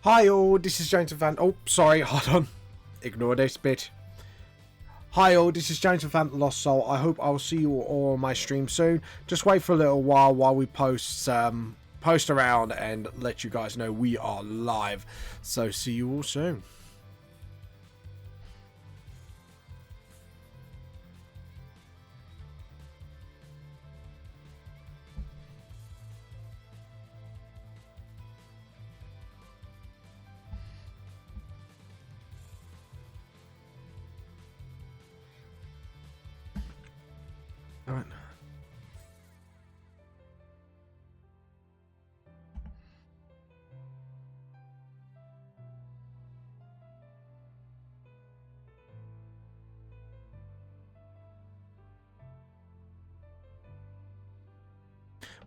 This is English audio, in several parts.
Hi all, this is James Van. Oh, sorry, hold on. Ignore this bit. Hi all, this is James Vamp The Lost Soul. I hope I'll see you all on my stream soon. Just wait for a little while we post around and let you guys know we are live. So see you all soon. All right.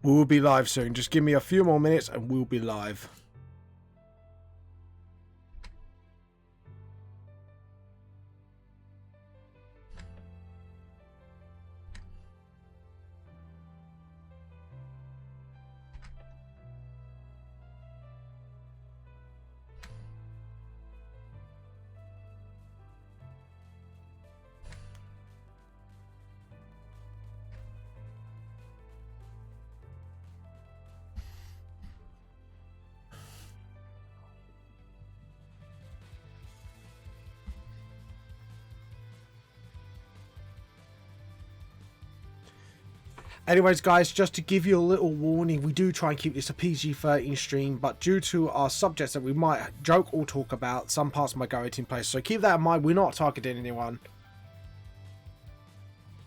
We will be live soon. Just give me a few more minutes and we'll be live. Anyways, guys, just to give you a little warning, we do try and keep this a PG-13 stream, but due to our subjects that we might joke or talk about, some parts might go in place. So keep that in mind. We're not targeting anyone.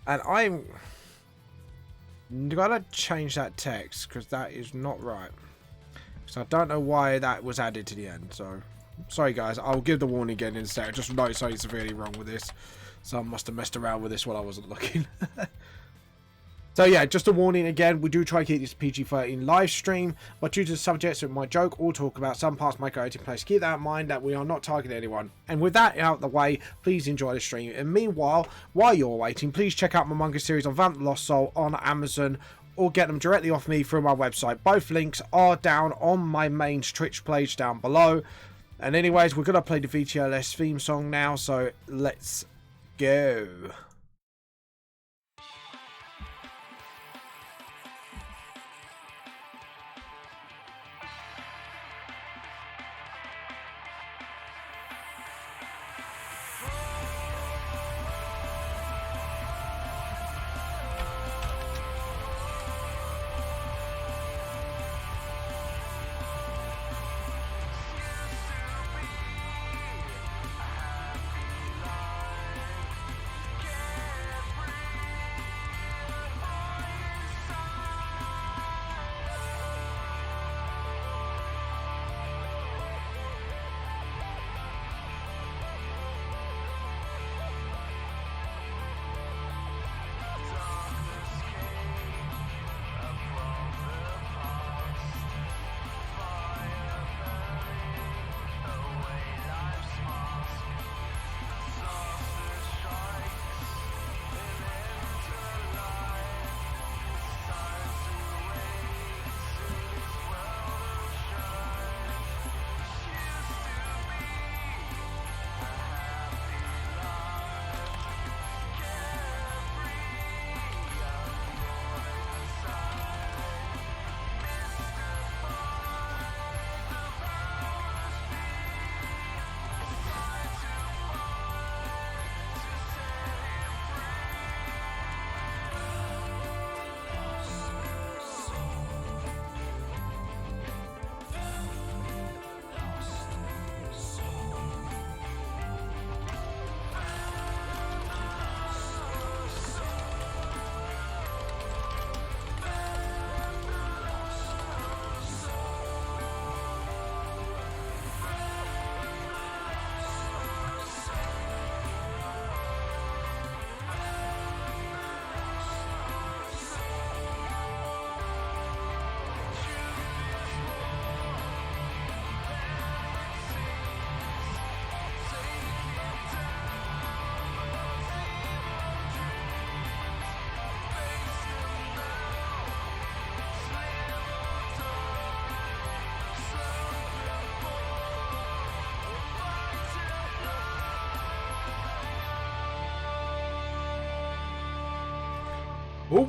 And I'm gonna change that text because that is not right. So I don't know why that was added to the end. So sorry, guys. I'll give the warning again instead. I just noticed something severely wrong with this. So I must have messed around with this while I wasn't looking. So yeah, just a warning again, we do try to keep this PG-13 live stream, but due to the subjects that we might joke or talk about, some parts might go out in place. Keep that in mind that we are not targeting anyone. And with that out of the way, please enjoy the stream. And meanwhile, while you're waiting, please check out my manga series on Vamp The Lost Soul on Amazon, or get them directly off me through my website. Both links are down on my main Twitch page down below. And anyways, we're going to play the VTLS theme song now, so let's go. Oh.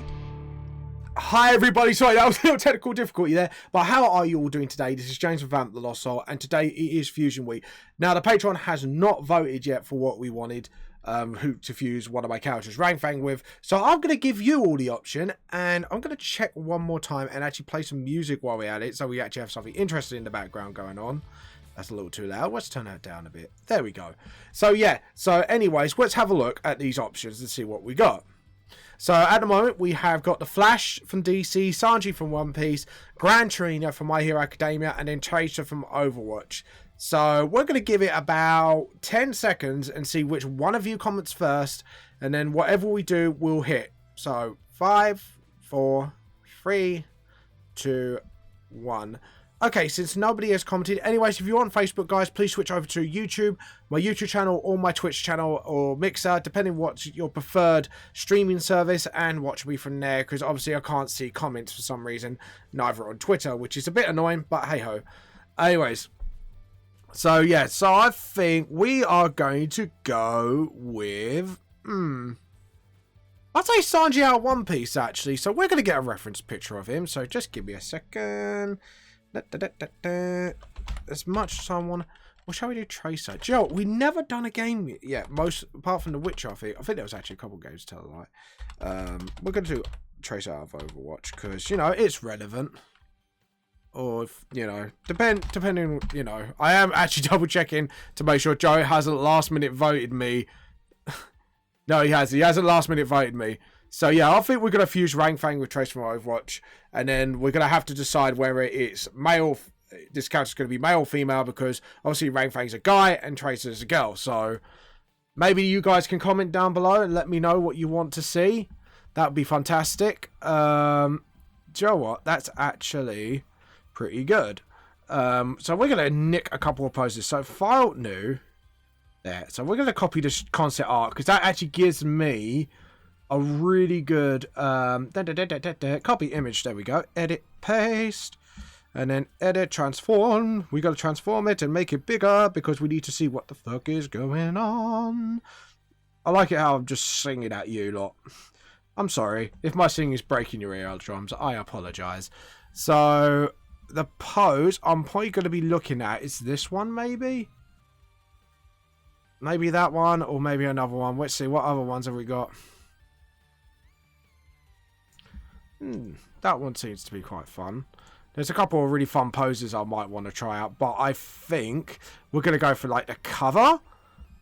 Hi everybody, sorry that was a little technical difficulty there, but how are you all doing today? This is James from Vamp The Lost Soul, and today it is Fusion Week. Now the Patreon has not voted yet for what we wanted, who to fuse one of my characters Ranfang with, so I'm going to give you all the option, and I'm going to check one more time and actually play some music while we're at it, so we actually have something interesting in the background going on. That's a little too loud. Let's turn that down a bit. There we go. So yeah, so anyways, let's have a look at these options and see what we got. So at the moment, we have got the Flash from DC, Sanji from One Piece, Gran Torino from My Hero Academia, and then Tracer from Overwatch. So we're going to give it about 10 seconds and see which one of you comments first, and then whatever we do, we'll hit. So 5, 4, 3, 2, 1. Okay, since nobody has commented, anyways, if you're on Facebook, guys, please switch over to YouTube, my YouTube channel, or my Twitch channel, or Mixer, depending what your preferred streaming service, and watch me from there, because obviously I can't see comments for some reason, neither on Twitter, which is a bit annoying, but hey-ho. Anyways, so yeah, so I think we are going to go with, I'd say Sanji out of One Piece, actually, so we're going to get a reference picture of him, so just give me a second. As much as I want. Well, shall we do Tracer? Do you know what? We never done a game yet. Most apart from the Witcher, I think there was actually a couple of games to tell a lie. We're gonna do Tracer out of Overwatch because you know it's relevant. Or if, you know, depending, you know, I am actually double checking to make sure Joe hasn't last minute voted me. No, he has. He hasn't last minute voted me. So yeah, I think we're going to fuse Ranfang with Tracer from Overwatch, and then we're going to have to decide whether it's male, this character's going to be male or female, because obviously Ranfang's a guy and Tracer's a girl. So maybe you guys can comment down below and let me know what you want to see. That would be fantastic. Do you know what? That's actually pretty good. So we're going to nick a couple of poses. So file new. There. So we're going to copy this concept art, because that actually gives me a really good copy image. There we go. Edit, paste, and then edit, transform. We got to transform it and make it bigger because we need to see what the fuck is going on. I like it how I'm just singing at you lot. I'm sorry if my singing is breaking your eardrums. I apologize. So the pose I'm probably going to be looking at is this one, maybe. Maybe that one, or maybe another one. Let's see, what other ones have we got? That one seems to be quite fun. There's a couple of really fun poses I might want to try out, but I think we're going to go for like the cover.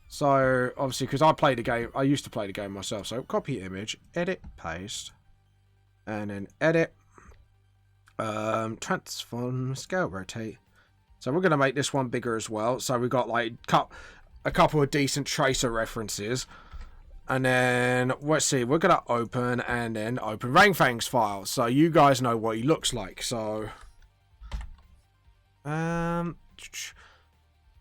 So obviously, because I played the game, I used to play the game myself. So copy image, edit, paste, and then edit, transform, scale, rotate. So we're going to make this one bigger as well. So we've got like a couple of decent Tracer references. And then, let's see, we're going to open and then open Ranfang's file. So you guys know what he looks like. So,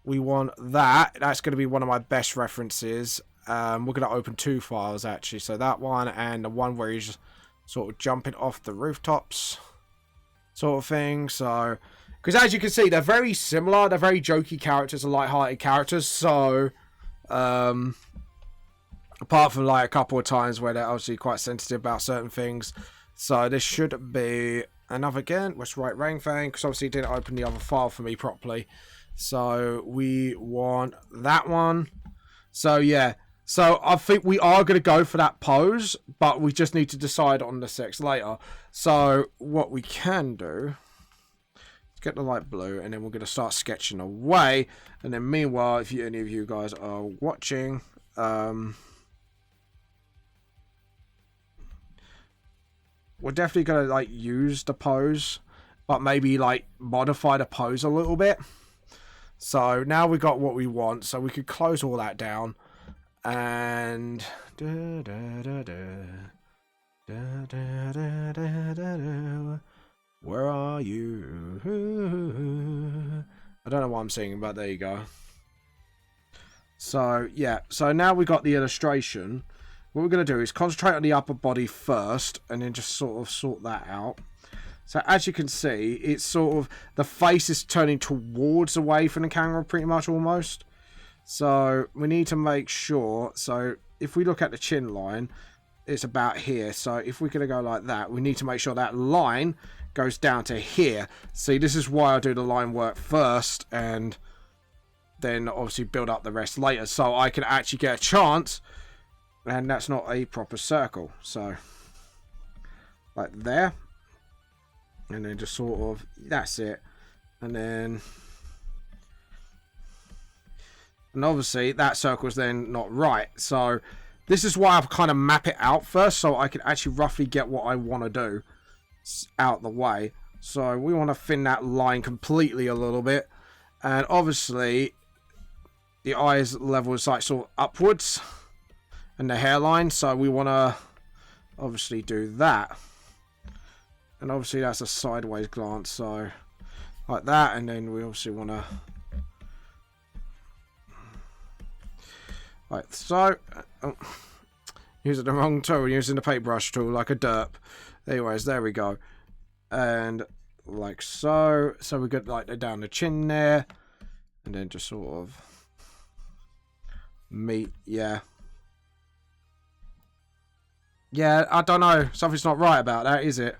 we want that. That's going to be one of my best references. We're going to open two files, actually. So that one and the one where he's sort of jumping off the rooftops sort of thing. So, because as you can see, they're very similar. They're very jokey characters and light-hearted characters. So, apart from like a couple of times where they're obviously quite sensitive about certain things. So this should be another again. Let's write Ranfang, because obviously it didn't open the other file for me properly. So we want that one. So yeah. So I think we are going to go for that pose, but we just need to decide on the sex later. So what we can do, let's get the light blue, and then we're going to start sketching away. And then meanwhile, if any of you guys are watching, we're definitely going to like use the pose, but maybe like modify the pose a little bit. So now we got what we want, so we could close all that down. And where are you? I don't know what I'm singing, but there you go. So yeah, so now we got the illustration. What we're going to do is concentrate on the upper body first, and then just sort of sort that out. So as you can see, it's sort of, the face is turning towards away from the camera pretty much almost. So we need to make sure, so if we look at the chin line, it's about here. So if we're going to go like that, we need to make sure that line goes down to here. See, this is why I do the line work first and then obviously build up the rest later, so I can actually get a chance. And that's not a proper circle. So like there, and then just sort of, that's it. And then, and obviously that circle is then not right. So this is why I kind of map it out first, so I can actually roughly get what I want to do out the way. So we want to thin that line completely a little bit, and obviously the eyes level is like sort of upwards, and the hairline. So we want to obviously do that, and obviously that's a sideways glance. So like that, and then we obviously want to like so. Oh, using the wrong tool, using the paintbrush tool like a derp. Anyways, there we go, and like so. So we got like down the chin there, and then just sort of meet. Yeah, I don't know. Something's not right about that, is it?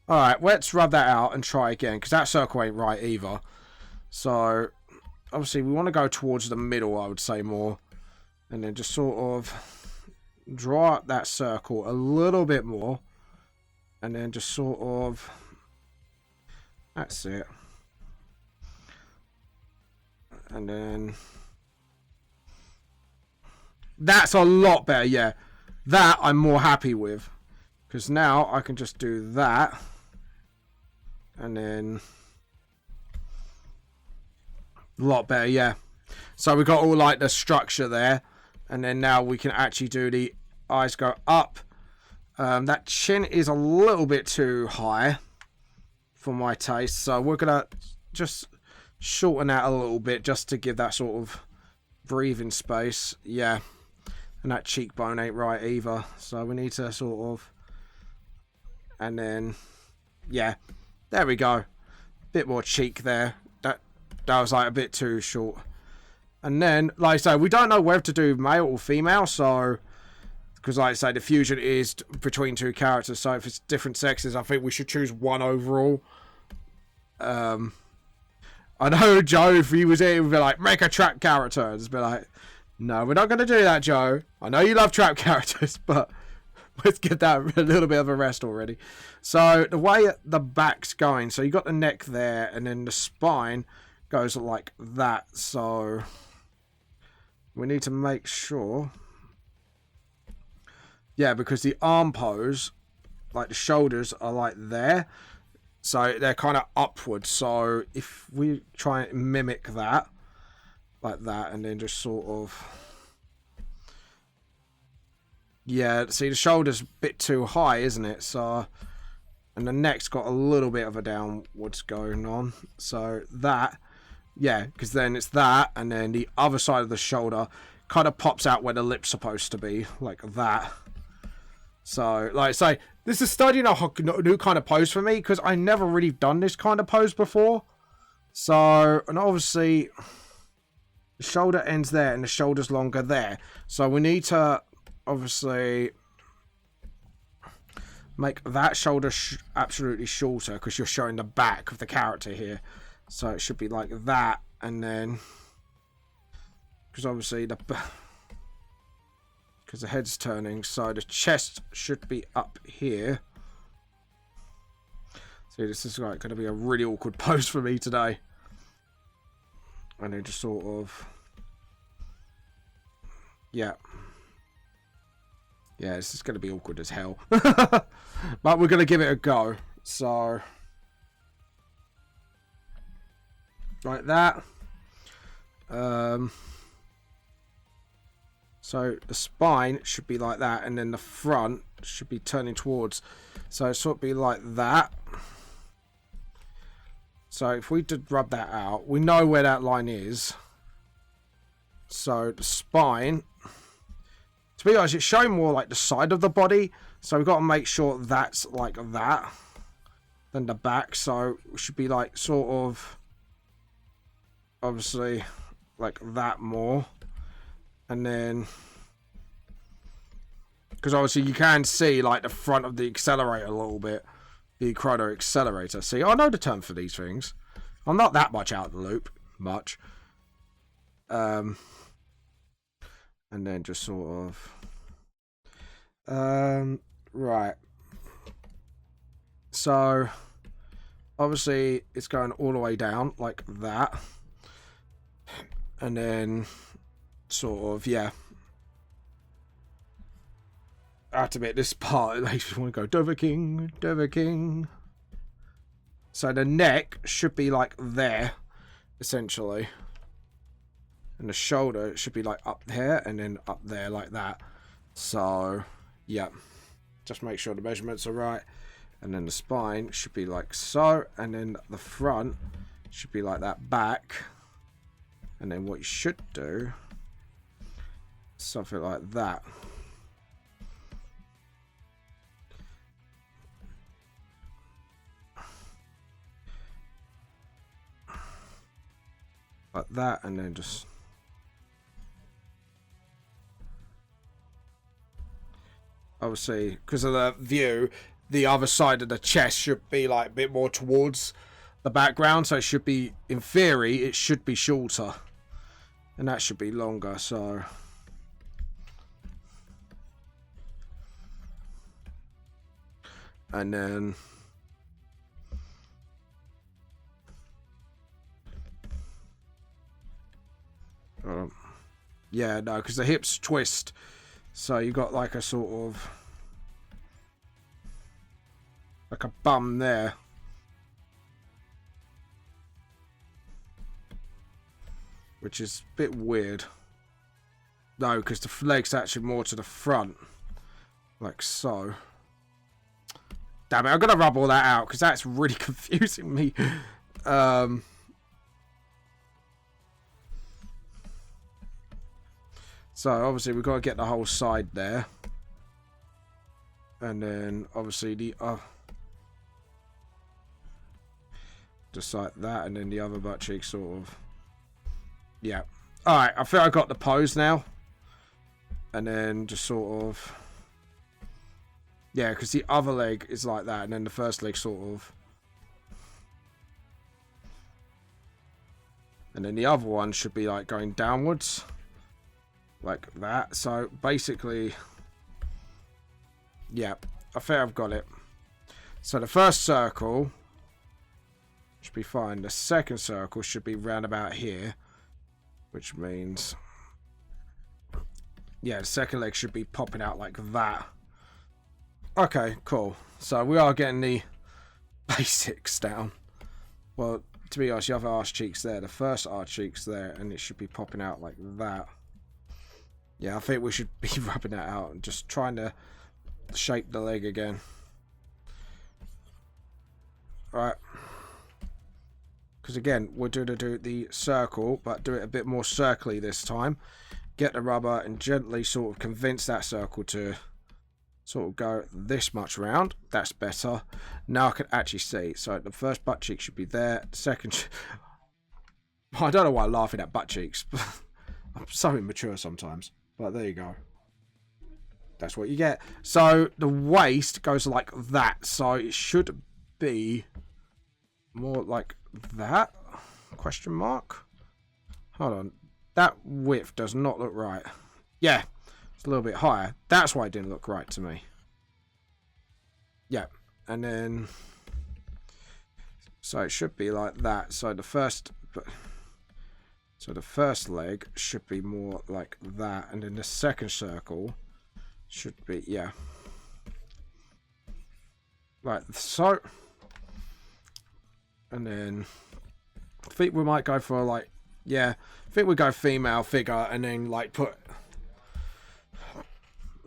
All right, let's rub that out and try again, because that circle ain't right either. So obviously we want to go towards the middle, I would say, more, and then just sort of draw up that circle a little bit more, and then just sort of, that's it. And then that's a lot better. Yeah, that I'm more happy with, because now I can just do that, and then a lot better. Yeah, so we got all like the structure there, and then now we can actually do the eyes go up. That chin is a little bit too high for my taste, so we're gonna just shorten that a little bit just to give that sort of breathing space. Yeah, and that cheekbone ain't right either, so we need to sort of, and then yeah, there we go, bit more cheek there. That was like a bit too short. And then like I say, we don't know whether to do male or female, so because like I say, the fusion is between two characters, so if it's different sexes, I think we should choose one overall. I know Joe, if he was here, he would be like, make a trap character. And just be like, no, we're not going to do that, Joe. I know you love trap characters, but let's get that a little bit of a rest already. So the way the back's going, so you got the neck there, and then the spine goes like that. So we need to make sure, yeah, because the arm pose, like the shoulders are like there, so they're kind of upwards. So if we try and mimic that like that, and then just sort of, yeah, see the shoulders a bit too high, isn't it? So, and the neck's got a little bit of a downwards going on, so that, yeah, because then it's that, and then the other side of the shoulder kind of pops out where the lip's supposed to be, like that. So, like I say, this is studying a new kind of pose for me, because I never really done this kind of pose before. So, and obviously the shoulder ends there and the shoulder's longer there, so we need to obviously make that shoulder absolutely shorter, because you're showing the back of the character here. So it should be like that, and then because obviously because the head's turning, so the chest should be up here. See, this is like going to be a really awkward pose for me today. And then just sort of, yeah, this is going to be awkward as hell. But we're going to give it a go. So like that. So the spine should be like that, and then the front should be turning towards, so it sort of be like that. So if we did rub that out, we know where that line is. So the spine, to be honest, it's showing more like the side of the body, so we've got to make sure that's like that than the back. So it should be like sort of, obviously like that more. And then, Because obviously you can see like the front of the accelerator a little bit. The chrono accelerator. See, I know the term for these things. I'm not that much out of the loop. Much. And then just sort of... right. So, obviously, it's going all the way down like that. And then, sort of, yeah. I have to admit, this part, it makes me want to go, Dover King, Dover King. So the neck should be like there, essentially. And the shoulder should be like up here and then up there like that. So, yeah. Just make sure the measurements are right. And then the spine should be like so. And then the front should be like that back. And then what you should do, something like that. Like that, and then just... Obviously, because of the view, the other side of the chest should be like a bit more towards the background. So it should be, in theory, it should be shorter. And that should be longer, so... And then... yeah, no, because the hips twist. So you got like a sort of... like a bum there. Which is a bit weird. No, because the leg's actually more to the front. Like so. Damn it, I'm going to rub all that out because that's really confusing me. So, obviously, we've got to get the whole side there. And then, obviously, the... just like that. And then the other butt cheek sort of... yeah. Alright, I think I got the pose now. And then just sort of... yeah, because the other leg is like that. And then the first leg sort of... and then the other one should be like going downwards. Like that. So basically, yeah, I think I've got it. So the first circle should be fine. The second circle should be round about here, which means, yeah, the second leg should be popping out like that. Okay, cool. So we are getting the basics down. Well, to be honest, the other arse cheek's there. The first arse cheek's there, and it should be popping out like that. Yeah, I think we should be rubbing that out and just trying to shape the leg again. Alright. Because again, we're going to do the circle, but do it a bit more circly this time. Get the rubber and gently sort of convince that circle to sort of go this much round. That's better. Now I can actually see. So the first butt cheek should be there. The second... I don't know why I'm laughing at butt cheeks. I'm so immature sometimes. But there you go. That's what you get. So the waist goes like that. So it should be more like that? Question mark? Hold on. That width does not look right. Yeah. It's a little bit higher. That's why it didn't look right to me. Yeah. And then... so it should be like that. So the first... so the first leg should be more like that. And then the second circle should be, yeah. Like so. And then I think we might go for like, yeah. I think we go female figure and then like put,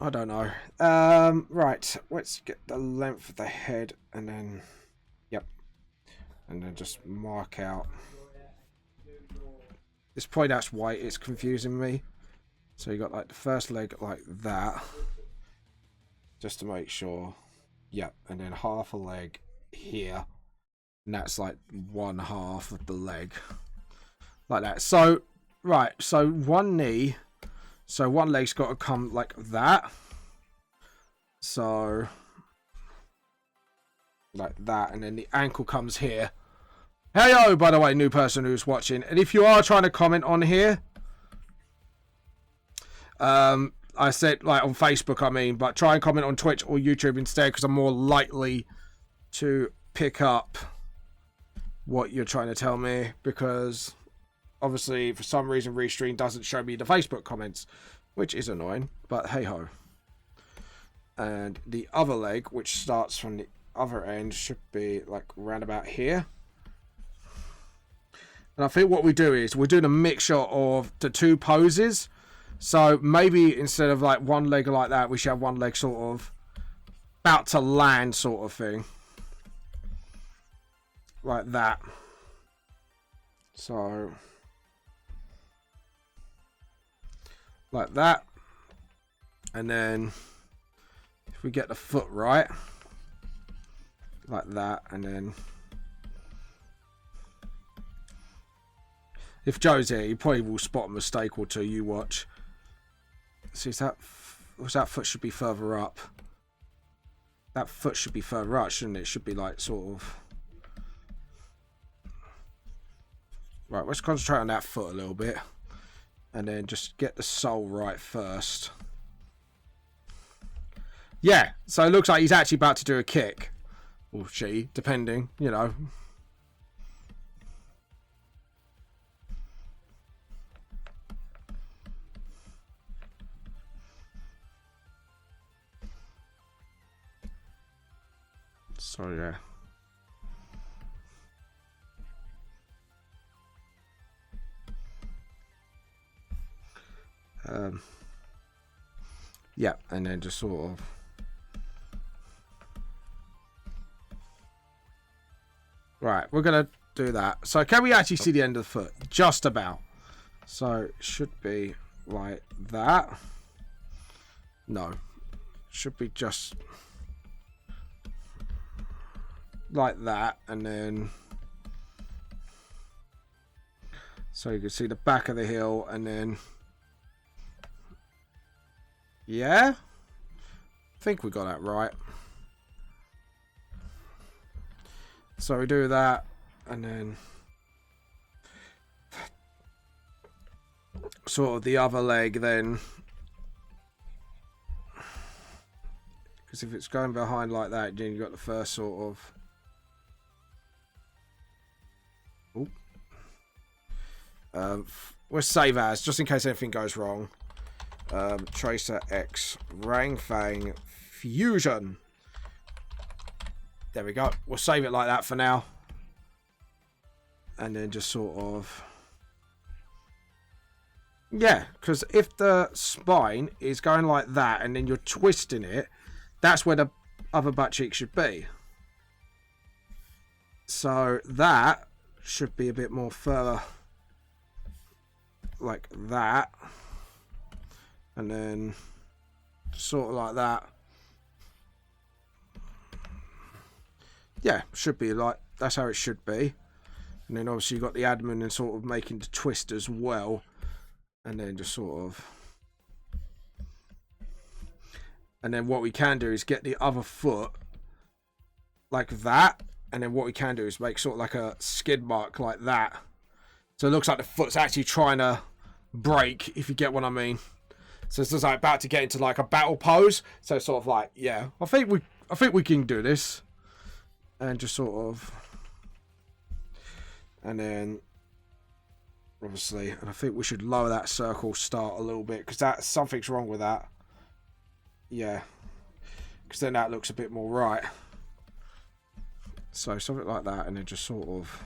I don't know. Right. Let's get the length of the head and then, yep. And then just mark out. This point, that's why it's confusing me. So you got like the first leg like that, just to make sure. Yep, and then half a leg here, and that's like one half of the leg, like that. So right, so one knee, so one leg's got to come like that, So like that, and then the ankle comes here. Hello, by the way, new person who's watching, and if you are trying to comment on here, I said like on Facebook, I mean, but try and comment on Twitch or YouTube instead, because I'm more likely to pick up what you're trying to tell me, because obviously for some reason Restream doesn't show me the Facebook comments, which is annoying, but hey ho. And the other leg, which starts from the other end, should be like round about here. And I think what we do is we're doing a mixture of the two poses. So maybe instead of like one leg like that, we should have one leg sort of about to land sort of thing. Like that. So like that. And then if we get the foot right, like that, and then if Joe's here, he probably will spot a mistake or two. You watch. See, that foot should be further up. That foot should be further up, shouldn't it? It should be like sort of. Right, let's concentrate on that foot a little bit. And then just get the sole right first. Yeah, so it looks like he's actually about to do a kick. Or she, depending, you know. So, yeah. Yeah, and then just sort of. Right, we're going to do that. So, can we actually see the end of the foot? Just about. So, it should be like that. No. Should be just like that, and then so you can see the back of the heel, and then yeah, I think we got that right. So we do that, and then sort of the other leg then, because if it's going behind like that, then you got the first sort of. We'll save as, just in case anything goes wrong. Tracer X Ranfang Fusion. There we go. We'll save it like that for now. And then just sort of. Yeah, because if the spine is going like that and then you're twisting it, that's where the other butt cheek should be. So that should be a bit more further. Like that, and then sort of like that. Yeah, should be like that's how it should be. And then obviously you got the admin and sort of making the twist as well, and then just sort of. And then what we can do is get the other foot like that, and then what we can do is make sort of like a skid mark like that. So it looks like the foot's actually trying to break, if you get what I mean. So it's just like about to get into like a battle pose. So it's sort of like, yeah, I think we can do this. And just sort of, and then obviously, and I think we should lower that circle start a little bit, because that something's wrong with that. Yeah, because then that looks a bit more right. So something like that, and then just sort of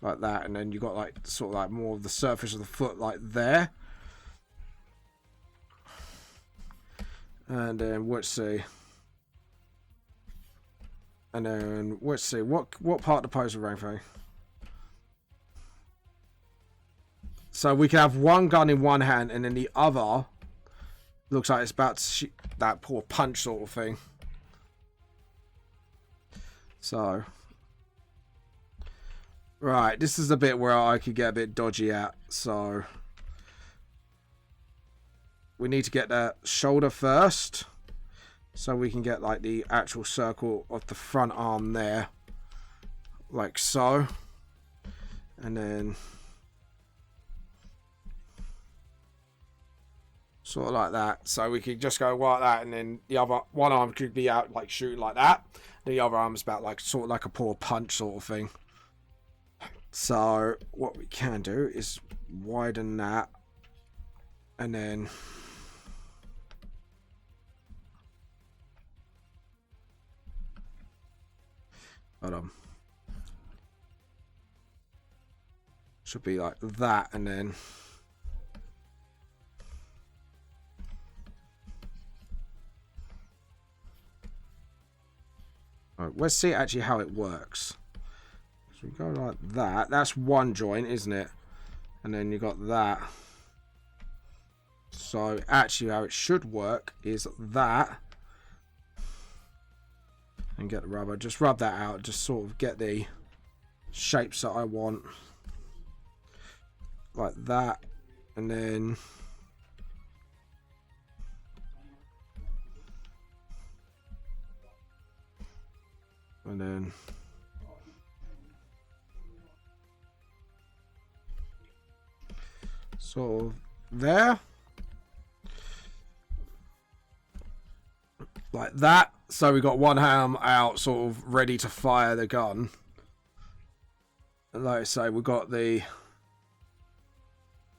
like that, and then you got like sort of like more of the surface of the foot like there. And then let's see. And then let's see what part of the pose of Ranfang. So we can have one gun in one hand, and then the other looks like it's about to shoot that poor punch sort of thing. So right, this is the bit where I could get a bit dodgy at. So we need to get the shoulder first. So we can get like the actual circle of the front arm there. Like so. And then sort of like that. So we could just go like that, and then the other one arm could be out like shooting like that. The other arm's about like sort of like a poor punch sort of thing. So what we can do is widen that, and then hold on. Should be like that, and then right, let's see actually how it works. So we go like that. That's one joint, isn't it? And then you got that. So actually how it should work is that. And get the rubber. Just rub that out. Just sort of get the shapes that I want. Like that. And then sort of there, like that. So we got one hand out, sort of ready to fire the gun. And like I say, we got the,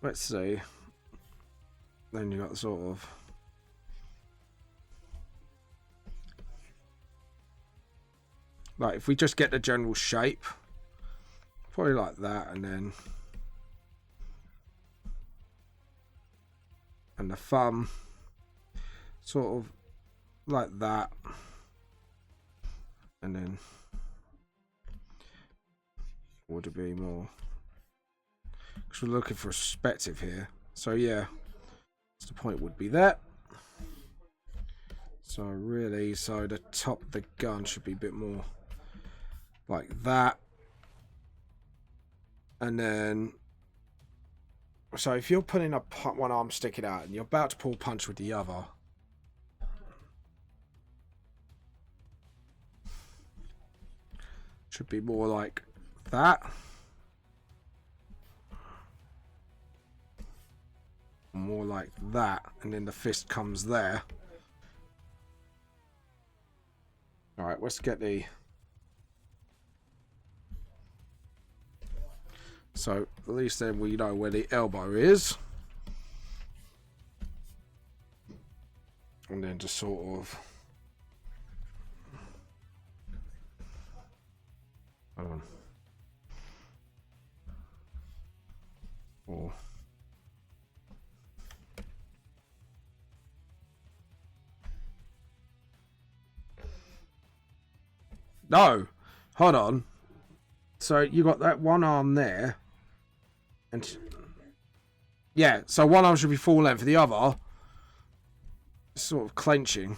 let's see, then you got the sort of, like if we just get the general shape, probably like that, and then and the thumb sort of like that, and then would it be more, because we're looking for a perspective here. So yeah, that's the point, would be that. So really, so the top of the gun should be a bit more like that. And then, so if you're putting up one arm sticking out and you're about to pull punch with the other, should be more like that. More like that. And then the fist comes there. Alright, let's get the... So, at least then we know where the elbow is. And then just sort of... Hold on. Or... No! Hold on. So, you got that one arm there. And... Yeah, so one arm should be full length. The other... sort of clenching.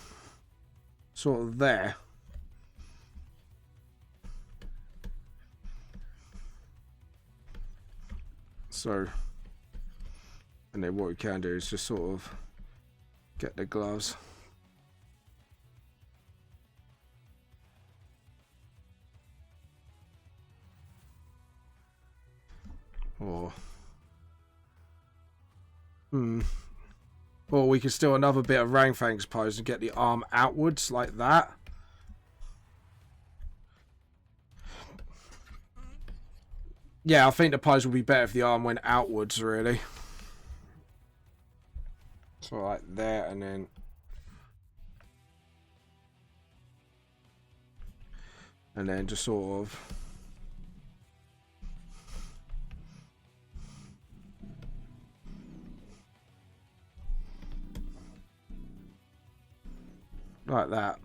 Sort of there. So... And then what we can do is just sort of... get the gloves. Or... Or we could still another bit of Ranfang's pose and get the arm outwards like that. Yeah, I think the pose would be better if the arm went outwards, really. So like there, and then... And then just sort of... like that.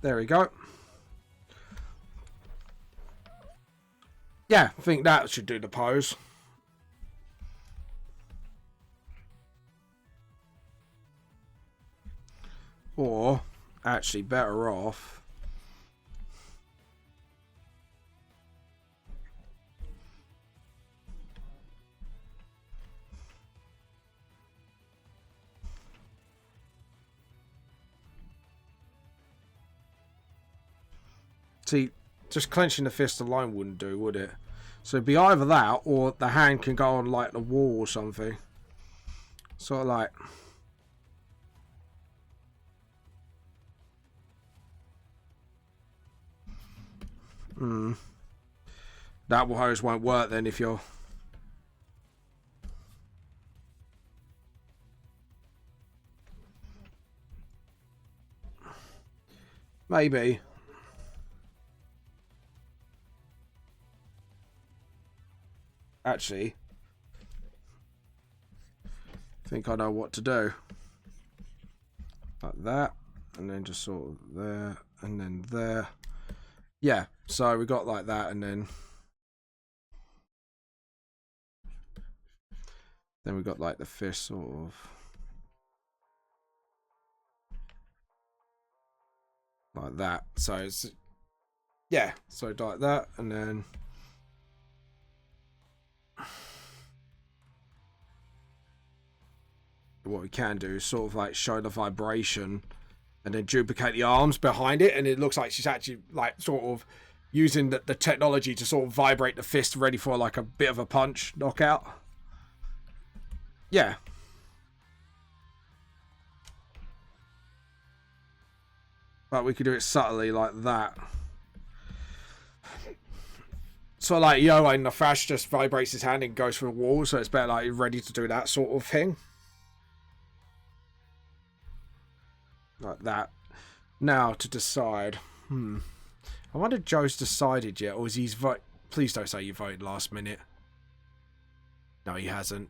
There we go. Yeah, I think that should do the pose. Or, actually better off, See, just clenching the fist alone wouldn't do, would it? So it'd be either that, or the hand can go on like the wall or something. Sort of like... That hose won't work then if you're... Maybe. Actually, I think I know what to do. Like that, and then just sort of there, and then there. Yeah, so we got like that, and then we got like the fist sort of like that. So it's, yeah, so like that, and then what we can do is sort of like show the vibration and then duplicate the arms behind it, and it looks like she's actually like sort of using the technology to sort of vibrate the fist ready for like a bit of a punch knockout. Yeah. But we could do it subtly like that. So like Yo in the Flash just vibrates his hand and goes for the wall, so it's better like you're ready to do that sort of thing. Like that. Now to decide. I wonder if Joe's decided yet, or is he's vote? Please don't say you voted last minute. No, he hasn't.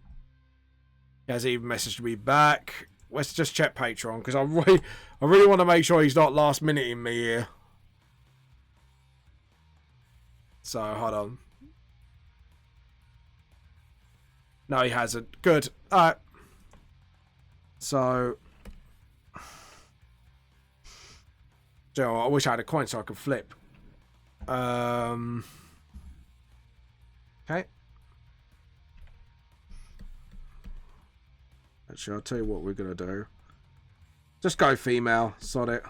He hasn't even messaged me back. Let's just check Patreon, because I really want to make sure he's not last minuting me here. So hold on. No, he hasn't. Good. Alright. So Joe, I wish I had a coin so I could flip. Okay. Actually, I'll tell you what we're going to do. Just go female. Sod it.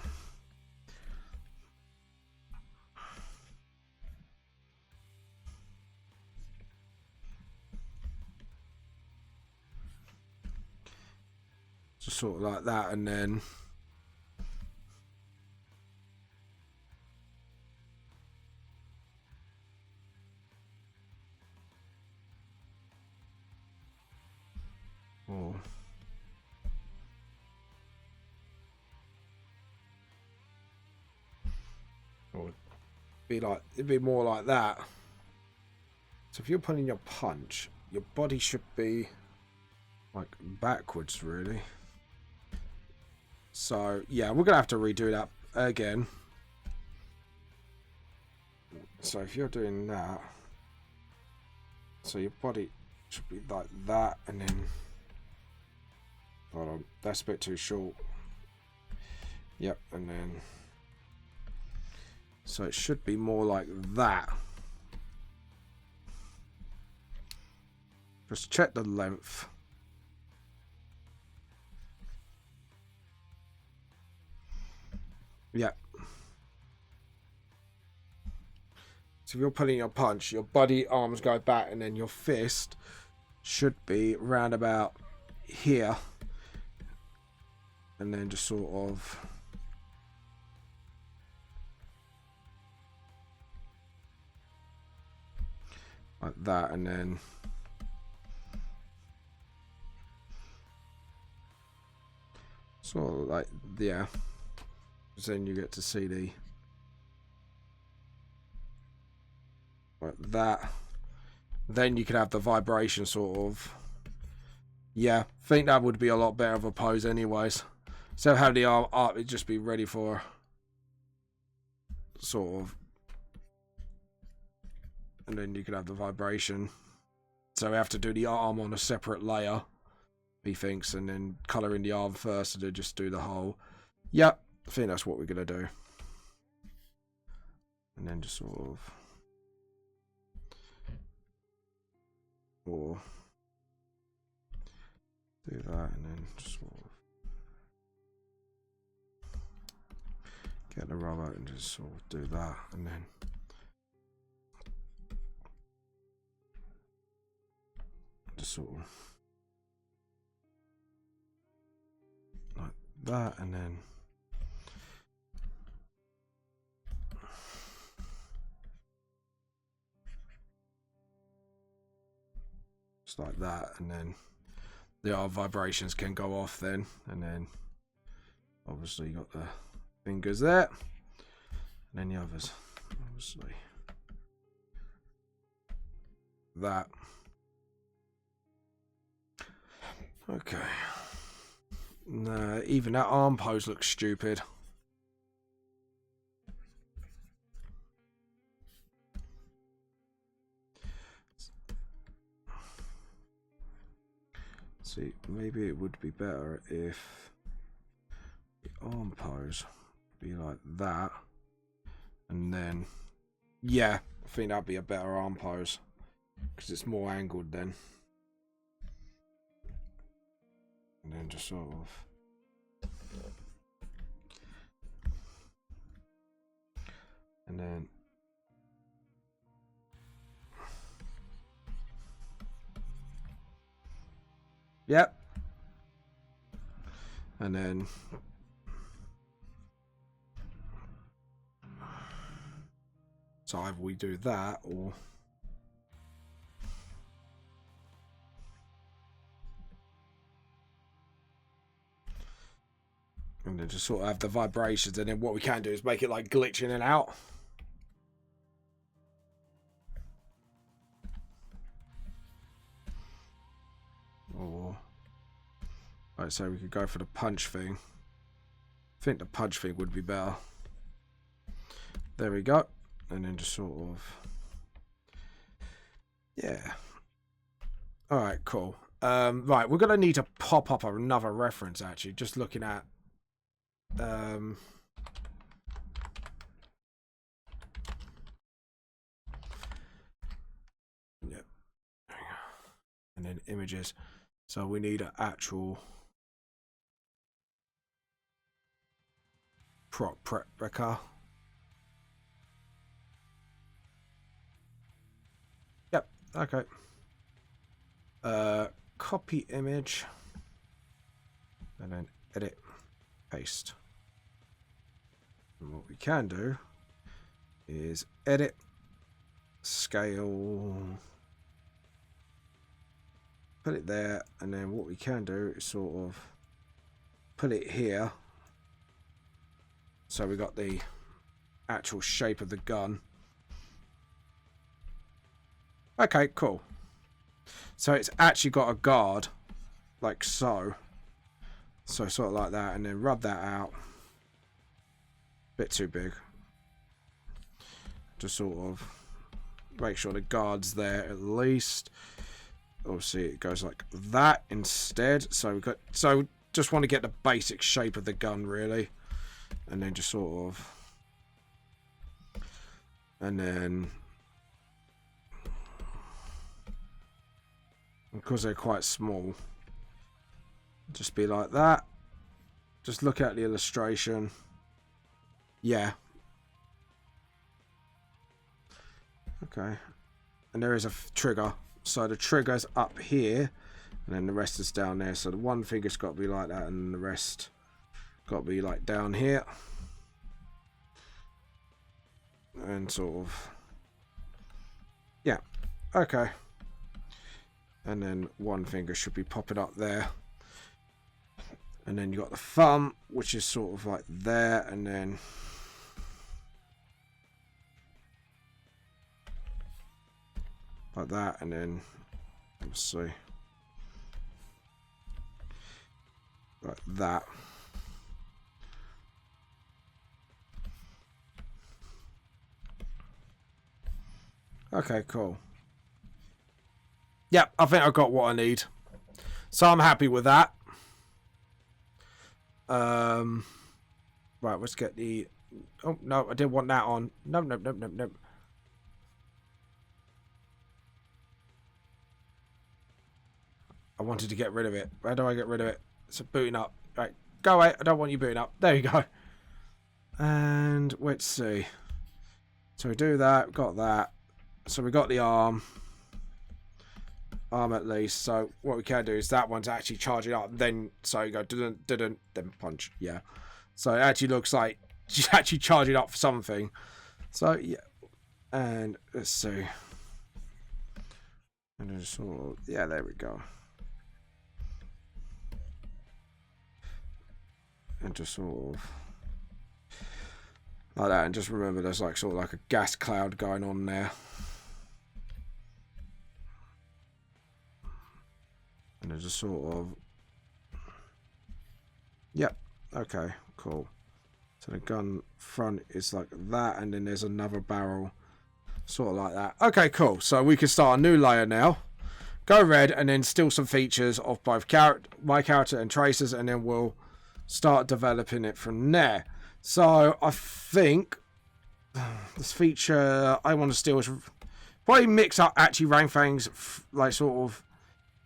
Just sort of like that, and then... Oh. Or it'd be more like that. So if you're pulling your punch, your body should be like backwards, really. So yeah, we're gonna have to redo that again. So if you're doing that, so your body should be like that, and then hold on, that's a bit too short. Yep, and then so it should be more like that. Just check the length. Yeah. So if you're pulling your punch, your body arms go back, and then your fist should be round about here. And then just sort of like that, and then sort of like, yeah. So then you get to see the like that. Then you can have the vibration sort of. Yeah, I think that would be a lot better of a pose anyways. So have the arm up, it'd just be ready for sort of, and then you could have the vibration. So we have to do the arm on a separate layer, he thinks, and then colour in the arm first, and then just do the whole. Yep, I think that's what we're gonna do. And then just sort of, or do that, and then just sort of get the rubber and just sort of do that, and then just sort of like that, and then just like that, and then the other vibrations can go off then, and then obviously you got the fingers there, and then the others obviously that. Okay. Nah, even that arm pose looks stupid. See, maybe it would be better if the arm pose be like that, and then yeah, I think that'd be a better arm pose because it's more angled then, and then just sort of, and then yep, and then so either we do that or and then just sort of have the vibrations, and then what we can do is make it like glitch in and out. Or like so we could go for the punch thing. I think the punch thing would be better. There we go. And then just sort of, yeah. All right, cool. Right, we're gonna need to pop up another reference actually. Just looking at, yeah, and then images. So we need an actual prop replica. Yep. Okay. Copy image, and then edit, paste. And what we can do is edit, scale, put it there, and then what we can do is sort of put it here. So we got the actual shape of the gun. Okay, cool. So it's actually got a guard, like so. So sort of like that, and then rub that out. Bit too big. Just sort of make sure the guard's there at least. Obviously it goes like that instead. So we got, so just want to get the basic shape of the gun really. And then just sort of, and then because they're quite small, just be like that. Just look at the illustration. Yeah. Okay. And there is a trigger. So the trigger's up here, and then the rest is down there. So the one finger's got to be like that, and the rest got to be like down here. And sort of, yeah. Okay. And then one finger should be popping up there. And then you got the thumb, which is sort of like there, and then like that, and then let's see, like that. Okay, cool. Yep, I think I got what I need. So I'm happy with that. Right, let's get the, oh no, I didn't want that on. No. I wanted to get rid of it. Where do I get rid of it? It's booting up. Right, go away. I don't want you booting up. There you go. And let's see. So we do that, got that. So we got the arm at least. So what we can do is that one's actually charging up. Then so you go didn't then punch. Yeah. So it actually looks like she's actually charging up for something. So yeah. And let's see. And just sort of, yeah, there we go. And just sort of like that, and just remember there's like sort of like a gas cloud going on there. And there's just sort of, yep, okay, cool. So the gun front is like that, and then there's another barrel sort of like that. Okay, cool. So we can start a new layer now. Go red, and then steal some features of both my character and Tracer's, and then we'll start developing it from there. So I think this feature I want to steal is probably mix up actually Ranfang's like sort of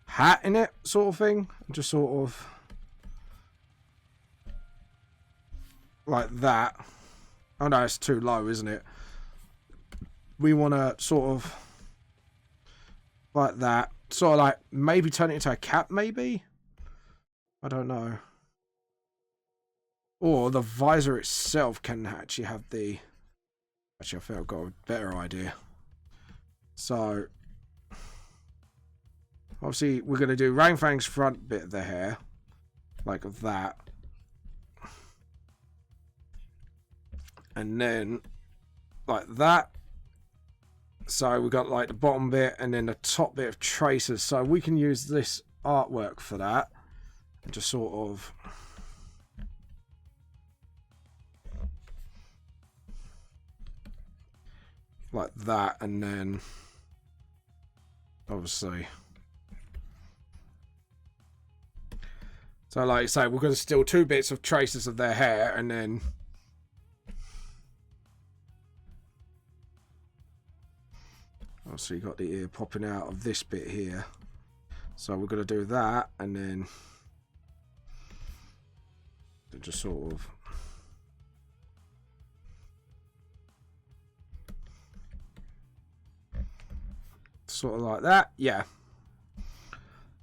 hat in it sort of thing. Just sort of like that. Oh no, it's too low, isn't it? We want to sort of like that. Sort of like maybe turn it into a cap, maybe? I don't know. Or the visor itself can actually have the... Actually, I think I've got a better idea. So, obviously, we're going to do Ranfang's front bit of the hair. Like that. And then, like that. So, we've got like the bottom bit and then the top bit of Traces. So, we can use this artwork for that. And just sort of... like that, and then obviously so like I say, we're going to steal 2 bits of Traces of their hair, and then obviously you got the ear popping out of this bit here, so we're going to do that, and then just sort of like that, yeah.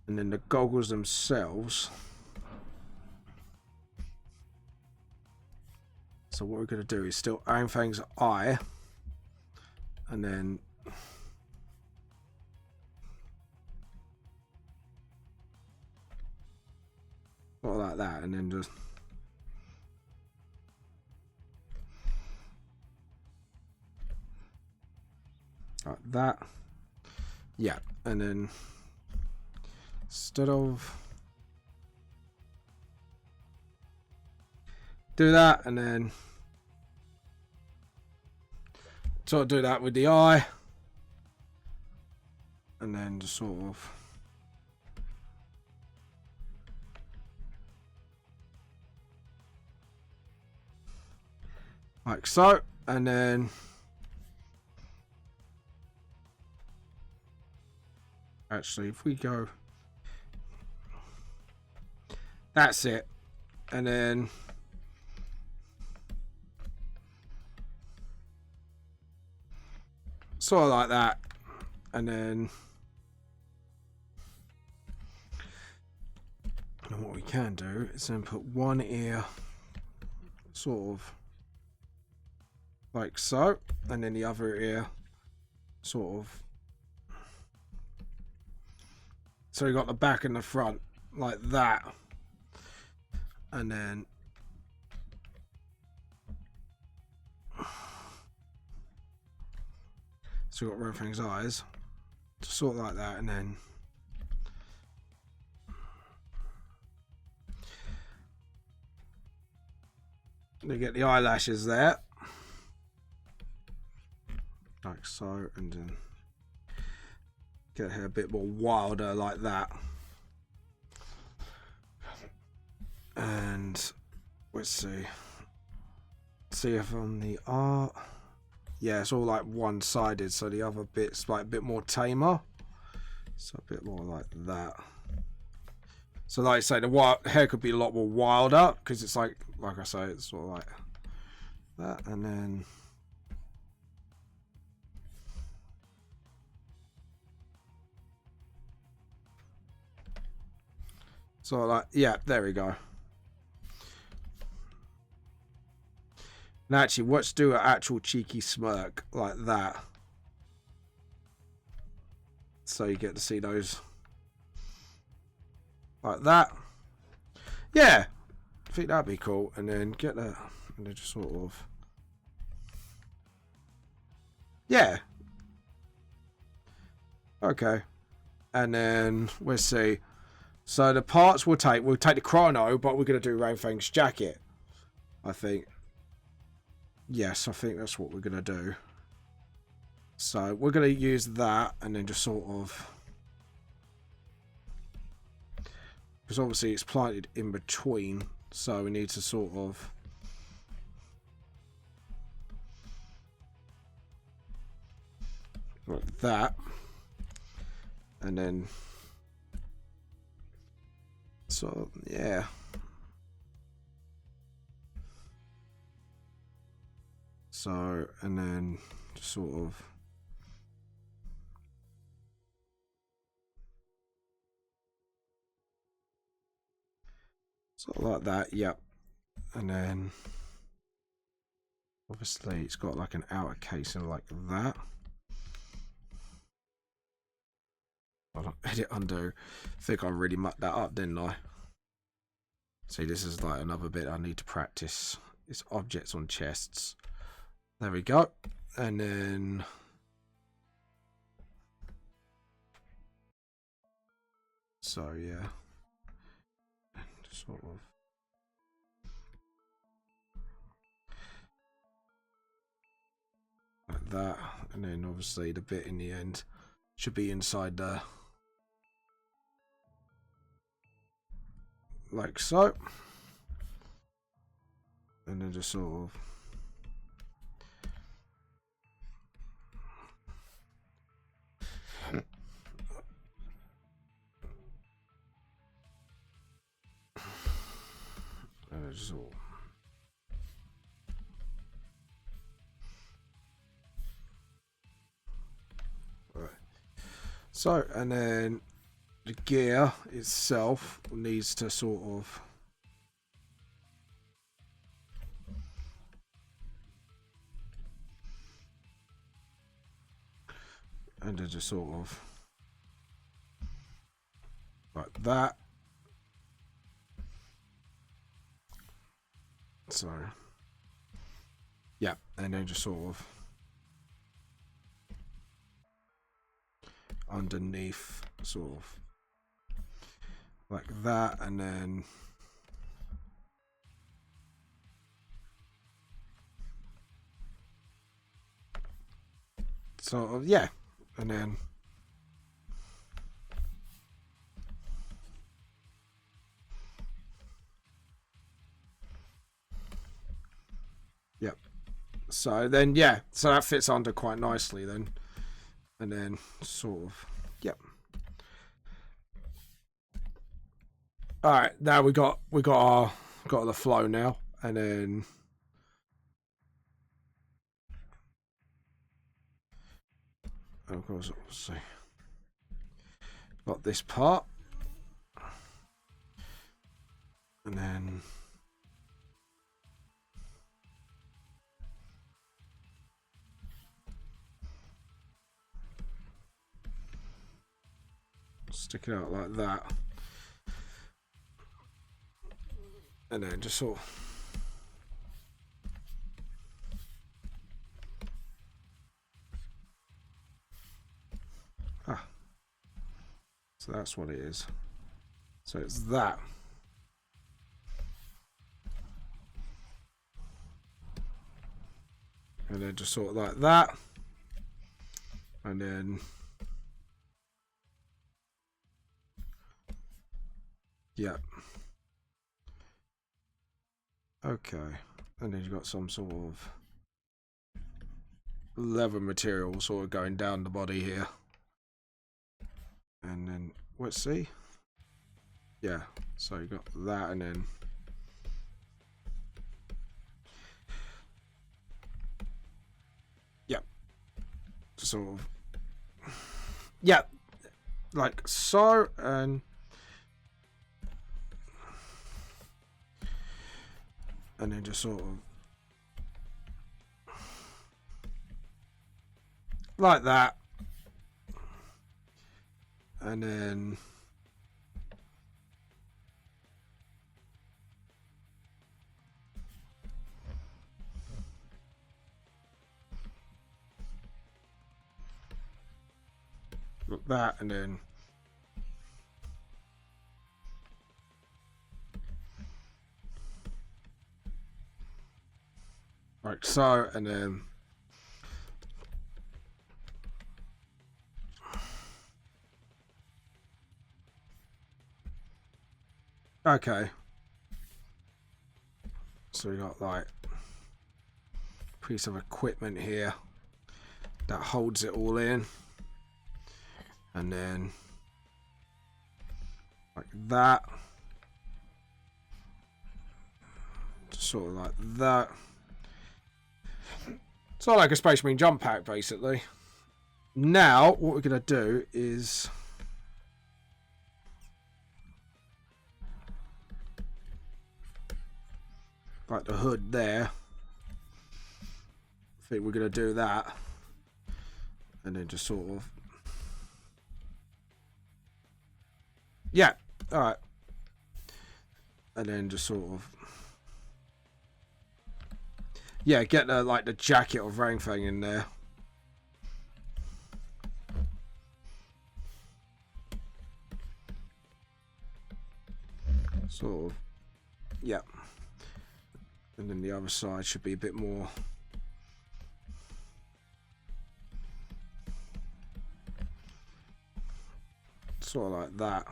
And then the goggles themselves. So what we're going to do is still Ranfang's eye, and then sort of like that, and then just like that. Yeah, and then instead of do that, and then sort of do that with the eye, and then just sort of like so, and then actually, if we go, that's it, and then sort of like that, and then what we can do is then put one ear sort of like so, and then the other ear sort of. So we got the back and the front like that, and then so we got Ranfang's eyes, just sort of like that, and then you get the eyelashes there, like so, and then get her a bit more wilder like that. And let's see if on the art, yeah, it's all like one-sided, so the other bit's like a bit more tamer, so a bit more like that. So like I say, the hair could be a lot more wilder because it's like I say, it's sort of like that, and then so like, yeah, there we go. Now actually, let's do an actual cheeky smirk like that, so you get to see those like that. Yeah, I think that'd be cool. And then get that, and then just sort of, yeah, okay. And then we'll see. So the parts we'll take the chrono, but we're gonna do Ranfang's jacket, I think. Yes, I think that's what we're gonna do. So we're gonna use that, and then just sort of, because obviously it's planted in between, so we need to sort of like that, and then so yeah. So, and then just sort of like that, yep. And then obviously it's got like an outer casing like that. I'll edit undo. I think I really mucked that up, didn't I? See, this is like another bit I need to practice. It's objects on chests. There we go. And then so yeah, just sort of like that, and then obviously the bit in the end should be inside there, like so, and then just sort of and just sort of right. So, and then the gear itself needs to sort of and then just sort of like that. So yeah, and then just sort of underneath, sort of like that, and then sort of, yeah, and then yep. So then yeah, so that fits under quite nicely then, and then sort of, yep. All right, now we got the flow now, and then of course we'll see. Got this part, and then stick it out like that, and then just sort of so that's what it is. So it's that. And then just sort of like that. And then yeah. Okay. And then you've got some sort of leather material sort of going down the body here. And then let's see. Yeah. So you got that, and then sort of, yeah, like so, and then just sort of like that, and then like that, and then like so, and then okay. So we got like a piece of equipment here that holds it all in, and then like that, just sort of like that. It's not like a Space Marine jump pack, basically. Now, what we're going to do is like the hood there. I think we're going to do that, and then just sort of, yeah, all right, and then just sort of, yeah, get the like the jacket of Ranfang in there. Sort of, yeah, and then the other side should be a bit more. Sort of like that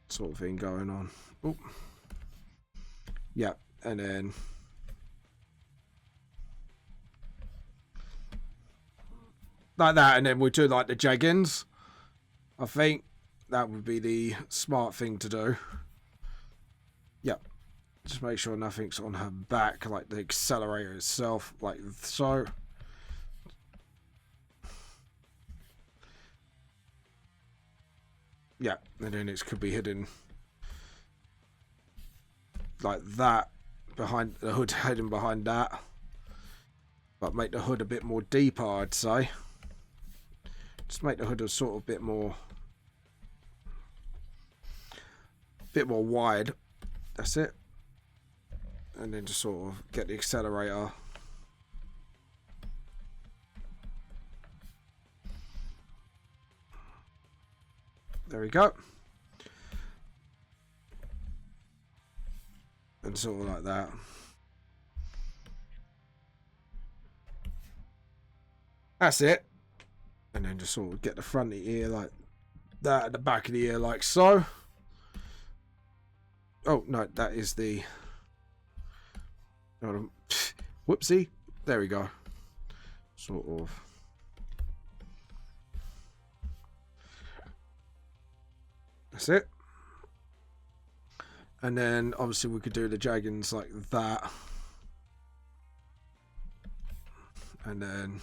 sort of thing going on. Oop. Yeah, and then like that, and then we'll do like the jeggings. I think that would be the smart thing to do. Yep. Just make sure nothing's on her back, like the accelerator itself, like so. Yeah, and then it could be hidden like that behind the hood, hidden behind that. But make the hood a bit more deeper, I'd say. Just make the hood a sort of bit more wide. That's it. And then just sort of get the accelerator. There we go. And sort of like that. That's it. And then just sort of get the front of the ear like that, at the back of the ear like so. Oh, no, that is the... Whoopsie. There we go. Sort of. That's it. And then obviously we could do the jaggins like that. And then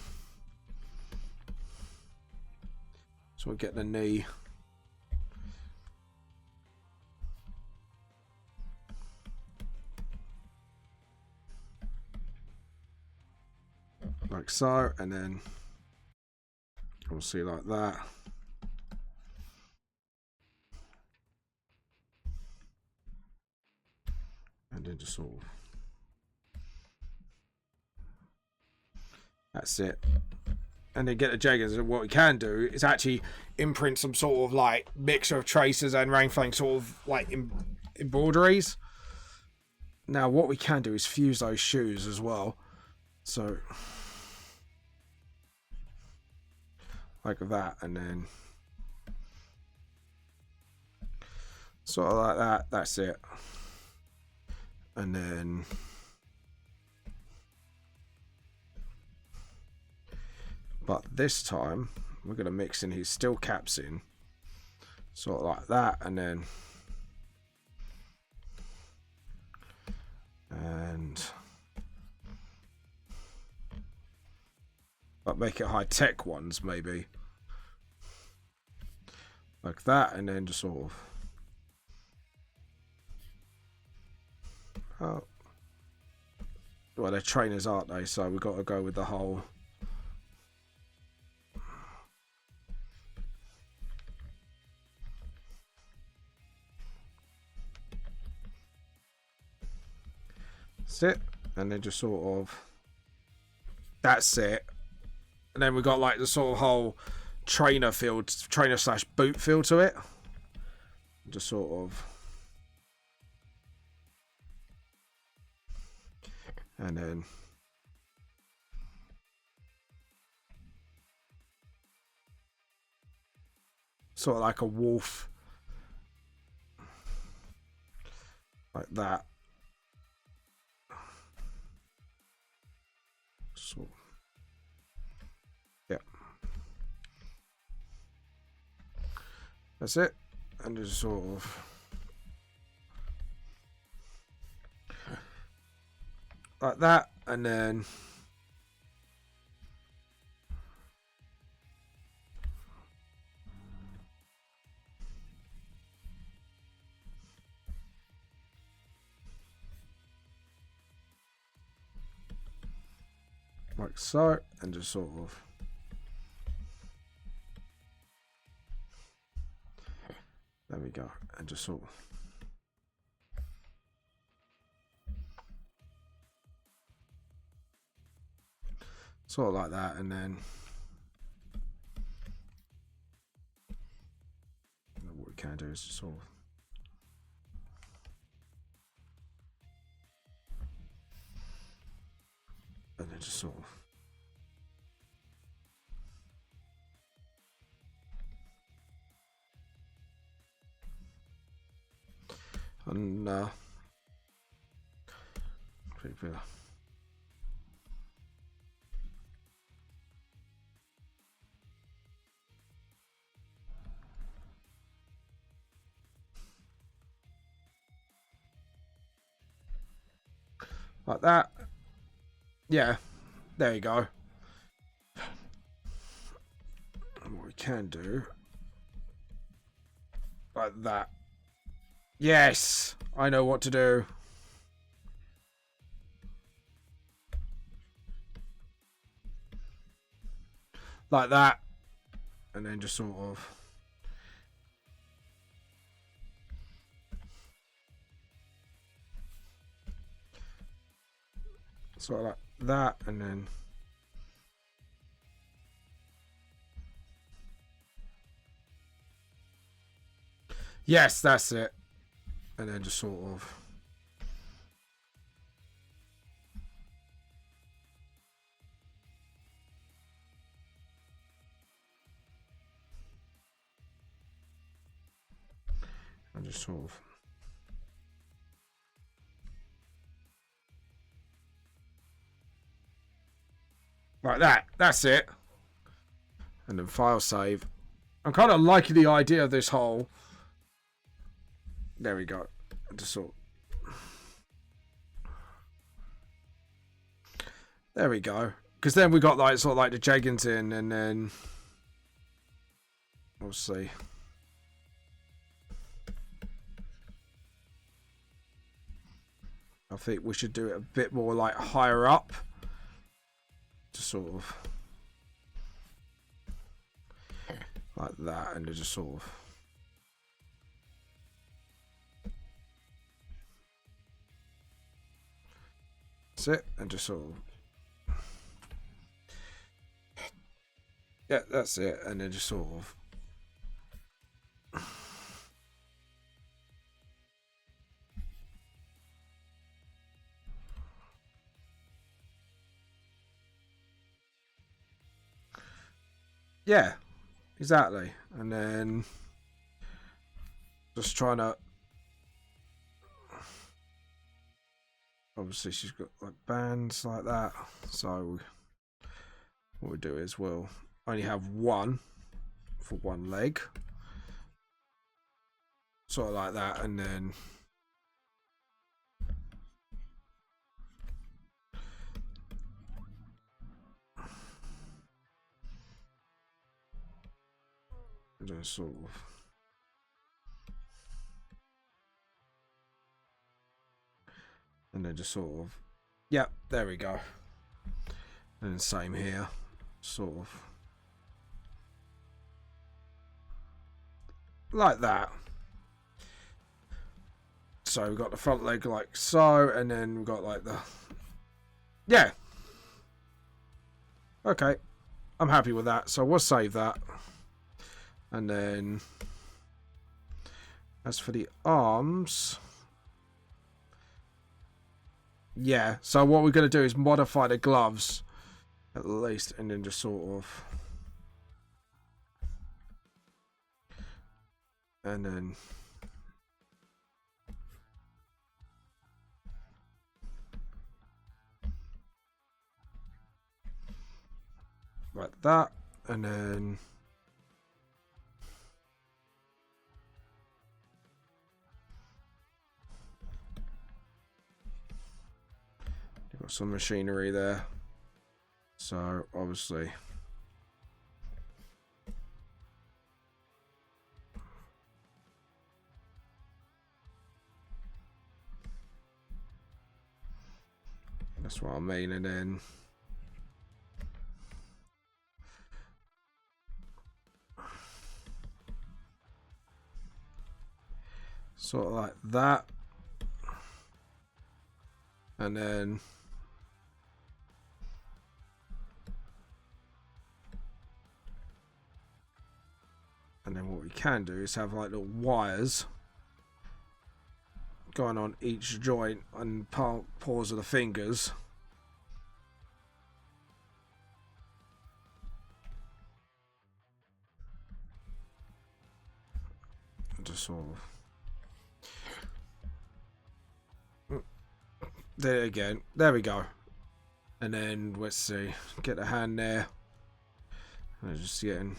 so we'll get the knee. Like so, and then we'll see like that. And then just sort of. That's it. And then get the jaggers. And what we can do is actually imprint some sort of like mixture of traces and Ranfang sort of like embroideries. Now what we can do is fuse those shoes as well. So like that, and then sort of like that. That's it. And then but this time we're going to mix in his steel caps in, sort of like that, and then Like make it high-tech ones, maybe. Like that, and then just sort of... Oh. Well, they're trainers, aren't they? So we've got to go with the whole... That's it. And then just sort of... That's it. And then we've got like the sort of whole trainer slash boot feel to it. Just sort of... And then... Sort of like a wolf. Like that. So, yeah. That's it. And just sort of... Like that. And then... Like so, and just sort of there we go, and just sort of like that, and then what we can do is just sort of and then just sort of and pretty good. Like that. Yeah, there you go. And what we can do like that. Yes, I know what to do. Like that. And then just sort of like that, and then yes, that's it. And then just sort of and just sort of like that. That's it. And then file save. I'm kind of liking the idea of this whole. There we go. Just sort. There we go. Because then we got like sort of like the Jaggins in, and then we'll see. I think we should do it a bit more like higher up. Just sort of like that, and just sort of that's it, and just sort of yeah, that's it, and then just sort of yeah, exactly, and then just trying to obviously she's got like bands like that, so what we do is we'll only have one for one leg, sort of like that, and then Just sort of. And then just sort of. Yep, there we go. And then same here. Sort of. Like that. So we've got the front leg like so, and then we've got like the... Yeah. Okay. I'm happy with that. So we'll save that. And then... As for the arms... Yeah. So what we're going to do is modify the gloves. At least. And then just sort of... And then... Like that, and then you've got some machinery there, so obviously that's what I mean. And then sort of like that, and then what we can do is have like little wires going on each joint and paws of the fingers. Just sort of there again. There we go. And then let's see, get the hand there. I'm just getting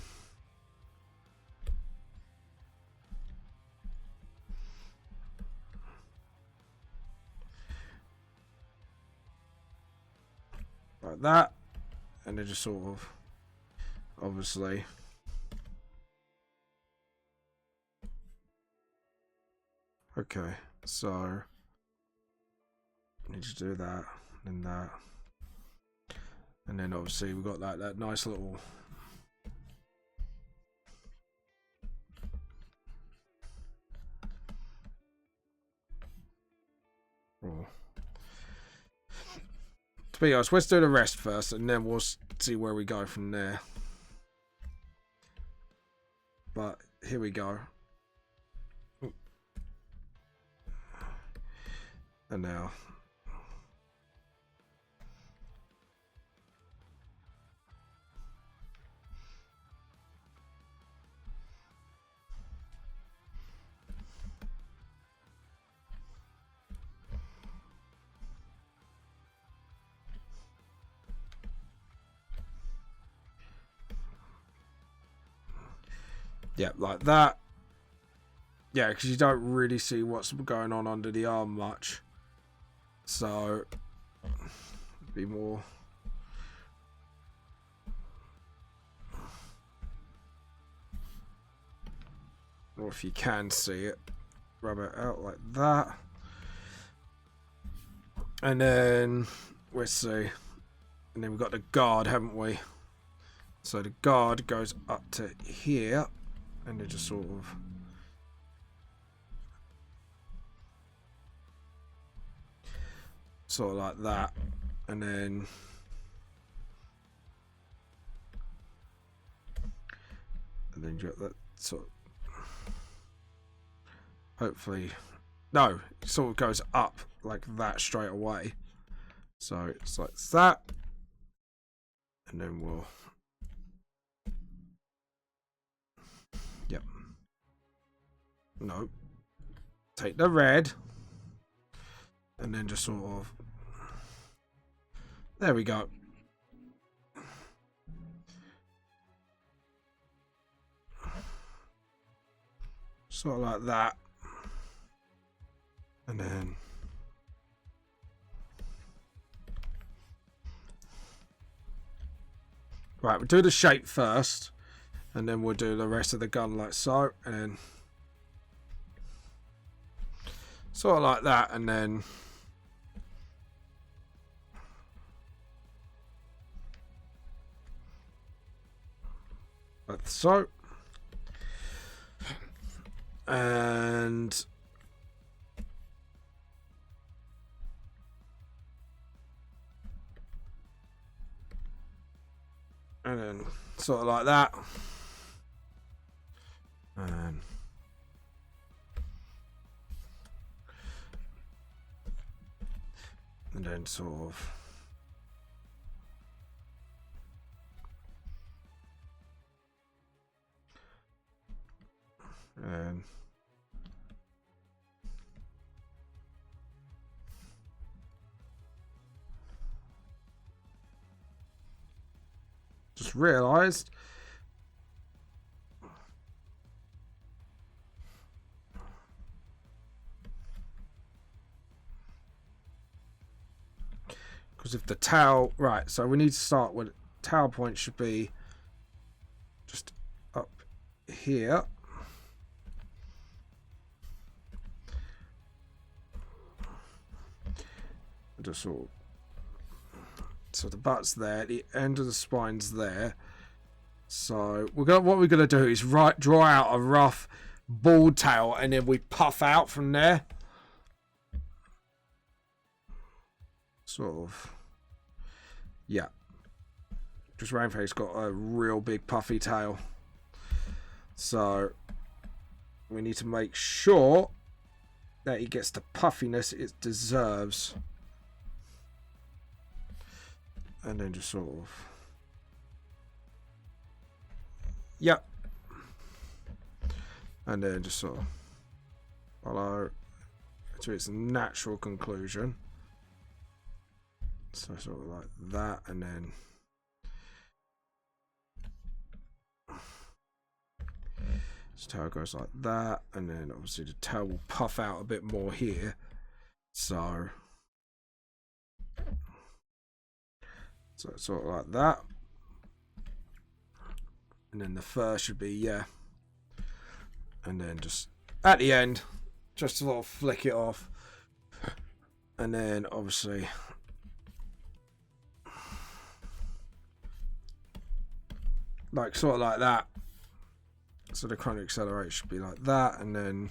like that, and then just sort of obviously okay, so need to do that and that, and then obviously we've got that nice little to be honest, let's do the rest first and then we'll see where we go from there. But here we go. And now yeah, like that. Yeah, because you don't really see what's going on under the arm much. So, be more. Or if you can see it, rub it out like that. And then, let's see. And then we've got the guard, haven't we? So the guard goes up to here. And it just sort of... Sort of like that. And then... And then you got that sort of... Hopefully... No, it sort of goes up like that straight away. So it's like that. And then we'll... Yep. No. Take the red. And then just sort of... There we go. Sort of like that. And then... Right, we'll do the shape first. And then we'll do the rest of the gun like so, and then sort of like that, and then like so. And then sort of like that. And then sort of and just realized because if the towel, right, so we need to start with towel point should be just up here. Just sort of, so the butt's there, the end of the spine's there. So what we're gonna do is draw out a rough bald tail, and then we puff out from there. Sort of, yeah. Because Ranfang's got a real big puffy tail, so we need to make sure that he gets the puffiness it deserves. And then just sort of, yep. And then just sort of follow to its natural conclusion. So sort of like that, and then this tail goes like that, and then obviously the tail will puff out a bit more here. So it's sort of like that. And then the fur should be, yeah. And then just at the end, just sort of flick it off. And then obviously like sort of like that. So the chrono accelerator should be like that, and then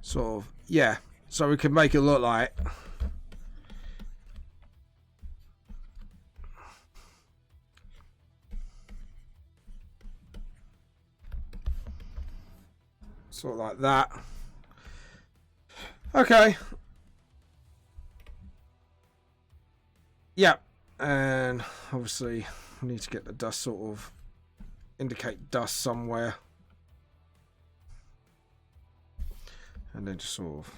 sort of, yeah. So we can make it look like sort of like that. Okay. Yep. And obviously we need to get the dust, sort of indicate dust somewhere. And then just sort of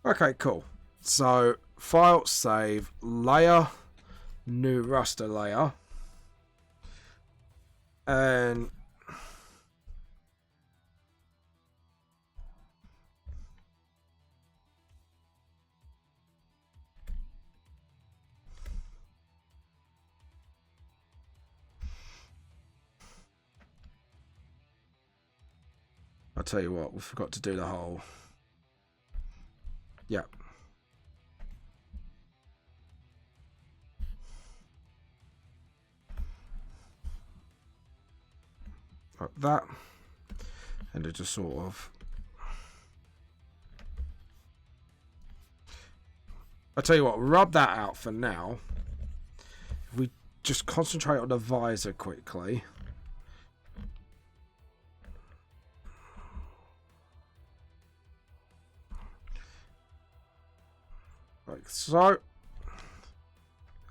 okay, cool. So file, save, layer, new raster layer, and I'll tell you what, we forgot to do the whole, yeah. Like that, and it just sort of, I'll tell you what, rub that out for now. If we just concentrate on the visor quickly. Like so.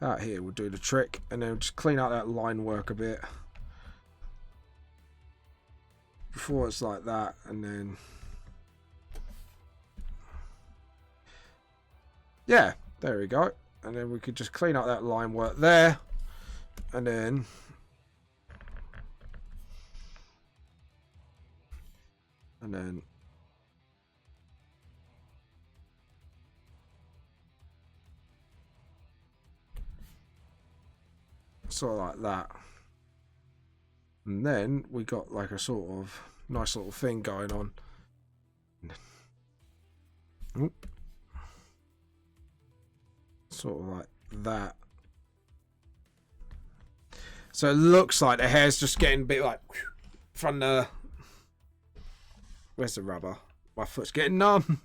Out here we'll do the trick, and then we'll just clean out that line work a bit. Before it's like that, and then yeah, there we go. And then we could just clean up that line work there, and then sort of like that. And then we got like a sort of nice little thing going on. Oop. Sort of like that. So it looks like the hair's just getting a bit like from the... Where's the rubber? My foot's getting numb.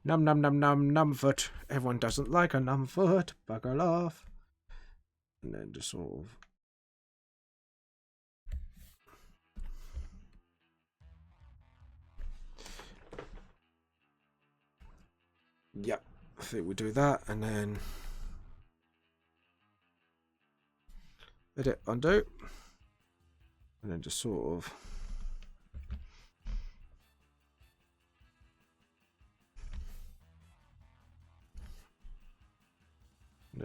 Numb, numb, numb, numb, numb foot. Everyone doesn't like a numb foot. Bugger off. And then just sort of... Yep. I think we do that. And then... edit, undo. And then just sort of...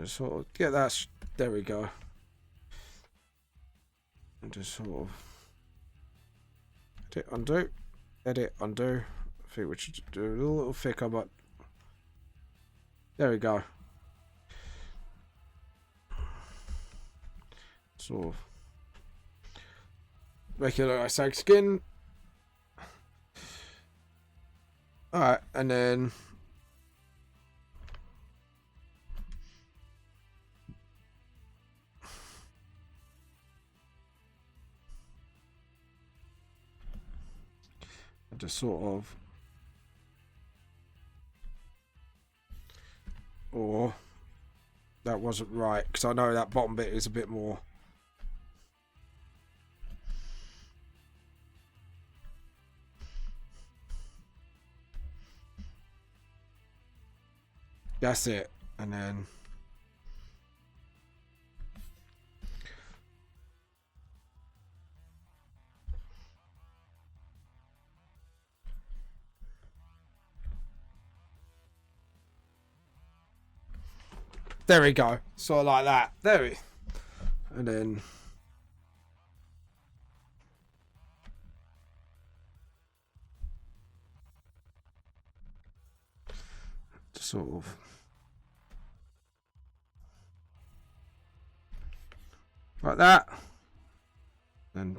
just sort of get that. There we go. And just sort of edit, undo, edit, undo. I think we should do a little thicker, but there we go. Sort of make it look like sag skin. All right, and then. Just sort of, or that wasn't right because I know that bottom bit is a bit more. That's it, and then there we go, sort of like that. There we, and then just sort of like that, and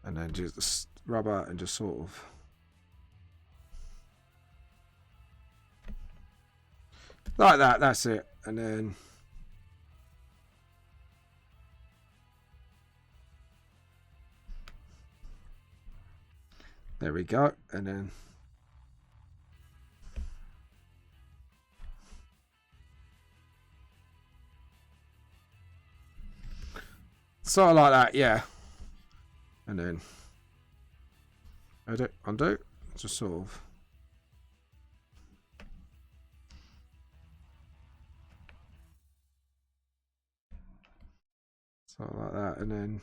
then just the rubber and just sort of. Like that, that's it. And then there we go. And then sort of like that, yeah. And then edit, undo, just sort of. Something like that, and then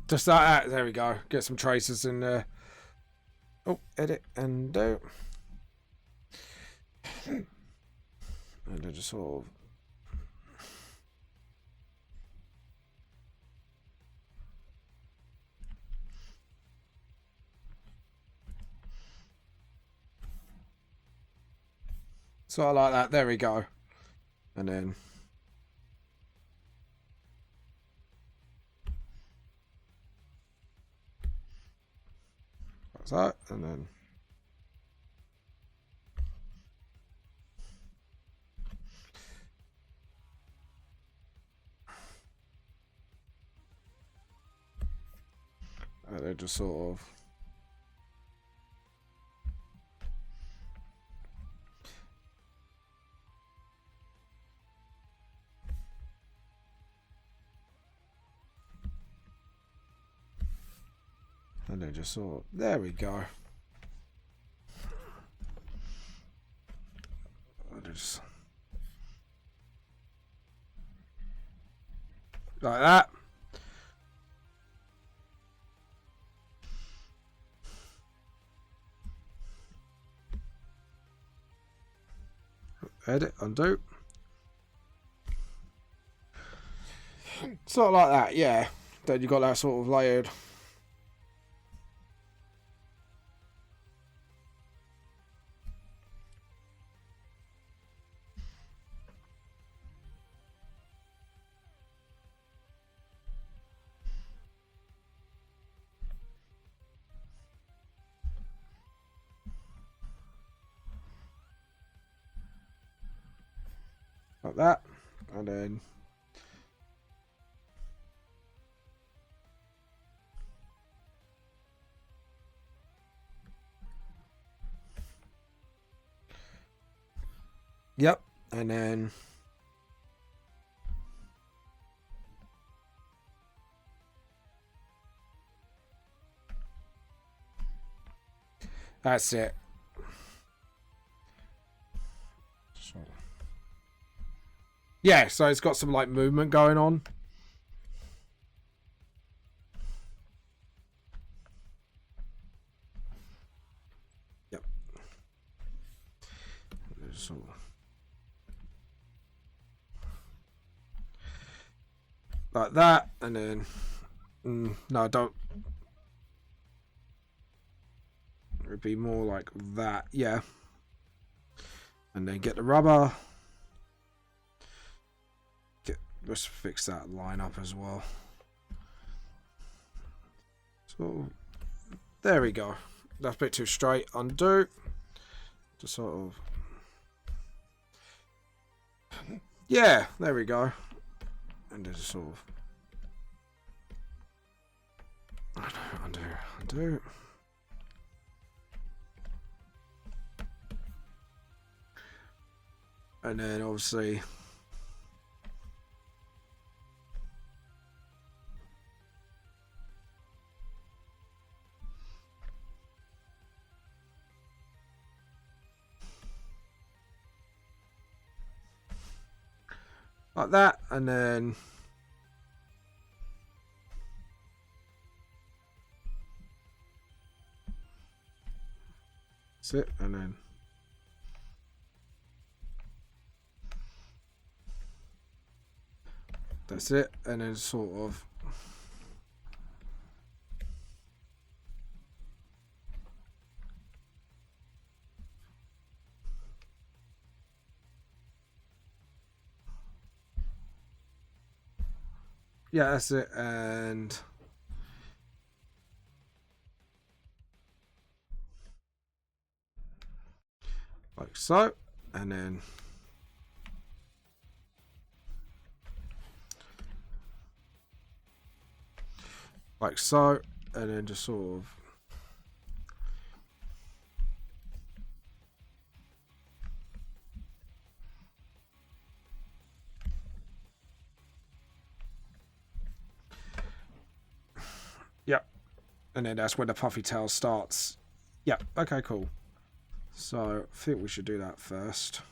just like that. There we go. Get some traces in there. Oh, edit and do. And then just sort of. So I like that. There we go. And then that's that. And then just sort of. And then just sort of, there we go. Just like that. Edit, undo. Sort of like that, yeah. Then you got that sort of layered. Like that. And then yep. And then that's it. Yeah, so it's got some like movement going on. Yep. So like that, and then no, don't. It'd be more like that, yeah. And then get the rubber. Let's fix that line up as well. So there we go. That's a bit too straight. Undo. Just sort of. Yeah, there we go. And just sort of. Undo. And then obviously. Like that, and then that's it, and then that's it, and then sort of yeah, that's it, and like so, and then like so, and then just sort of yep, and then that's when the puffy tail starts. Yep, okay, cool. So I think we should do that first.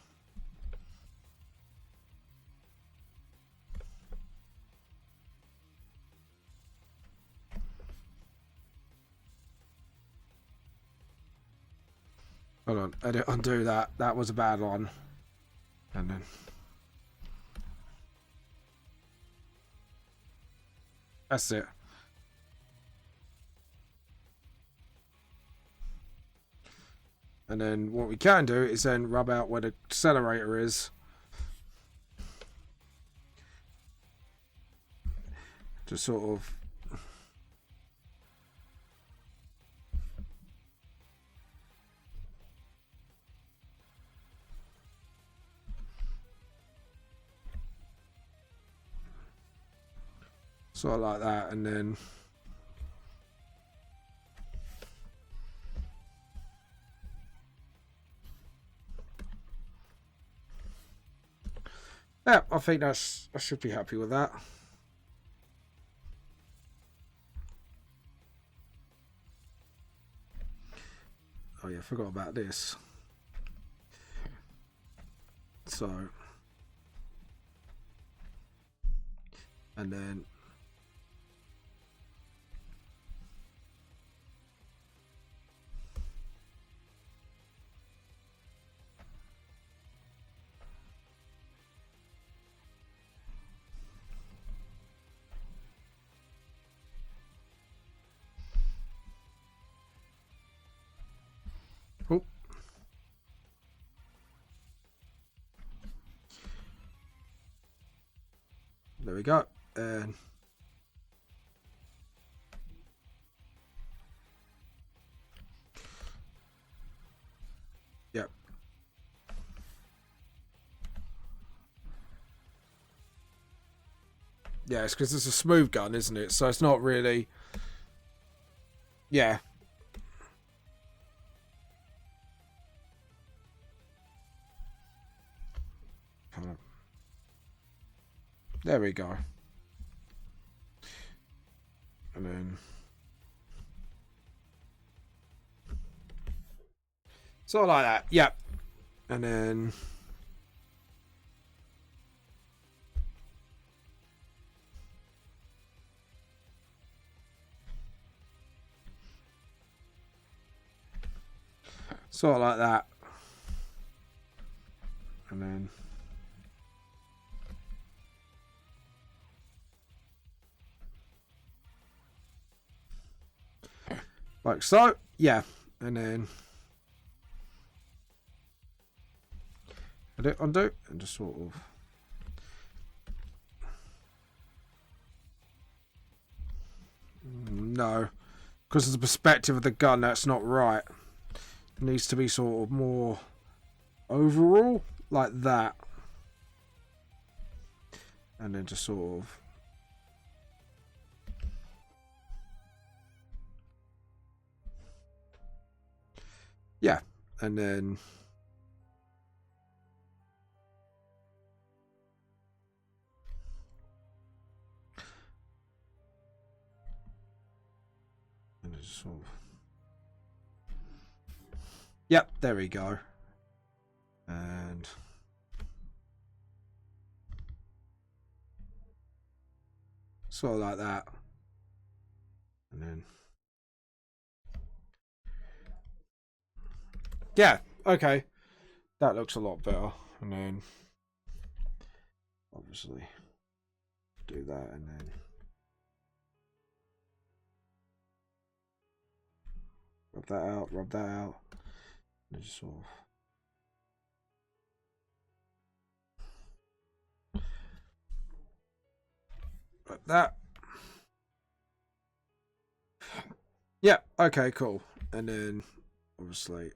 Hold on, undo that. That was a bad one. And then that's it. And then what we can do is then rub out where the accelerator is. Just sort of like that, and then yeah, I think I should be happy with that. Oh yeah, I forgot about this. So, and then There we go. And yep. Yeah, it's because it's a smooth gun, isn't it? So it's not really... Yeah. There we go. And then... Sort of like that. Yep. And then... Sort of like that. And then... Like so. Yeah. And then... Edit, undo, and just sort of... No. Because of the perspective of the gun, that's not right. It needs to be sort of more overall, like that. And then just sort of... Yeah. And then... And just sort of... Yep, there we go. And... Sort of like that. And then... Yeah, okay. That looks a lot better. And then... Obviously... Do that and then... Rub that out, rub that out. And just sort of... Like that. Yeah, okay, cool. And then, obviously...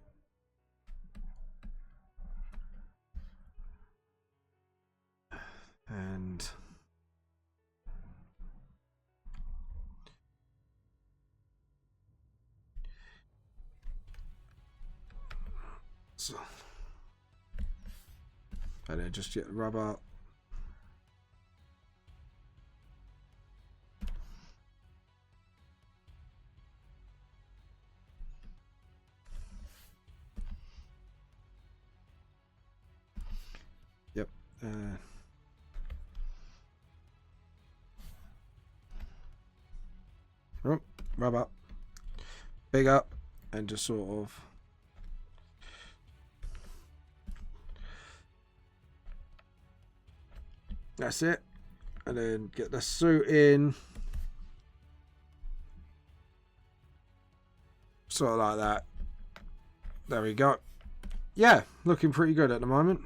And... So... And then just get the rubber. Yep. Rub up. Big up. And just sort of... That's it. And then get the suit in. Sort of like that. There we go. Yeah, looking pretty good at the moment.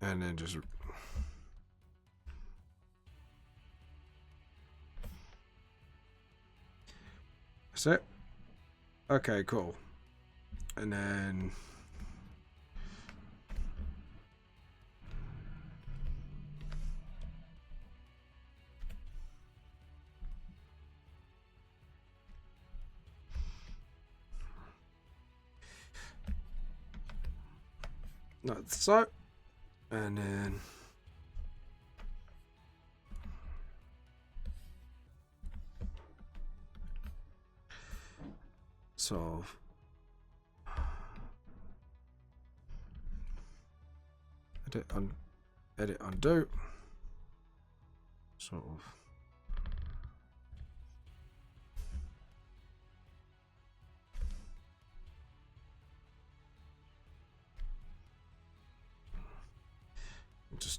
And then just... That's it. Okay, cool. And then... Like so. And then... So... Edit, undo. Sort of.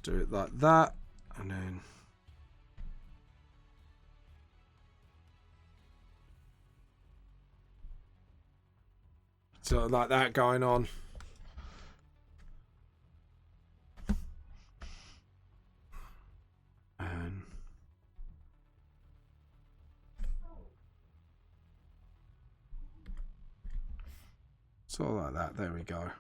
just do it like that, and then so like that going on. And sort of like that. There we go.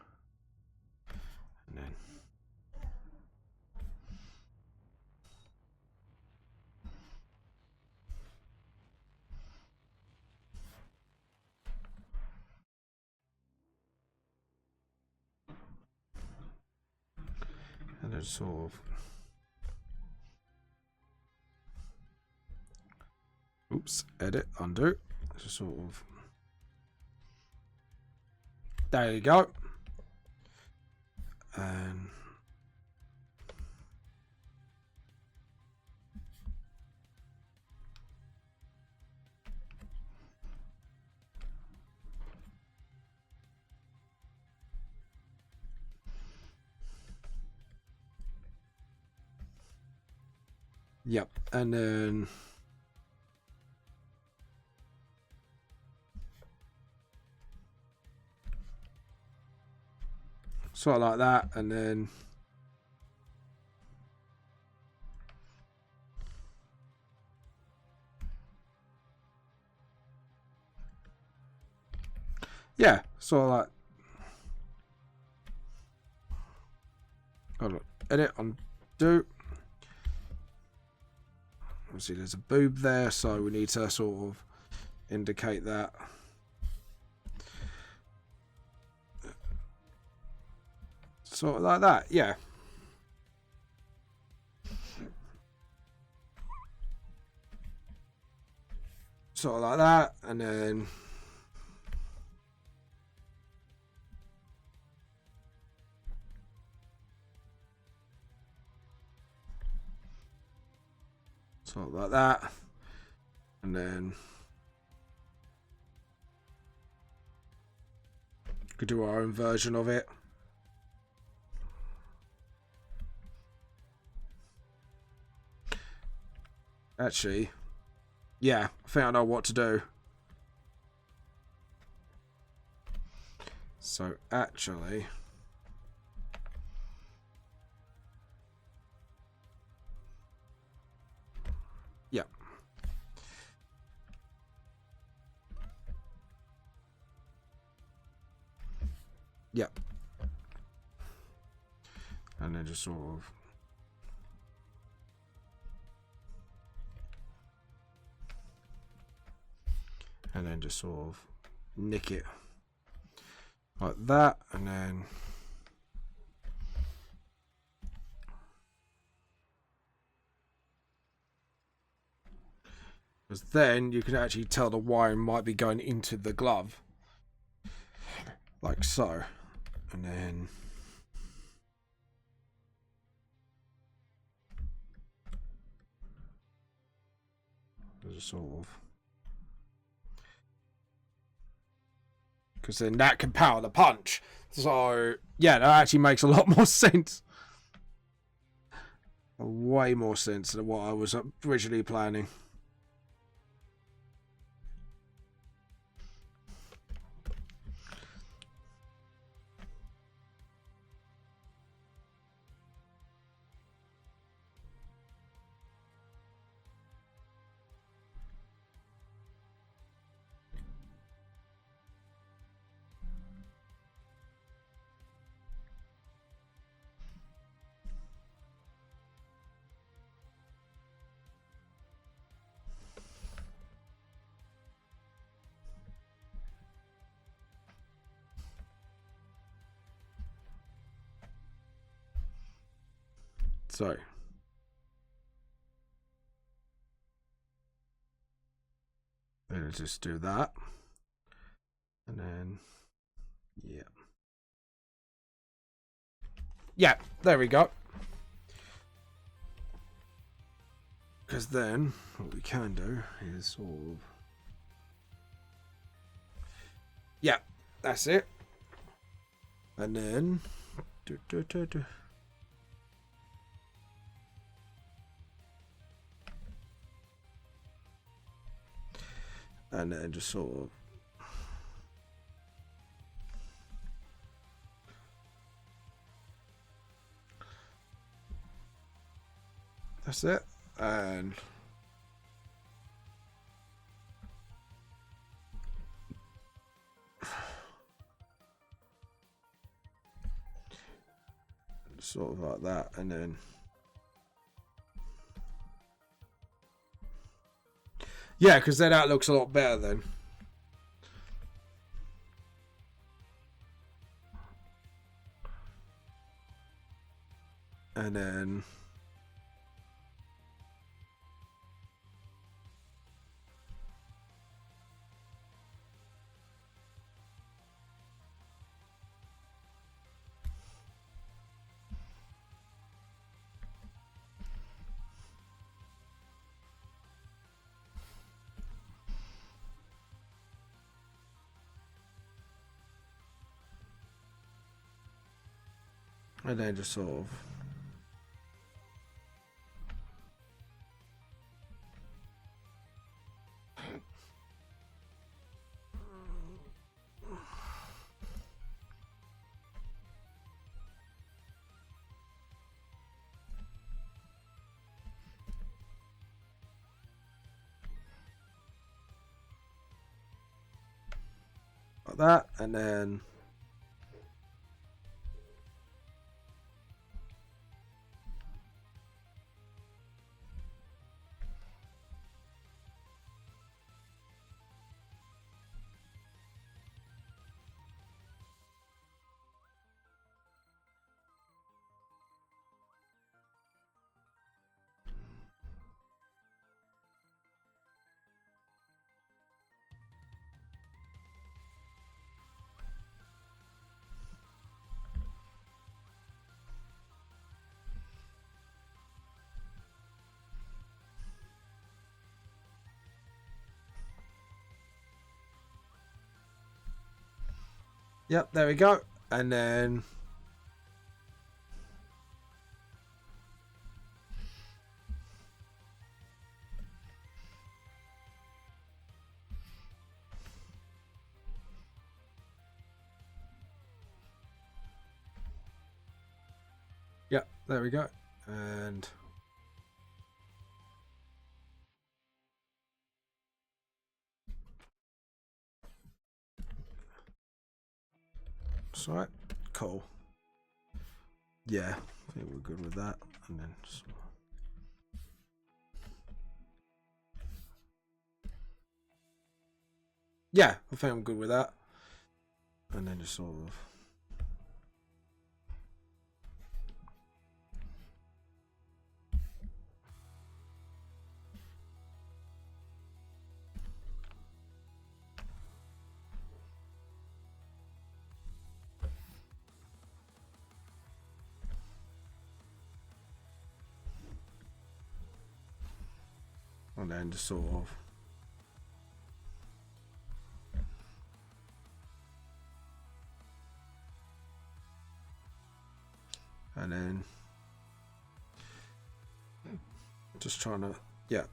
And then sort of, oops, edit, undo, just sort of, there you go. And yep, and then sort of like that, and then yeah, sort of like, hold on, edit, undo. Obviously there's a boob there, so we need to sort of indicate that. Sort of like that, yeah. Sort of like that, and then sort of like that, and then we could do our own version of it. Actually, yeah, I think I know what to do. So actually, yeah. Yep. And then just sort of and then just sort of nick it like that, and then because then you can actually tell the wiring might be going into the glove like so, and then just sort of, because then that can power the punch. So yeah, that actually makes a lot more sense, way more sense than what I was originally planning. So then let's just do that, and then yeah, there we go. Because then what we can do is sort of, yeah, that's it, and then And then just sort of that's it. And sort of like that, and then yeah, because then that looks a lot better then. And then just sort of like that, and then yep, there we go. And then yep, there we go. And that's right, cool. Yeah, I think we're good with that. And then just yeah, I think I'm good with that. And then just sort of and then just trying to, yeah.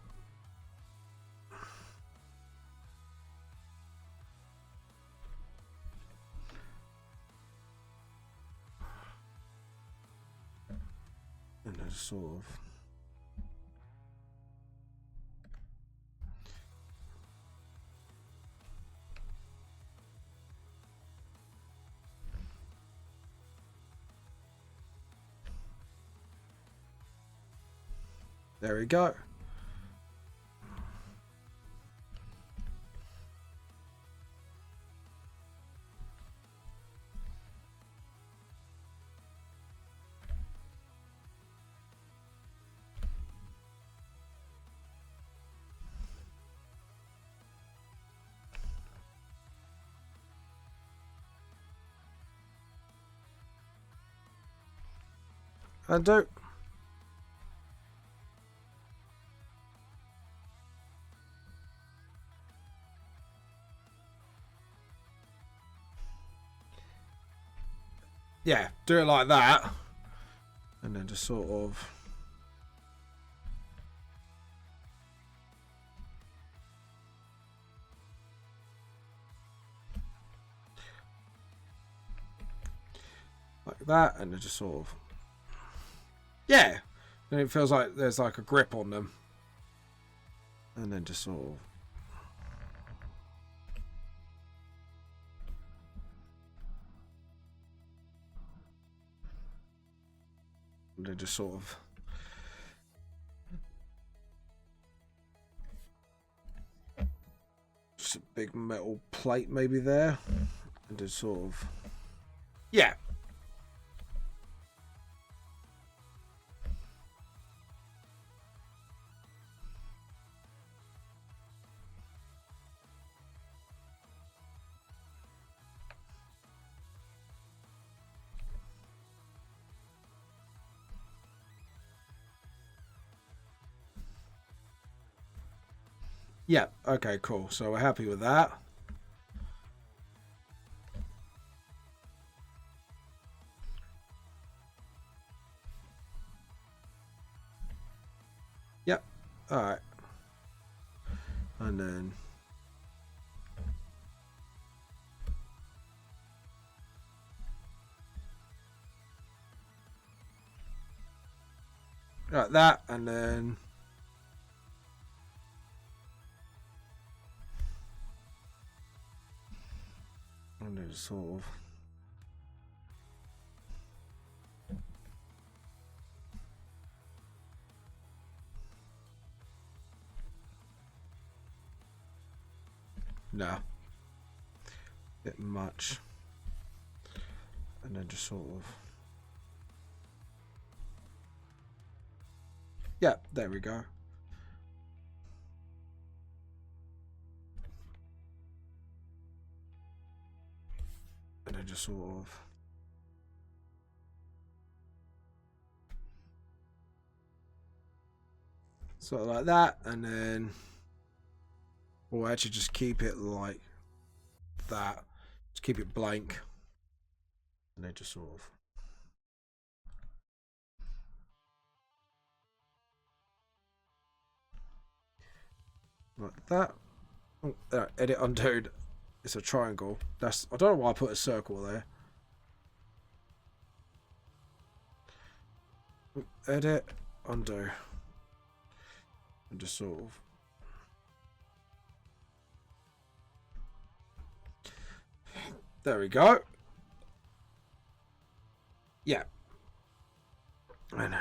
And then sort of there we go. I do. Yeah, do it like that. And then just sort of like that, and then just sort of, yeah, then it feels like there's like a grip on them, and then just sort of, and then just sort of, just a big metal plate maybe there, and just sort of, yeah. Yeah, okay, cool. So we're happy with that. Yep, alright. And then... like that, and then... and then sort of... no. Bit much. And then just sort of... yeah, there we go. And then just sort of... sort of like that, and then... or actually just keep it like that. Just keep it blank. And then just sort of... like that. Oh, edit undo. It's a triangle. That's, I don't know why I put a circle there. Edit undo. And just sort of... there we go. Yeah. And then...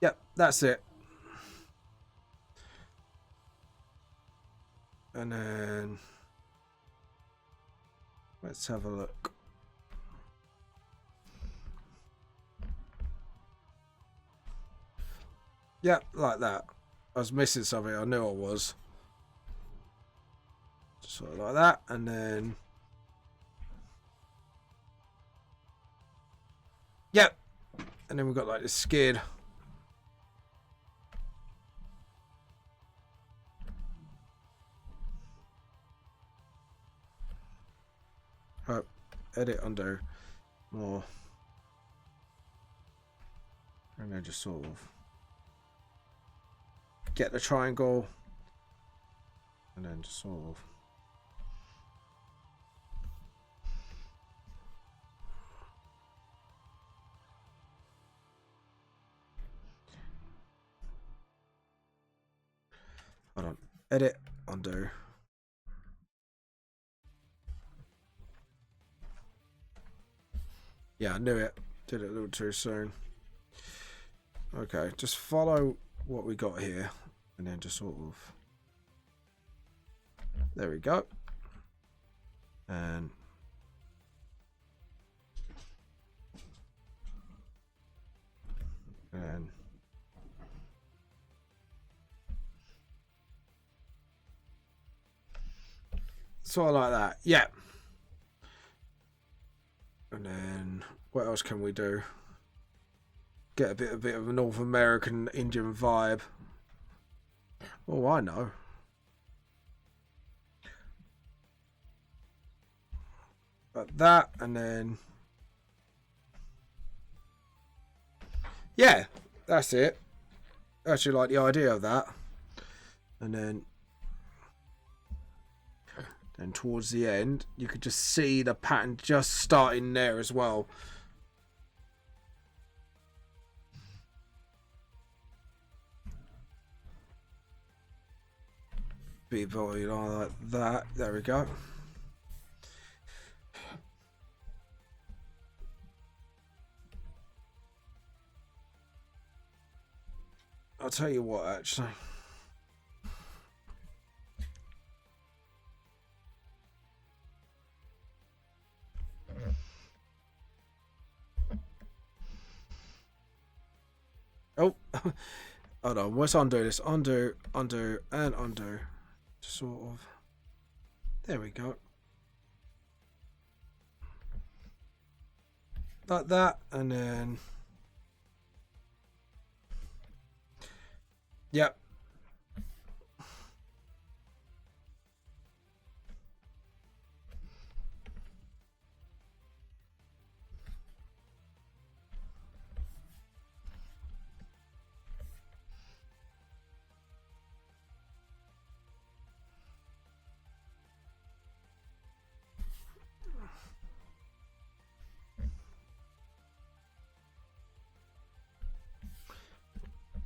yep, that's it. And then let's have a look. Yep, like that. I was missing something. I knew I was. Just sort of like that, and then yep. And then we've got like this skid. Oh, edit undo more. And then just sort of get the triangle. And then just sort of hold on. Edit undo. Yeah, I knew it. Did it a little too soon. Okay, just follow what we got here. And then just sort of... there we go. And... and... sort of like that. Yeah. And then what else can we do? Get a bit of a North American Indian vibe. Oh, I know. Like that, and then yeah, that's it. actually like the idea of that. And then towards the end, you could just see the pattern just starting there as well. People, you know, like that. There we go. I'll tell you what, actually. Oh, hold on. Let's undo this. Undo, undo, and undo. Sort of. There we go. Like that, and then. Yep.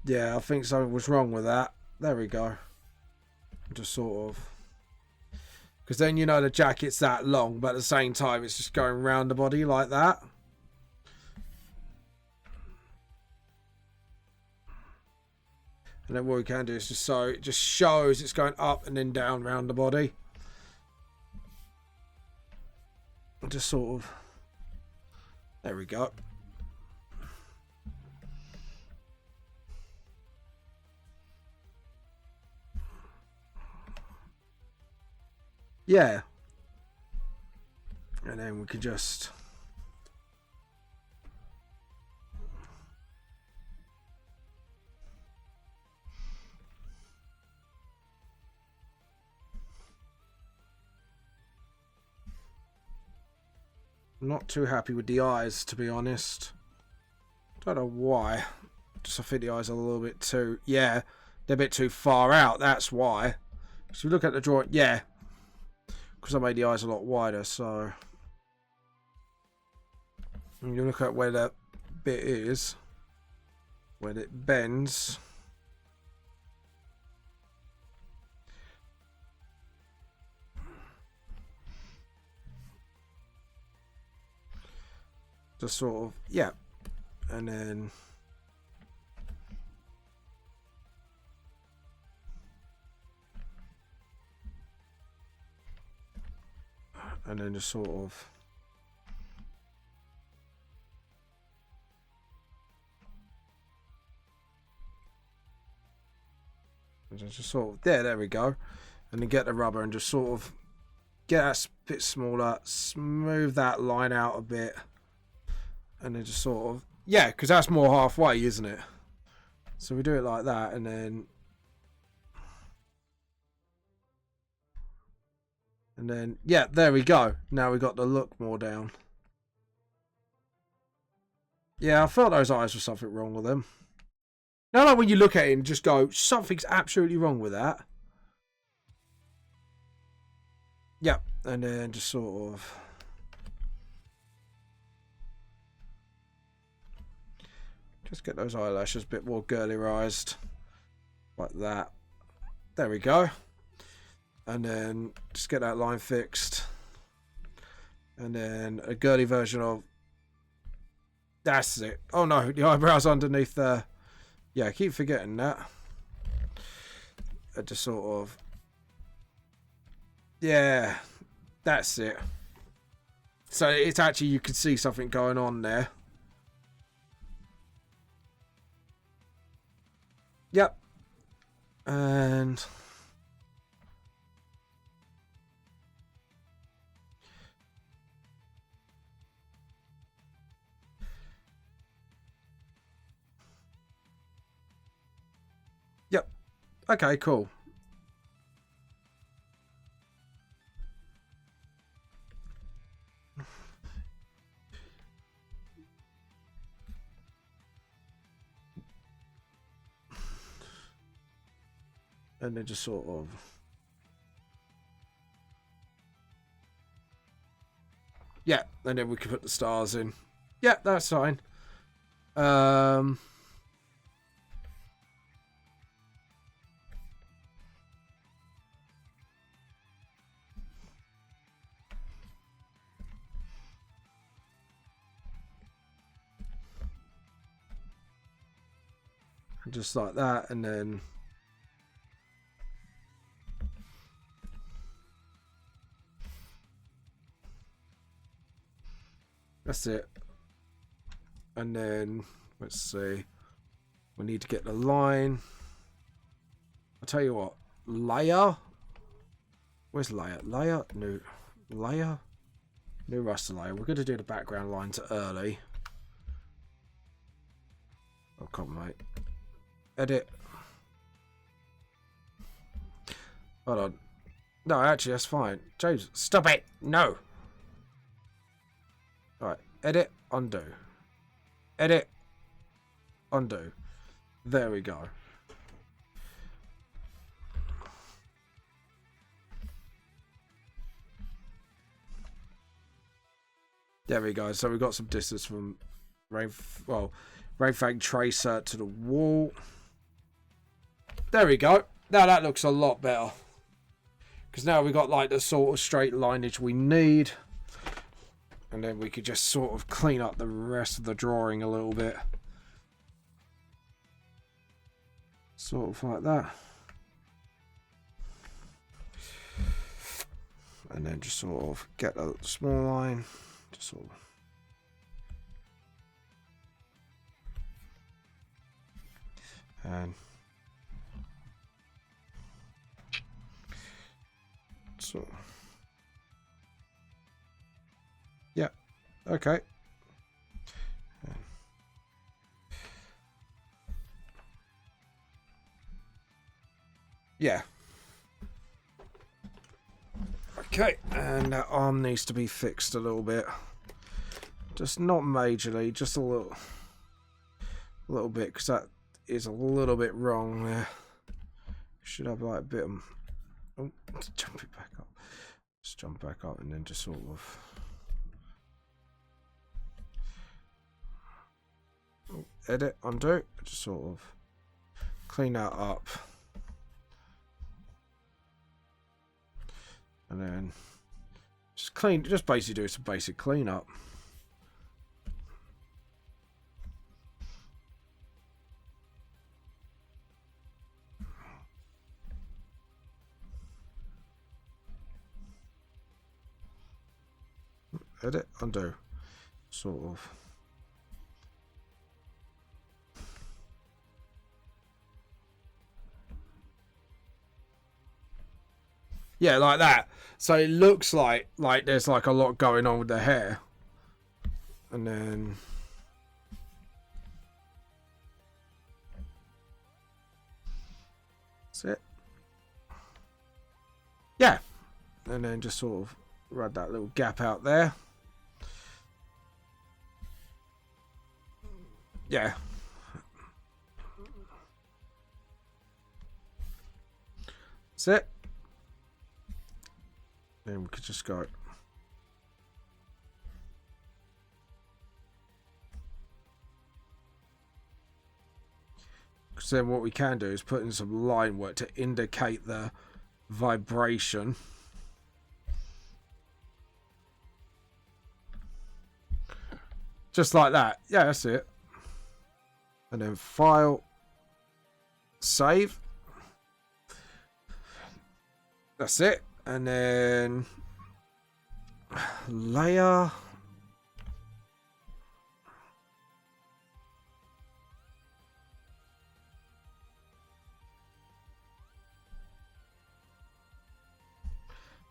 Yeah, I think something was wrong with that. There we go. Just sort of. Because then you know the jacket's that long, but at the same time it's just going around the body like that. And then what we can do is just so it just shows it's going up and then down around the body. Just sort of. There we go. Yeah. And then we could just. Not too happy with the eyes, to be honest. Don't know why. Just I think the eyes are a little bit too. Yeah, they're a bit too far out. That's why. So you look at the drawing. Yeah. Because I made the eyes a lot wider, so. And you look at where that bit is. When it bends. Just sort of, yeah. And then just sort of there we go. And then get the rubber and just sort of get that bit smaller, smooth that line out a bit. And then just sort of, yeah, because that's more halfway, isn't it? So we do it like that, and then, yeah, there we go. Now we got the look more down. Yeah, I felt those eyes were something wrong with them. Now, like when you look at it and just go, something's absolutely wrong with that. Yep, and then just sort of. Just get those eyelashes a bit more girly-rised. Like that. There we go. And then just get that line fixed. And then a girly version of. That's it. Oh no, the eyebrows underneath there. Yeah, I keep forgetting that. I just sort of. Yeah, that's it. So it's actually, you can see something going on there. Yep. And yep. Okay, cool. And then just sort of... Yeah, and then we can put the stars in. Yeah, that's fine. Just like that, and then... That's it. And then, let's see. We need to get the line. I'll tell you what. Layer. Where's layer? Layer? New. Layer? New raster layer. We're going to do the background lines early. Oh, come on, mate. Edit. Hold on. No, actually, that's fine. James, stop it. No. Right. Edit. Undo. Edit. Undo. There we go. There we go. So we got some distance from Ranfang tracer to the wall. There we go. Now that looks a lot better. Because now we got like the sort of straight lineage we need. And then we could just sort of clean up the rest of the drawing a little bit. Sort of like that. And then just sort of get a small line. Just sort of. And so. Yeah. Okay. Yeah. Okay, and that arm needs to be fixed a little bit. Just not majorly, just a little bit, because that is a little bit wrong there. Should have like a bit of... Oh, jump it back up. Just jump back up and then just sort of... Edit, undo, just sort of clean that up. And then just basically do some basic cleanup. Edit, undo, sort of. Yeah, like that. So it looks like there's like a lot going on with the hair. And then... That's it. Yeah. And then just sort of rub that little gap out there. Yeah. That's it. Then we could just go. Because then what we can do is put in some line work to indicate the vibration. Just like that. Yeah, that's it. And then file. Save. That's it. And then layer.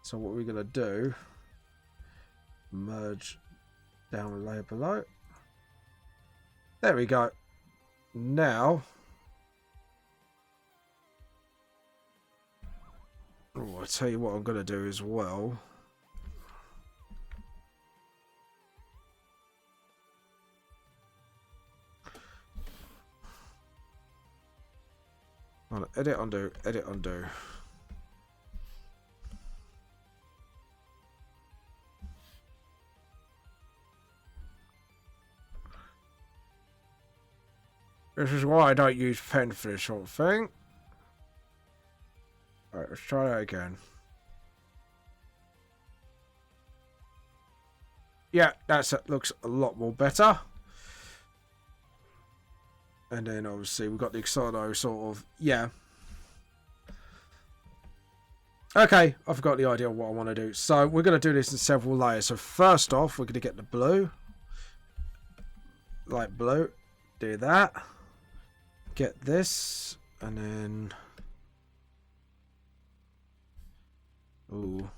So what we're going to do, merge down a layer below. There we go. Now, oh, I'll tell you what I'm going to do as well. On edit, undo, edit, undo. This is why I don't use pen for this sort of thing. Alright, let's try that again. Yeah, looks a lot more better. And then obviously we've got the Exodo sort of, yeah. Okay, I've got the idea of what I want to do. So we're going to do this in several layers. So first off, we're going to get the blue. Light blue. Do that. Get this. And then... Ooh.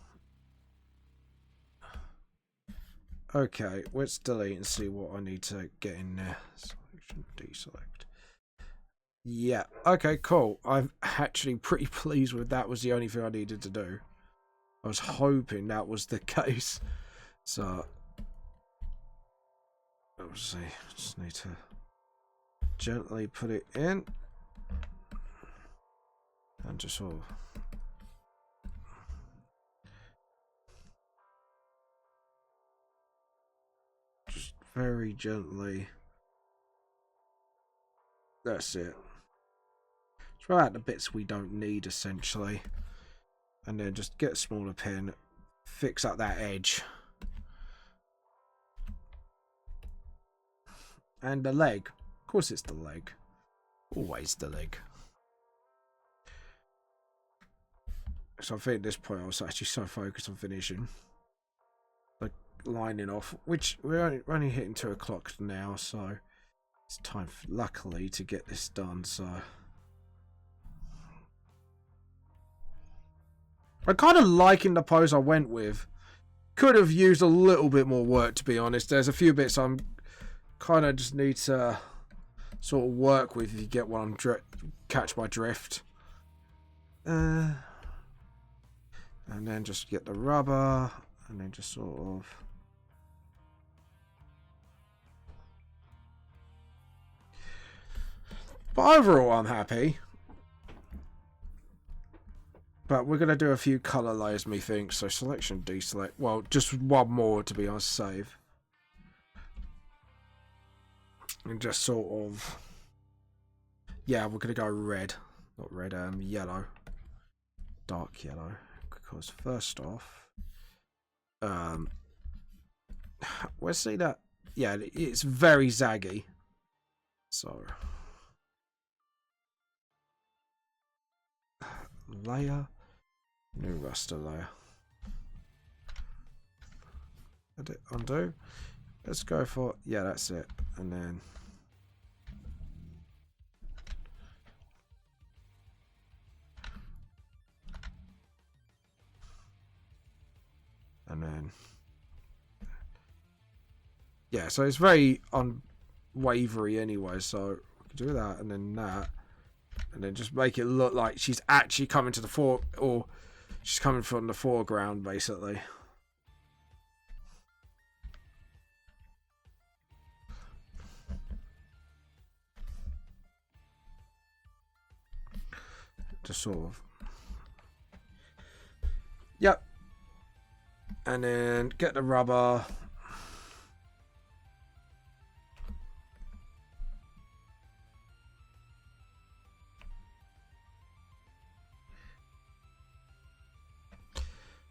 Okay, let's delete and see what I need to get in there. Selection, deselect. Yeah, okay, cool. I'm actually pretty pleased with that. Was the only thing I needed to do. I was hoping that was the case. So, obviously, just need to gently put it in. And just sort of... Just very gently. That's it. Throw out the bits we don't need, essentially. And then just get a smaller pen. Fix up that edge. And the leg. Of course it's the leg. Always the leg. So I think at this point I was actually so focused on finishing. Like lining off. Which we're only hitting 2 o'clock now, so it's time, luckily, to get this done. So I'm kind of liking the pose I went with. Could have used a little bit more work, to be honest. There's a few bits I'm kind of just need to sort of work with, if you get what I'm catch my drift. And then just get the rubber, and then just sort of... But overall, I'm happy. But we're going to do a few colour layers, methinks. So selection, deselect. Well, just one more to be on save. And just sort of... Yeah, we're going to go red. Not red, yellow. Dark yellow. Because first off... we'll see that... Yeah, it's very zaggy. So... Layer. New raster layer. Edit, undo. Let's go for... Yeah, that's it. And then... And then... Yeah, so it's very unwavery anyway, so we can do that and then that. And then just make it look like she's actually coming to the fore, or she's coming from the foreground, basically. Just sort of. Yep. And then get the rubber.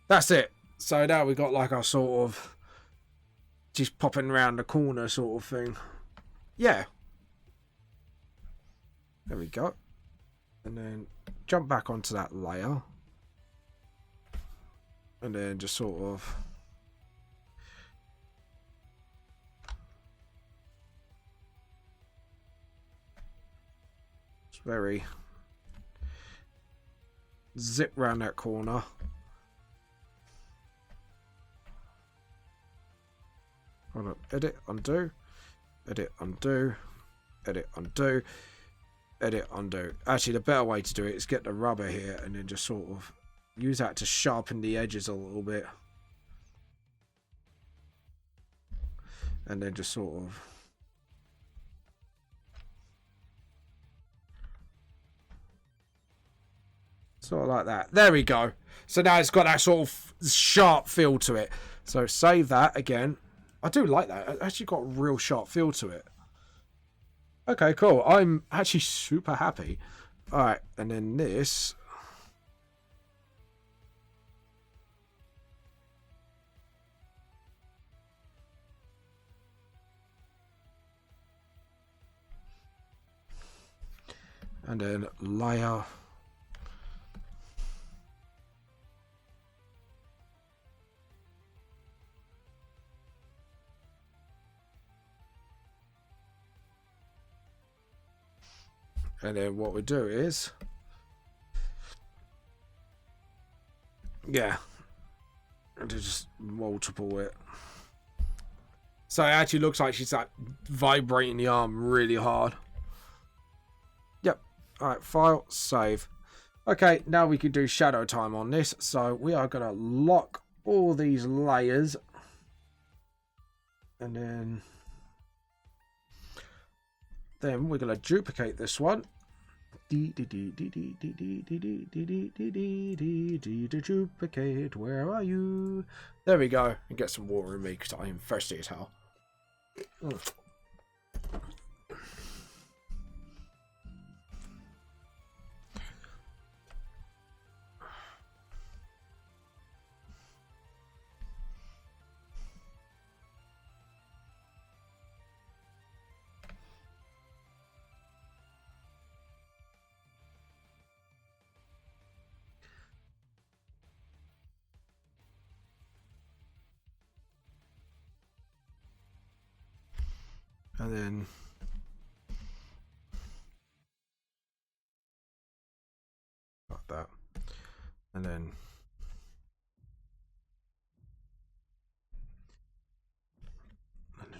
That's it. So now we've got like our sort of just popping around the corner sort of thing. Yeah. There we go. And then jump back onto that layer. And then just sort of... It's very... Zip round that corner. Hold on. Edit, undo. Edit, undo. Edit, undo. Edit, undo. Actually, the better way to do it is get the rubber here and then just sort of use that to sharpen the edges a little bit. And then just sort of... Sort of like that. There we go. So now it's got that sort of sharp feel to it. So save that again. I do like that. It actually got a real sharp feel to it. Okay, cool. I'm actually super happy. Alright, and then this. And then layer. And then what we do is, yeah, and just multiple it. So it actually looks like she's like vibrating the arm really hard. Yep. All right, file, save. Okay, now we can do shadow time on this. So we are going to lock all these layers. And then we're going to duplicate this one. Duplicate, where are you? There we go. And get some water in me because I am thirsty as hell. And then like that. And then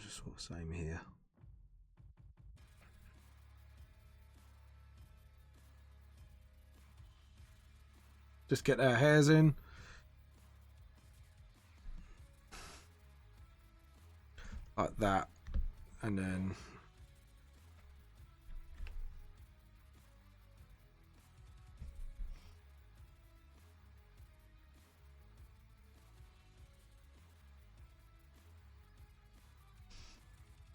just sort of same here. Just get our hairs in. Like that. And then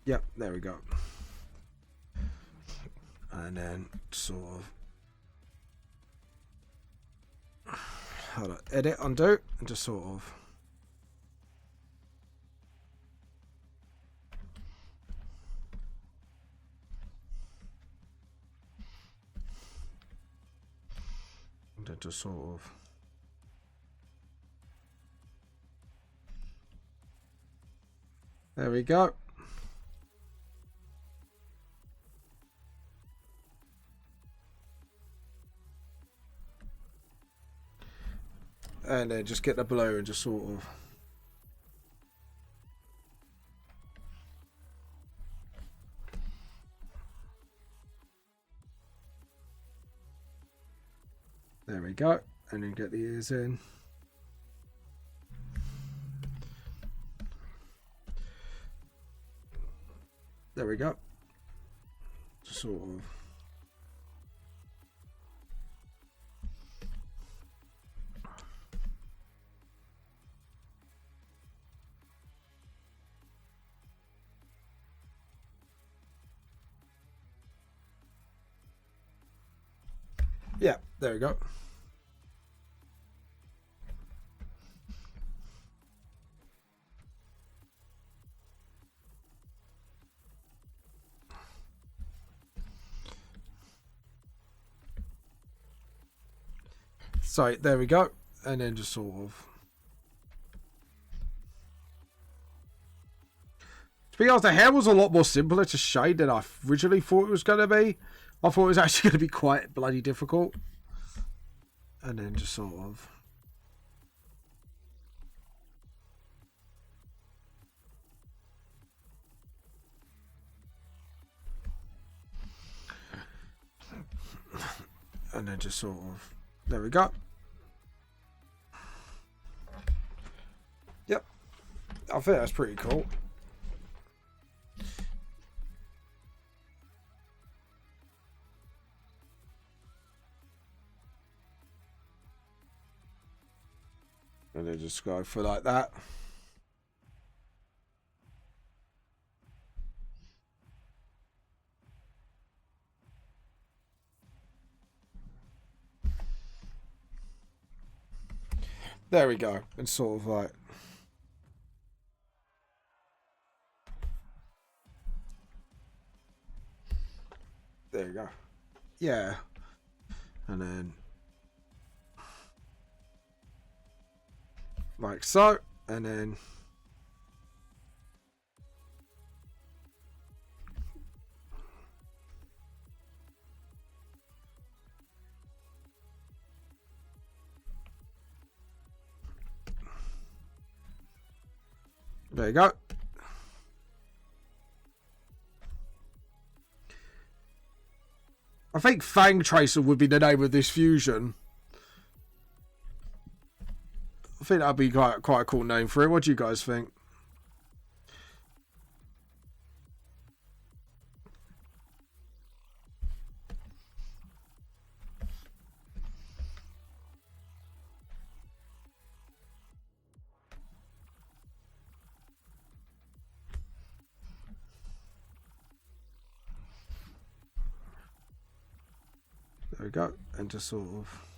yep, there we go. And then sort of hold on, edit, undo, and just sort of just sort of there we go. And then just get the blue and just sort of there we go. And then get the ears in. There we go. Just sort of yeah, there we go. So there we go. And then just sort of to be honest, the hair was a lot more simpler to shade than I originally thought it was going to be. I thought it was actually going to be quite bloody difficult. And then just sort of and then just sort of there we go. Yep, I think that's pretty cool. And then just go for like that. There we go. And sort of like... There you go. Yeah. And then... like so. And then... there you go. I think Fang Tracer would be the name of this fusion. I think that'd be quite a cool name for it. What do you guys think? There we go. And just sort of...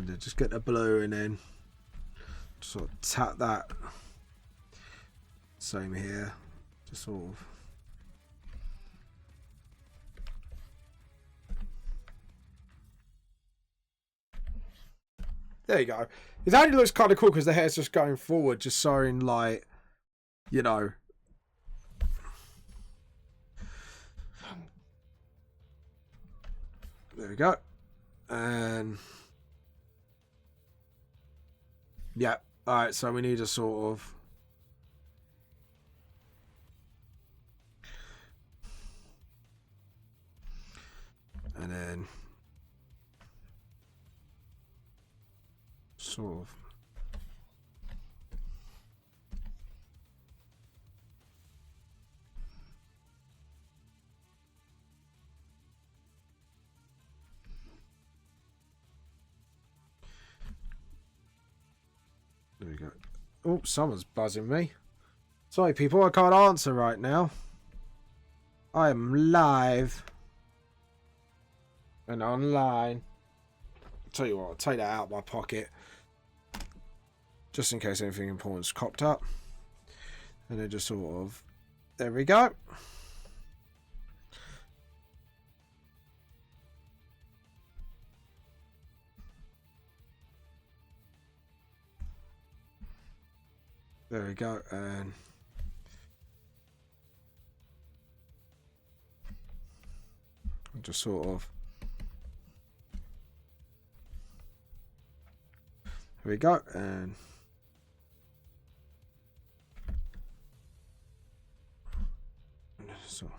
and then just get the blue and then sort of tap that. Same here. Just sort of... there you go. It only looks kind of cool because the hair's just going forward, just showing like, you know. There we go. And yeah. Alright, so we need a sort of... and then sort of... there we go. Oh, someone's buzzing me. Sorry, people, I can't answer right now. I am live and online. I'll tell you what, I'll take that out of my pocket just in case anything important's cropped up. And then just sort of... there we go. There we go, and just sort of... there we go, and so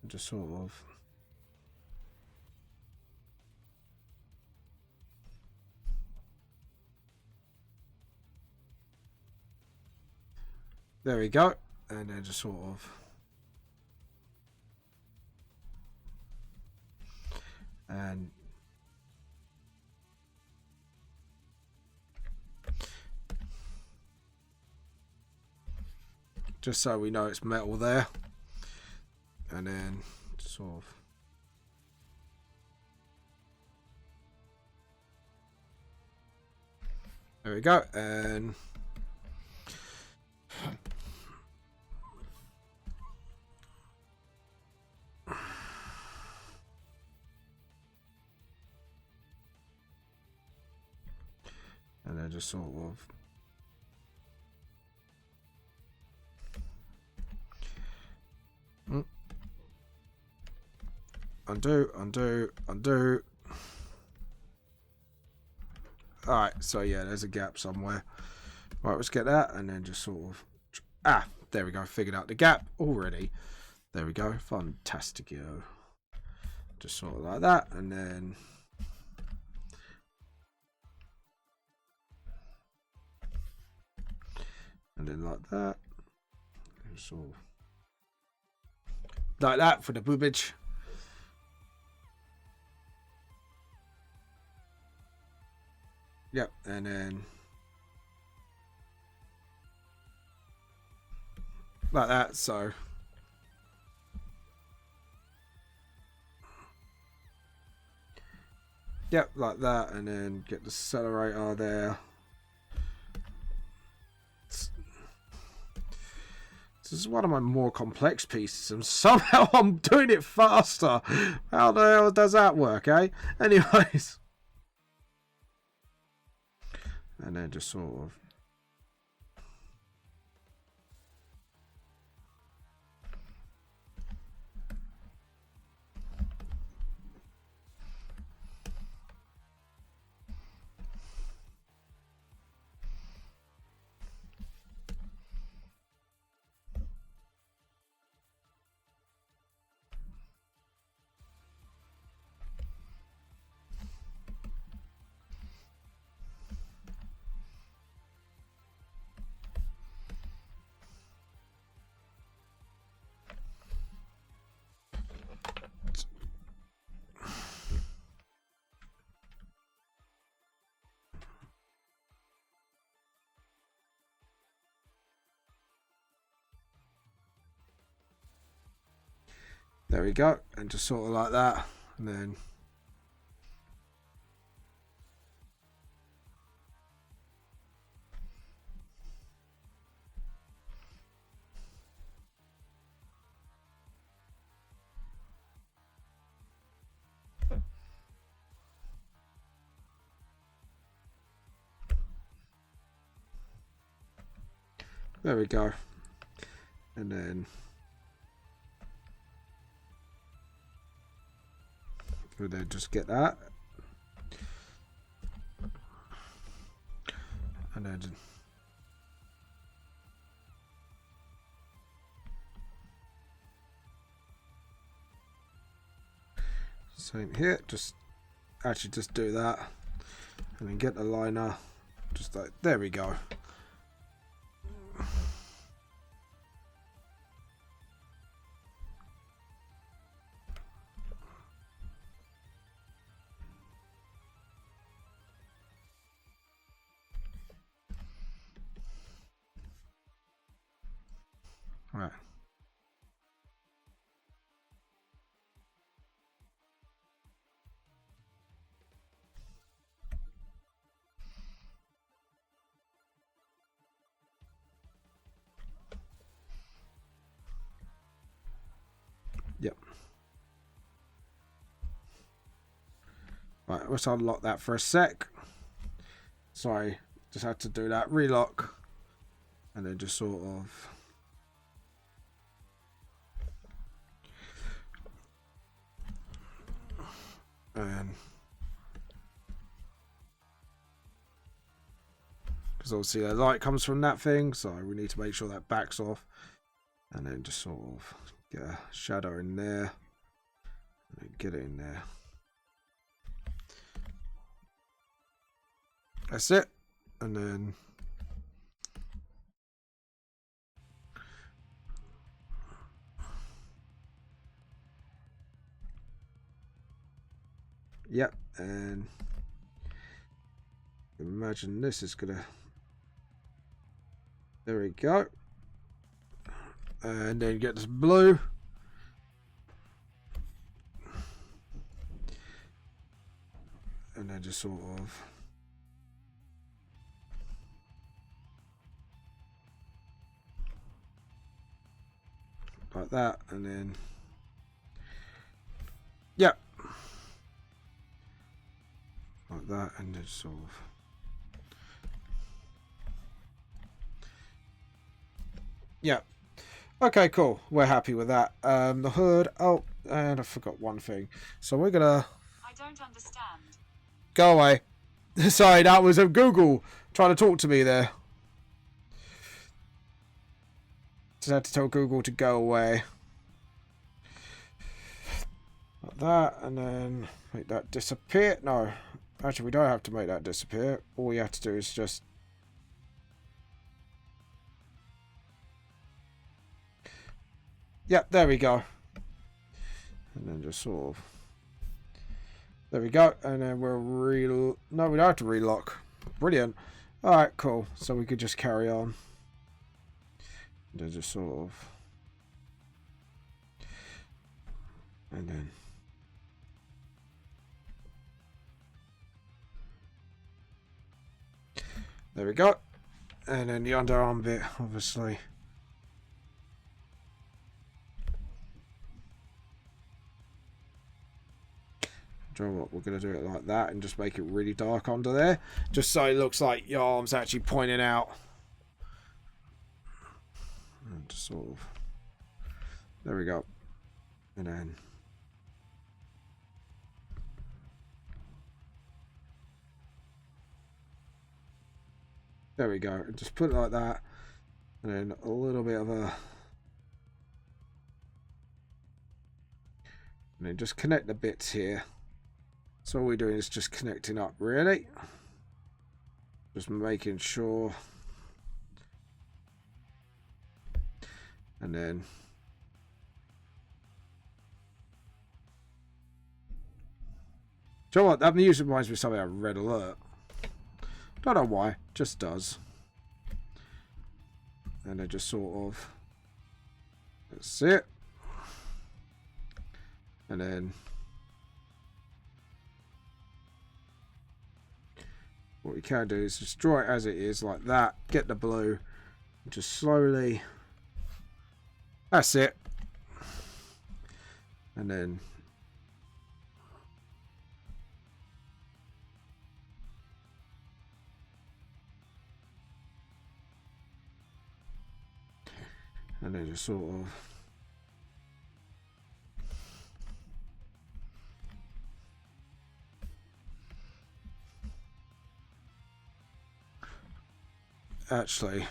just sort of... there we go, and then just sort of... and just so we know it's metal there, and then sort of... there we go, and then just sort of... undo, undo, undo. Alright, so yeah, there's a gap somewhere. Right, let's get that, and then just sort of... ah, there we go, figured out the gap already. There we go, fantastico. Just sort of like that, and then... And then like that. So like that for the boobage. Yep, and then like that, so yep, like that, and then get the accelerator there. This is one of my more complex pieces, and somehow I'm doing it faster. How the hell does that work, eh? Anyways. And then just sort of. There we go, and just sort of like that, and then there we go, and then just get that, and then same here, just do that, and then get the liner, just like, there we go. Right. Yep. Right, let's unlock that for a sec. Sorry, just had to do that. Relock. And then just sort of... And... because obviously the light comes from that thing, so we need to make sure that backs off. And then just sort of get a shadow in there. And then get it in there. That's it. And then... yep, and imagine this is gonna, there we go, and then get this blue, and then just sort of like that, and then yep, like that, and then sort of yeah. Okay, cool. We're happy with that. The hood. Oh, and I forgot one thing. So we're gonna. I don't understand. Go away. Sorry, that was a Google trying to talk to me there. Just had to tell Google to go away. Like that, and then make that disappear. No, actually, we don't have to make that disappear. All we have to do is just Yep, there we go. And then just sort of... There we go. And then we'll no, we don't have to relock. Brilliant. Alright, cool. So we could just carry on. And then just sort of... And then... There we go. And then the underarm bit, obviously. Do you know what? We're going to do it like that and just make it really dark under there. Just so it looks like your arm's actually pointing out. And just sort of... There we go. And then... There we go. Just put it like that. And then a little bit of a... And then just connect the bits here. So all we're doing is just connecting up, really. Just making sure. And then... Do you know what? That music reminds me of something out of Red Alert. Don't know why, just does. And then just sort of... That's it. And then... What we can do is just draw it as it is, like that. Get the blue. And just slowly... That's it. And then... And then just sort of... Actually...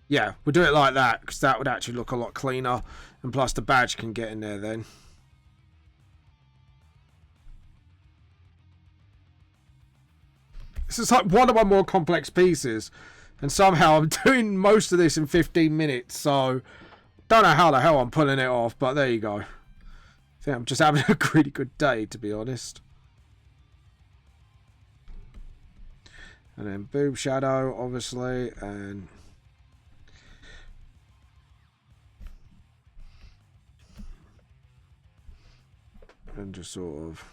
Yeah, we'll do it like that, because that would actually look a lot cleaner. And plus the badge can get in there then. This is like one of my more complex pieces. And somehow I'm doing most of this in 15 minutes. So, don't know how the hell I'm pulling it off, but there you go. I think I'm just having a really good day, to be honest. And then boob shadow, obviously, and... And just sort of...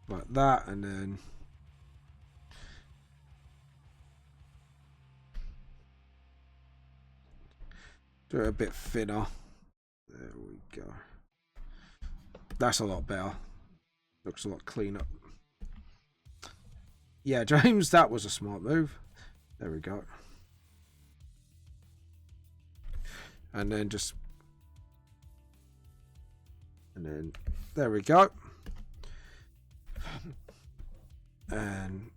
Like that, and then... Do it a bit thinner. There we go. That's a lot better. Looks a lot cleaner. Yeah, James, that was a smart move. There we go. And then just... And then... There we go. And...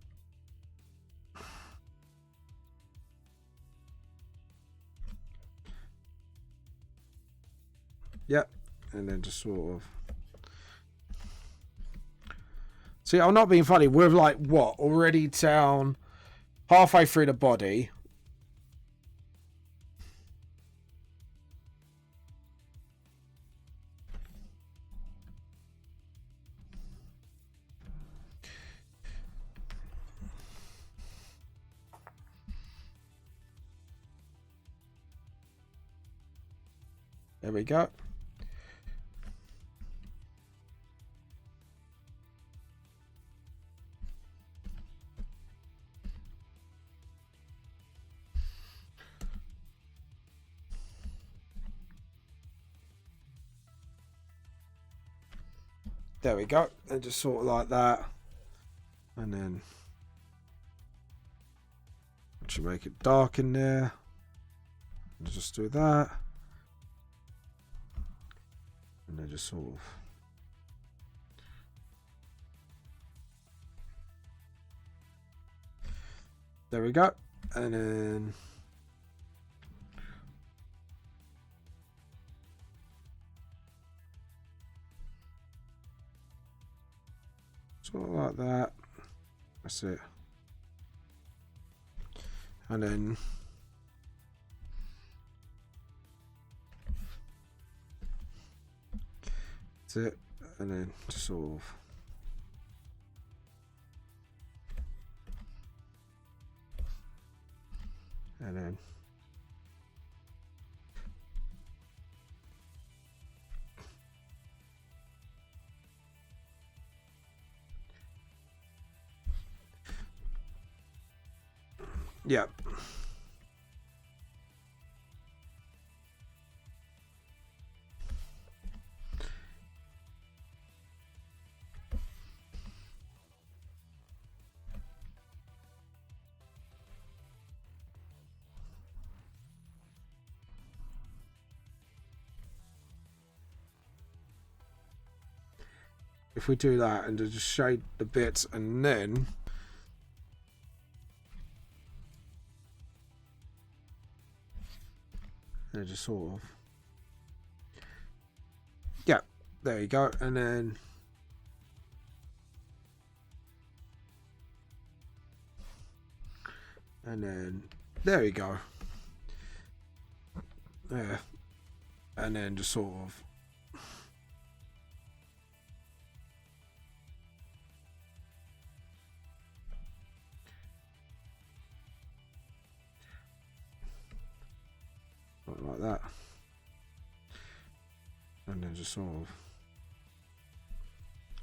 Yep. And then just sort of... See, I'm not being funny. We're like, what? Already down halfway through the body. There we go. There we go. And just sort of like that. And then actually make it dark in there. Just do that. And then just sort of... There we go. And then... Sort of like that. That's it. And then that's it. And then just sort of and then yep. If we do that and just shade the bits and then just sort of, yeah, there you go. And then there you go. Yeah, and then just sort of like that, and then just sort of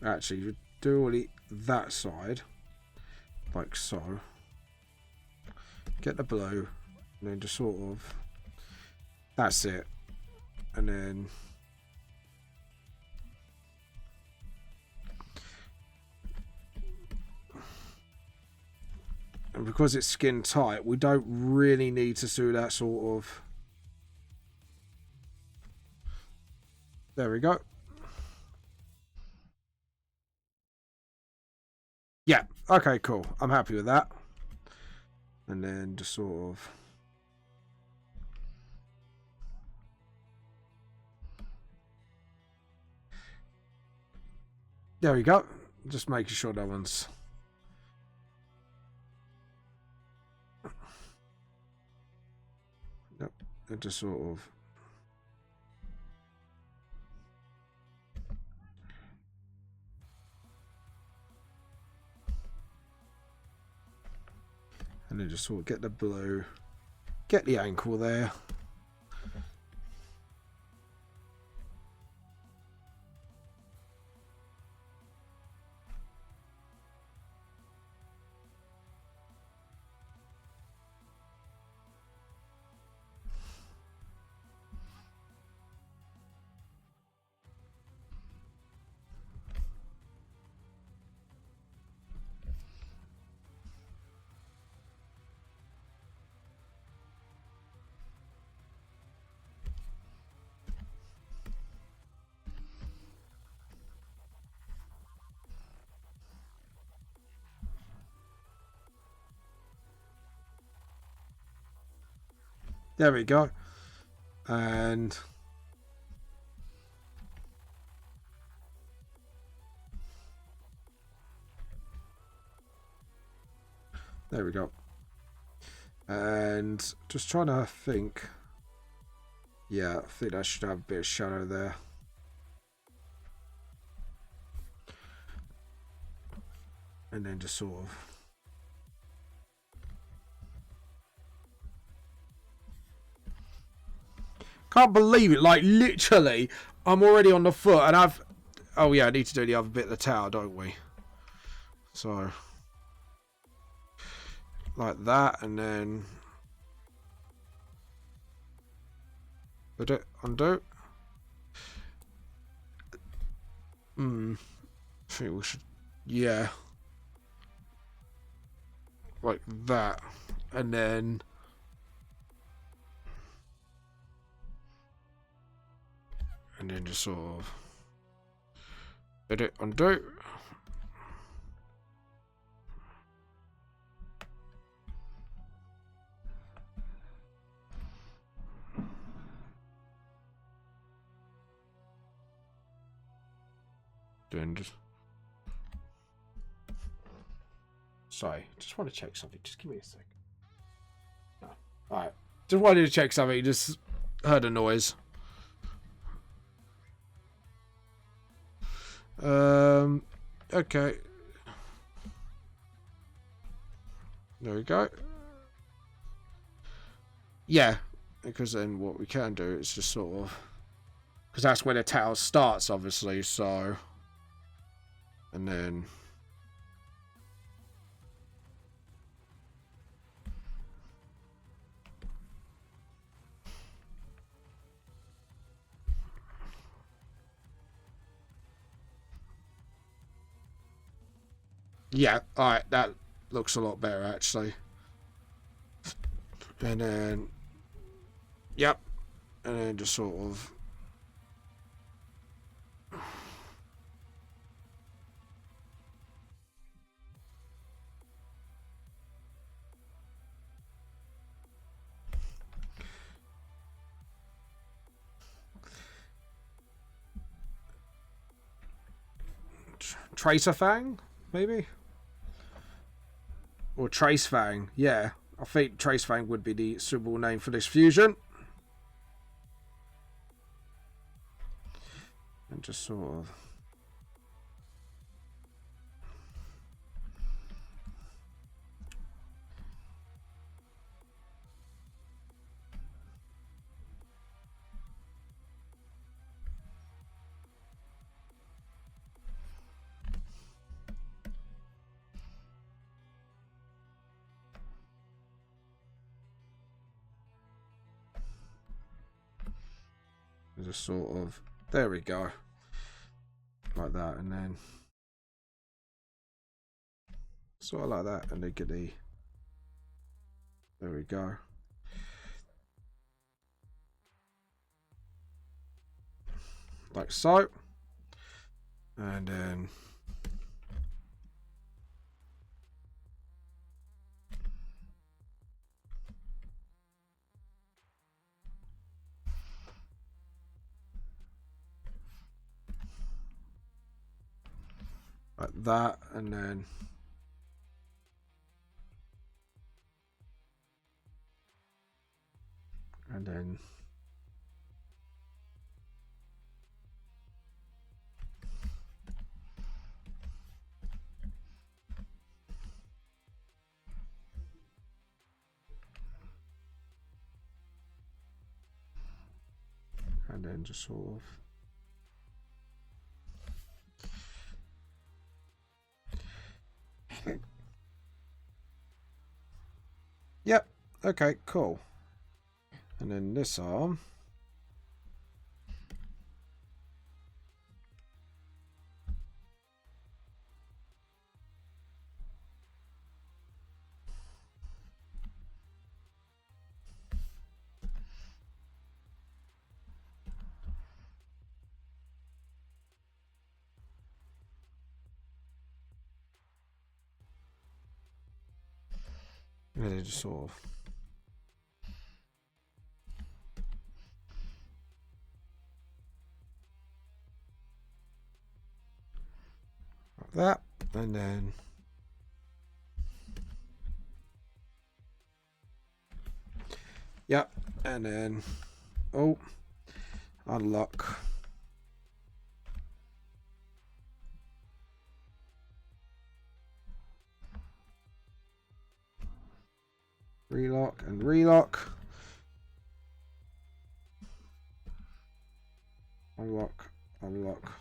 actually do all that side like so. Get the blue, and then just sort of that's it, and then and because it's skin tight, we don't really need to do that sort of. There we go. Yeah, okay, cool. I'm happy with that. And then just sort of there we go. Just making sure that one's yep. And just sort of and then just sort of get the blue, get the ankle there. There we go. And there we go. And just trying to think. Yeah, I think I should have a bit of shadow there. And then just sort of can't believe it, like literally I'm already on the foot and I've oh yeah, I need to do the other bit of the tower, don't we? So like that, and then undo. I think we should, yeah, like that, and then just sort of edit, undo. Then just Sorry, just want to check something. Just give me a sec. No. Alright. Just wanted to check something. Just heard a noise. Okay. There we go. Yeah, because then what we can do is just sort of... Because that's where the tower starts, obviously, so... And then... Yeah, alright, that looks a lot better, actually. And then... Yep. And then just sort of... Tracer Fang, maybe? Or Trace Fang, yeah. I think Trace Fang would be the suitable name for this fusion. And just sort of... Just sort of... There we go. Like that, and then... Sort of like that, and then get the... There we go. Like so. And then... Like that, and then... And then... And then just sort of... Yep. Okay, cool. And then this arm. And then just sort of... Like that. And then... Yep. And then... Oh. Unlock. Relock and relock. Unlock. Unlock.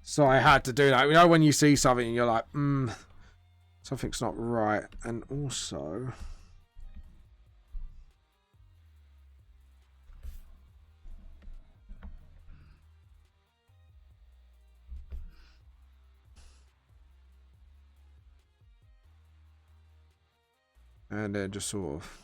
So I had to do that. You know when you see something and you're like, something's not right. And also... And then just sort of...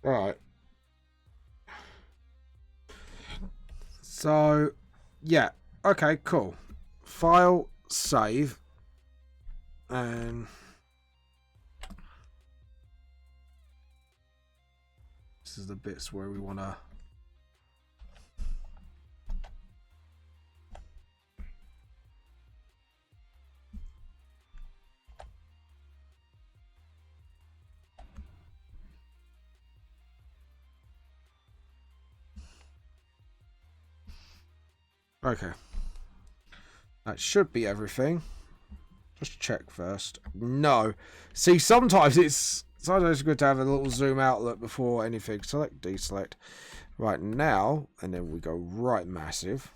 Right. So, yeah. Okay, cool. File, save, and this is the bits where we want to... Okay. That should be everything. Just check first. No. See, sometimes it's good to have a little zoom out look before anything. Select, deselect. Right now, and then we go right massive.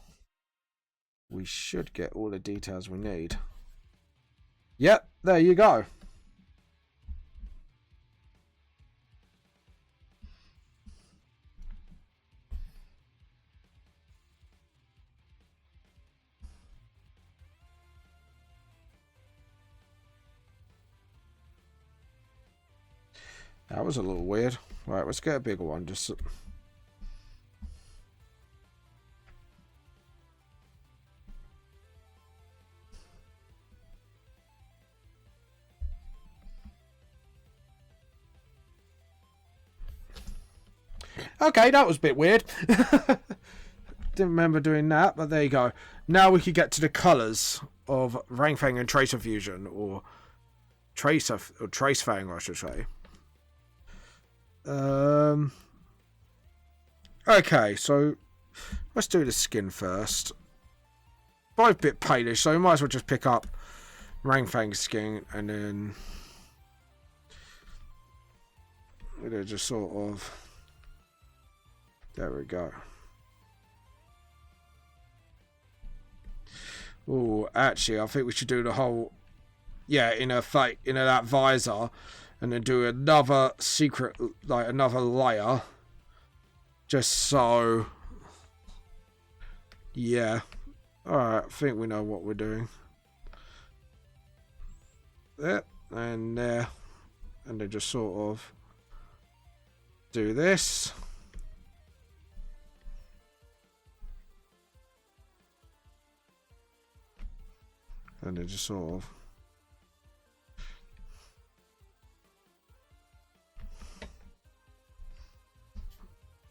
We should get all the details we need. Yep, there you go. That was a little weird. Right, let's get a bigger one. Just... Okay, that was a bit weird. Didn't remember doing that, but there you go. Now we could get to the colours of Ranfang and Tracer Fusion, or Tracefang, I should say. Okay, so let's do the skin first. Both a bit palish, so we might as well just pick up Ranfang's skin and then we'll just sort of... There we go. Oh, actually, I think we should do the whole... Yeah, in that visor, and then do another secret, like another layer. Just so... Yeah. Alright, I think we know what we're doing. There, and there. And then just sort of do this. And then just sort of...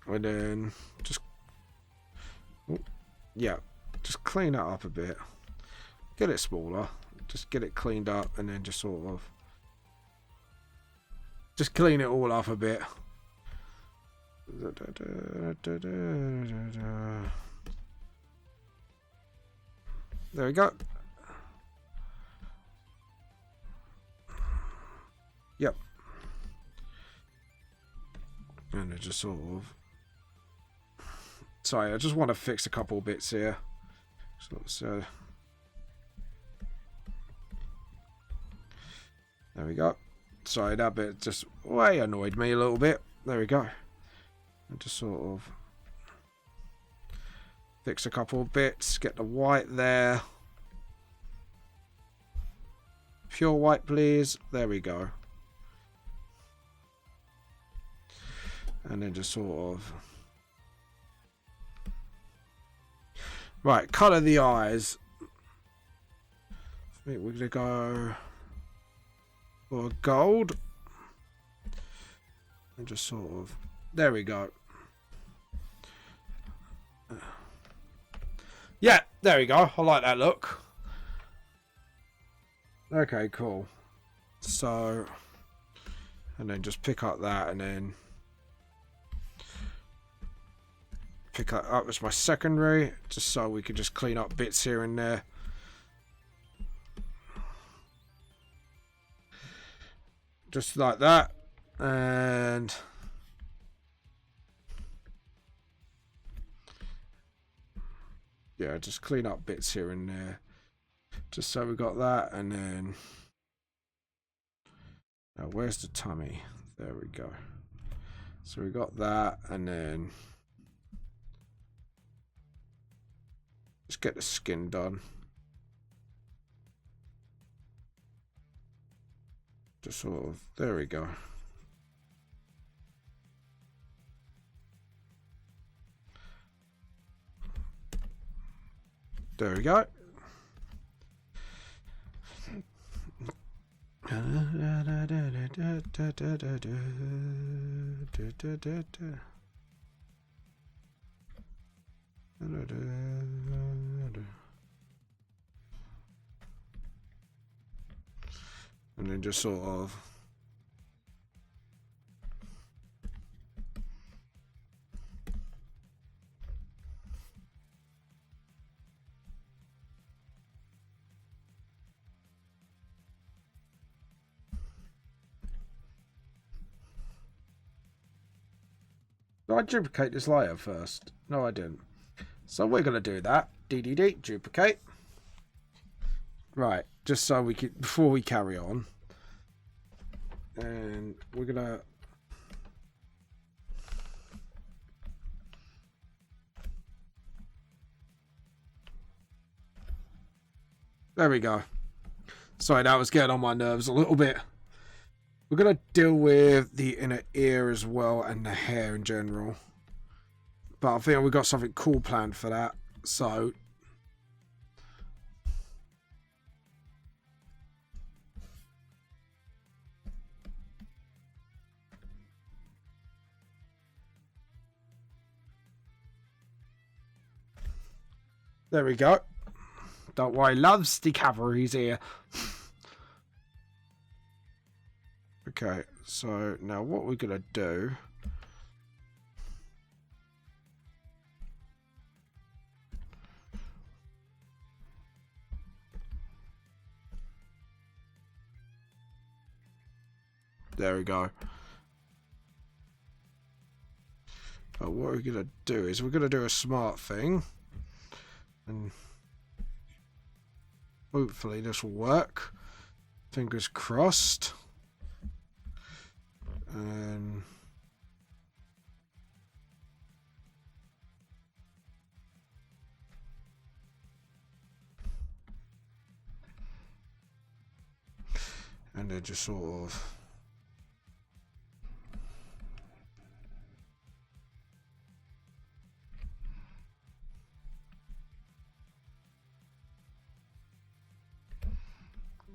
And then just... Yeah, just clean it up a bit. Get it smaller. Just get it cleaned up and then just sort of... Just clean it all up a bit. There we go. Yep. And it just sort of... Sorry, I just want to fix a couple bits here. So, there we go. Sorry, that bit just way annoyed me a little bit. There we go. And just sort of fix a couple of bits. Get the white there. Pure white, please. There we go. And then just sort of... Right, colour the eyes. I think we're going to go for gold. And just sort of... There we go. Yeah, there we go. I like that look. Okay, cool. So... And then just pick up that and then... Pick that up as my secondary, just so we can just clean up bits here and there. Just like that. And yeah, just clean up bits here and there. Just so we got that, and then now where's the tummy? There we go. So we got that, and then just get the skin done. Just sort of, there we go. There we go. And then just sort of did I duplicate this layer first? No, I didn't. So we're going to do that. DDD, duplicate. Right, just so we can, before we carry on. And we're going to... There we go. Sorry, that was getting on my nerves a little bit. We're going to deal with the inner ear as well and the hair in general. But I think we've got something cool planned for that. So... There we go. Don't worry, loves, the cavalry's here. Okay, so now what we're going to do... There we go. But what we're going to do is we're going to do a smart thing. And hopefully this will work. Fingers crossed. And then just sort of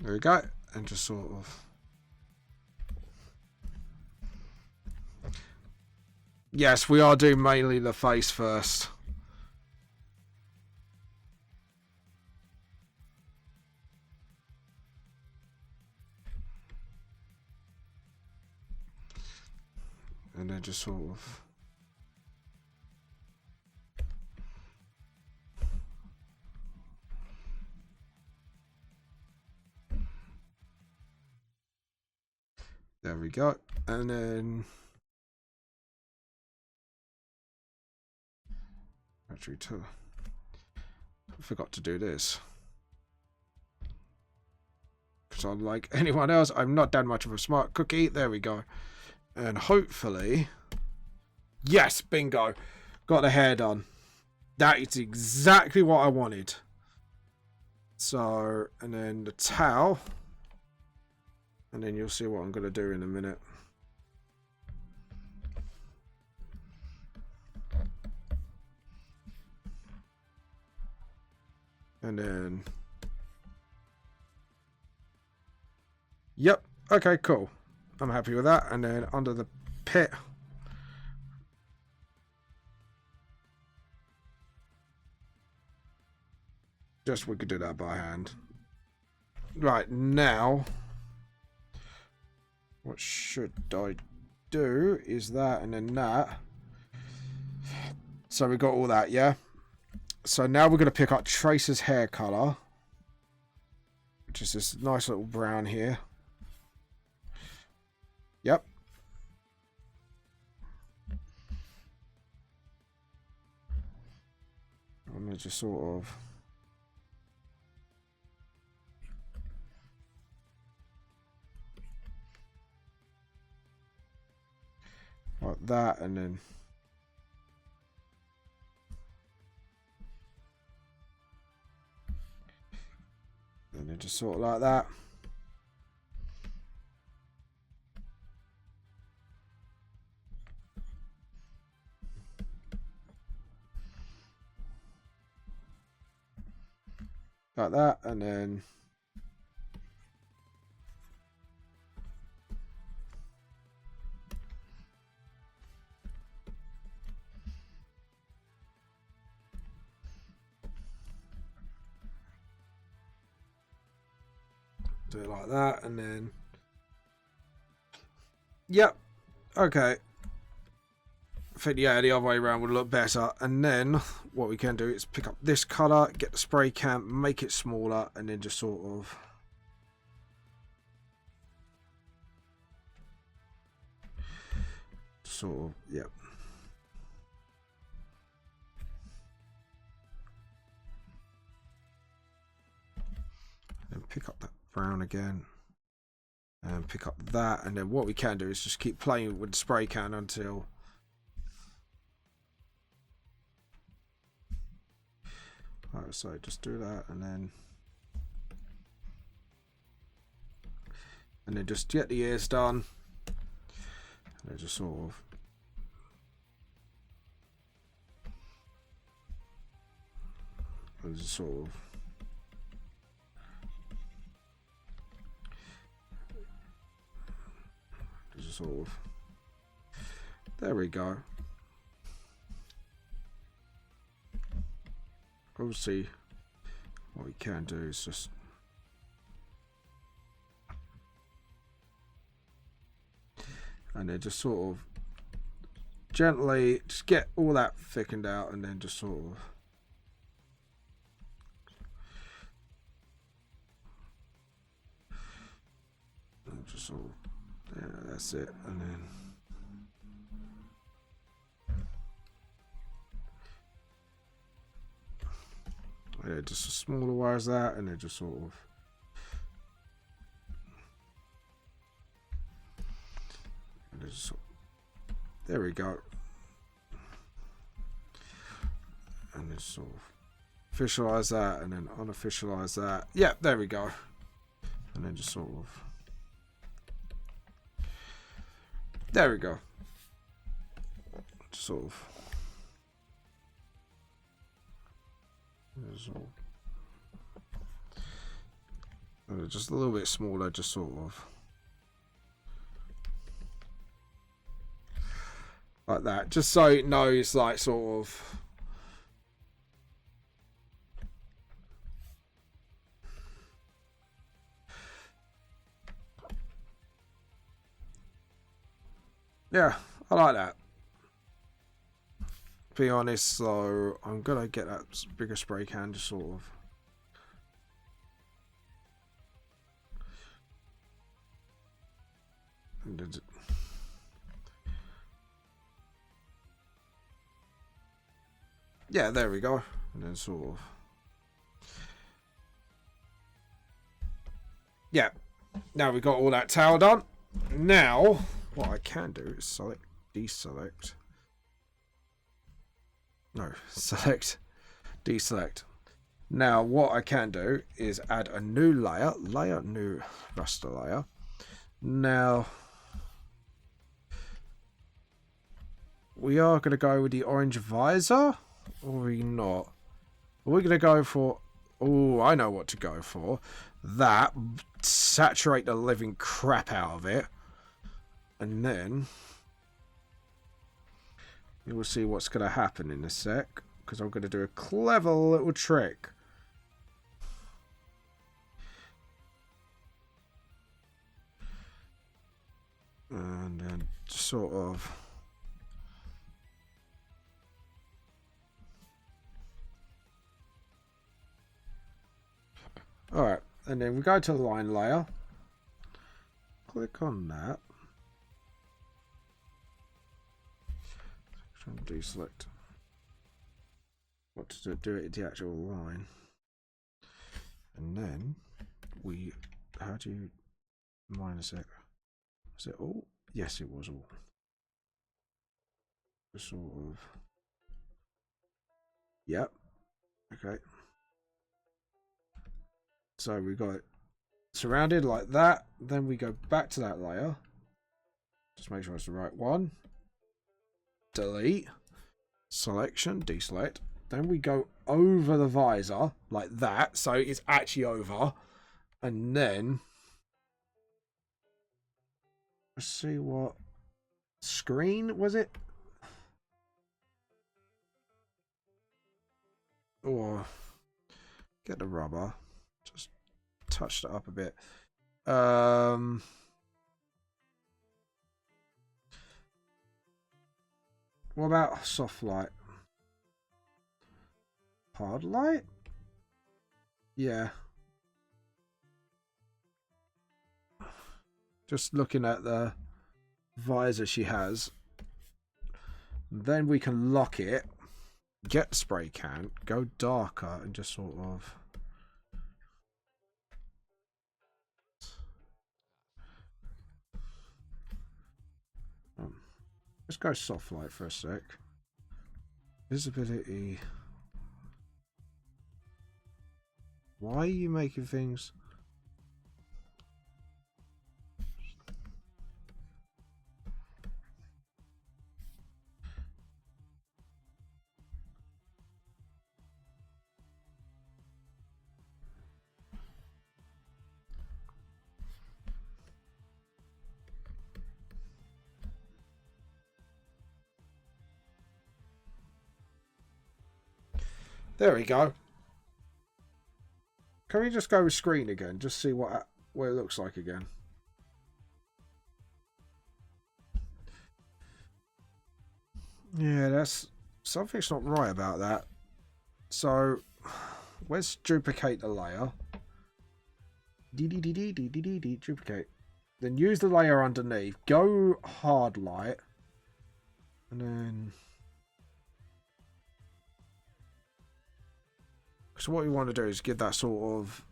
there we go, and just sort of yes, we are doing mainly the face first. And then just sort of there we go. And then actually I forgot to do this. Because unlike anyone else, I'm not that much of a smart cookie. There we go. And hopefully... Yes, bingo. Got the hair done. That is exactly what I wanted. So, and then the towel. And then you'll see what I'm going to do in a minute. And then... Yep. Okay, cool. I'm happy with that. And then under the pit... Just we could do that by hand. Right, now... What should I do is that and then that. So we got all that, yeah? So now we're going to pick up Tracer's hair colour. Which is this nice little brown here. Yep. I'm going to just sort of... like that, and then... and then just sort of like that. like that, and then do it like that, and then yep, okay. I think, yeah, the other way around would look better. And then what we can do is pick up this colour, get the spray can, make it smaller, and then just sort of yep. And pick up that brown again. And pick up that. And then what we can do is just keep playing with the spray can until... Right, so just do that, and then just get the ears done, and then just sort of there we go. Obviously, what we can do is just and then just sort of gently just get all that thickened out, and then just sort of yeah, that's it, and then yeah, just as small away as that, and then just sort of there we go, and then sort of officialize that, and then unofficialize that. Yeah, there we go, and then just sort of there we go, just sort of. Just a little bit smaller, just sort of like that, just so it knows, like, sort of yeah, I like that, be honest. So I'm gonna get that bigger spray can, just sort of and yeah, there we go, and then sort of yeah, now we've got all that tail done. Now what I can do is select, deselect, no, select, deselect. Now what I can do is add a new layer, new raster layer. Now we are going to go with the orange visor, or are we not? Are we going to go for, oh, I know what to go for. That, saturate the living crap out of it, and then you will see what's going to happen in a sec, because I'm going to do a clever little trick. And then just sort of alright, and then we go to the line layer, click on that, deselect what to do it in the actual line, and then we, how do you minus it? Was it all? Yes, it was all. Just sort of. Yep. Okay. So we got it surrounded like that. Then we go back to that layer. Just make sure it's the right one. Delete. Selection. Deselect. Then we go over the visor like that, so it's actually over. And then let's see what screen was it? Or get the rubber, just touched it up a bit. What about soft light? Hard light? Yeah. Just looking at the visor she has. Then we can lock it. Get the spray can. Go darker and just sort of... let's go soft light for a sec. Visibility. Why are you making things... There we go. Can we just go with screen again? Just see what it looks like again. Yeah, that's... something's not right about that. So, let's duplicate the layer. Duplicate. Then use the layer underneath. Go hard light. And then... so what we want to do is give that sort of...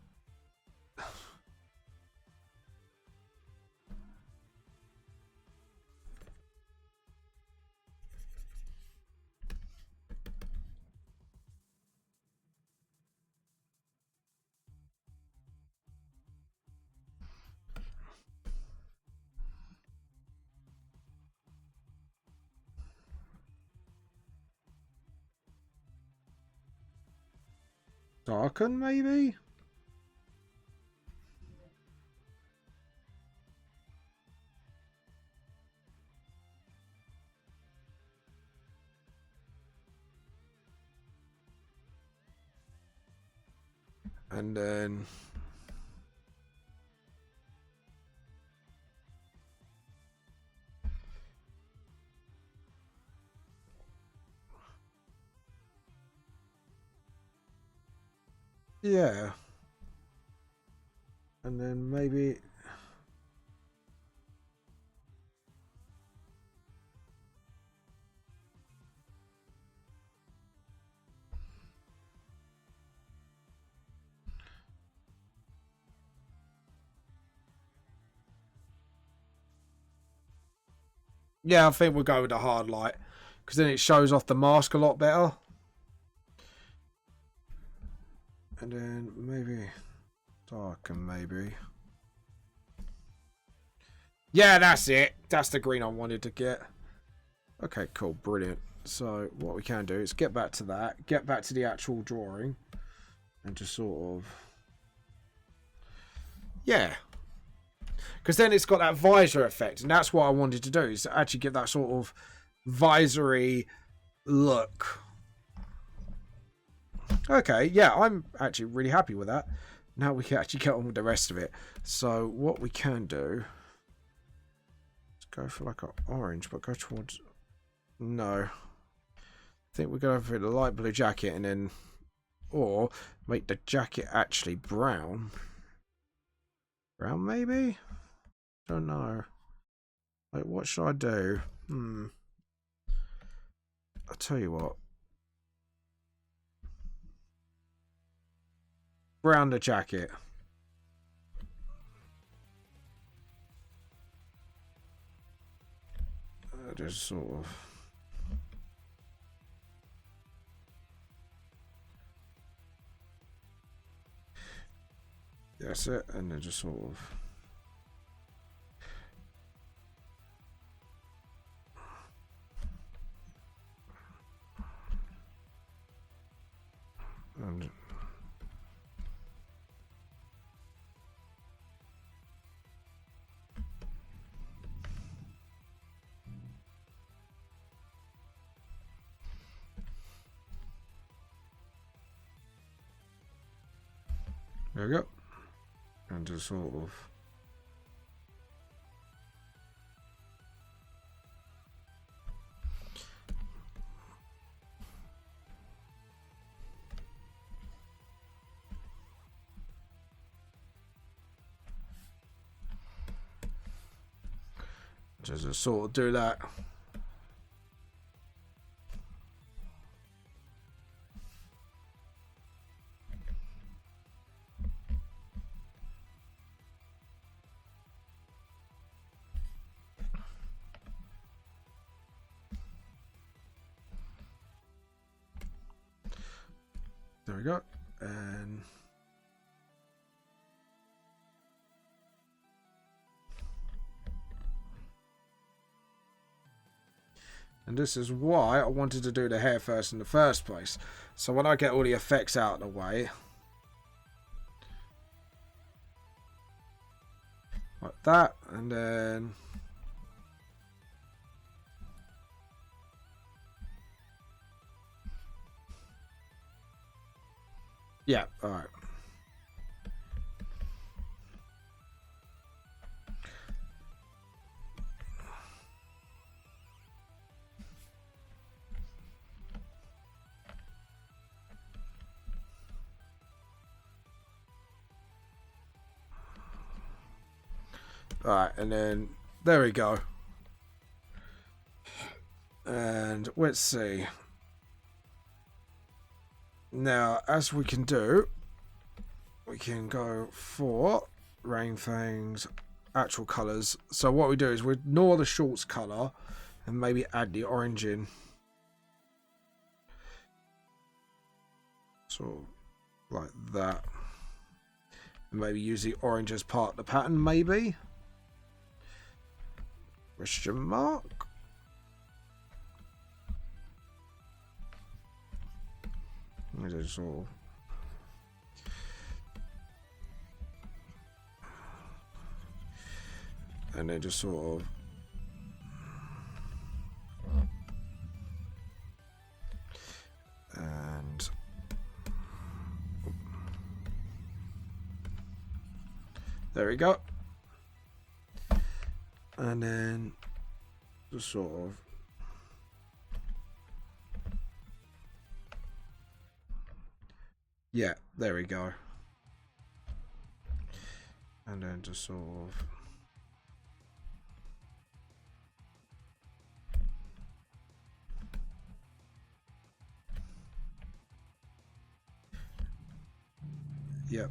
darken, maybe? And then... yeah. And then maybe... yeah, I think we'll go with the hard light. Because then it shows off the mask a lot better. And then maybe... darken, maybe. Yeah, that's it. That's the green I wanted to get. Okay, cool. Brilliant. So, what we can do is get back to that. Get back to the actual drawing. And just sort of... yeah. Because then it's got that visor effect. And that's what I wanted to do. Is actually get that sort of visory look. Okay, yeah. I'm actually really happy with that. Now we can actually get on with the rest of it. So, what we can do... go for like an orange, but go towards... no. I think we're going for the light blue jacket and then... or make the jacket actually brown. Brown, maybe? Don't know. Like, what should I do? I'll tell you what. Brown the jacket. Just sort of... that's it, and then just sort of... And there we go. And just sort of do that. There we go. And this is why I wanted to do the hair first in the first place. So when I get all the effects out of the way, like that, and then yeah, all right. Alright, and then there we go. And let's see. Now, as we can do, we can go for Ranfang's actual colours. So what we do is we ignore the shorts colour and maybe add the orange in. So, like that. And maybe use the orange as part of the pattern, maybe. Question mark. Just sort of and then just sort of and there we go. And then just sort of yeah, there we go. And then just sort of yep.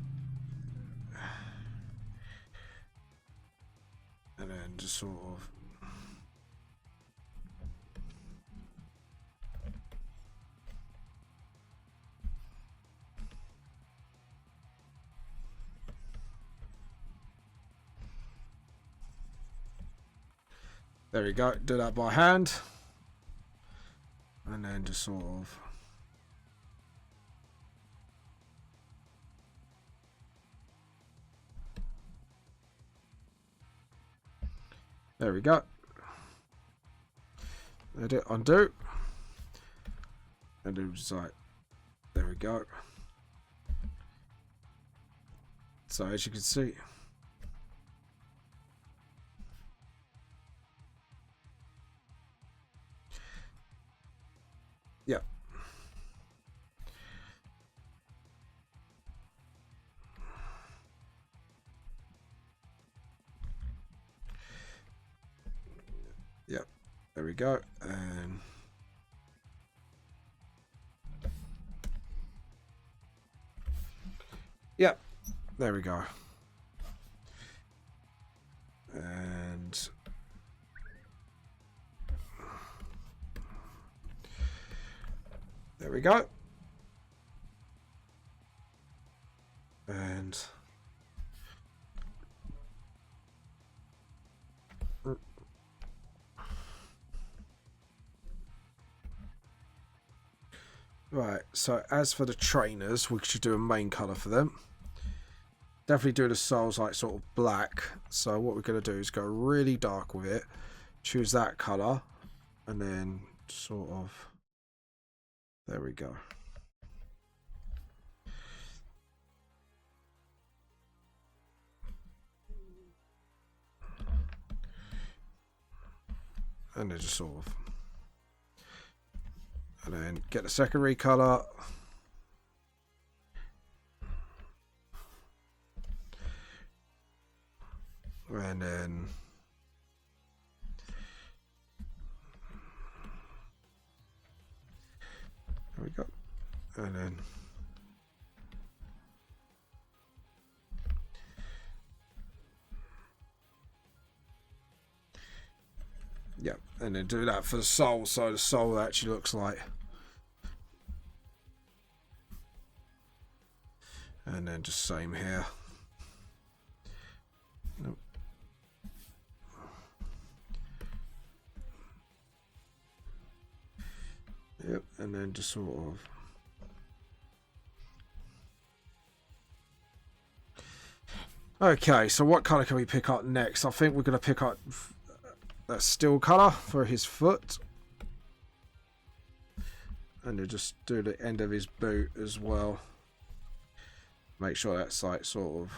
And then just sort of there we go. Do that by hand. And then just sort of there we go. Edit, undo. And it was like, there we go. So as you can see, yeah. Yep, there we go. And yep, there we go. And there we go. And Right, so as for the trainers, we should do a main colour for them. Definitely do the souls like sort of black. So what we're going to do is go really dark with it. Choose that colour. And then sort of... There we go. And then just sort of... And then get the secondary colour. And then... There we go. And then... Yep, and then do that for the soul, so the soul actually looks like. And then just same here. Nope. Yep, and then just sort of. Okay, so what colour can we pick up next? I think we're going to pick up that steel colour for his foot. And then just do the end of his boot as well. Make sure that's like sort of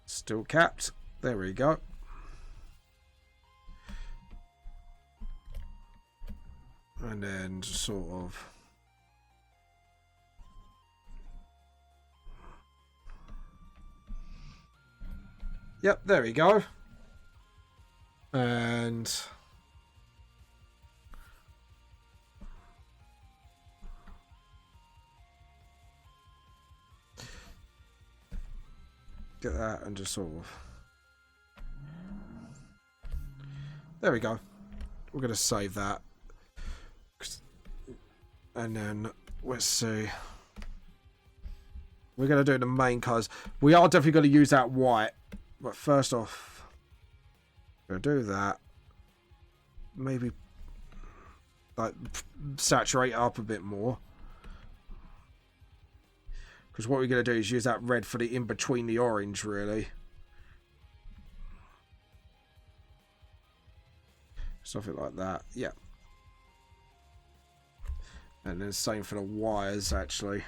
still capped. There we go. And then just sort of yep, there we go. And get that and just sort of there we go. We're going to save that. And then let's see. We're going to do the main colours. We are definitely going to use that white. But first off, we're going to do that. Maybe like saturate it up a bit more. Because what we're going to do is use that red for the in between the orange, really. Something like that. Yeah. And then same for the wires, actually.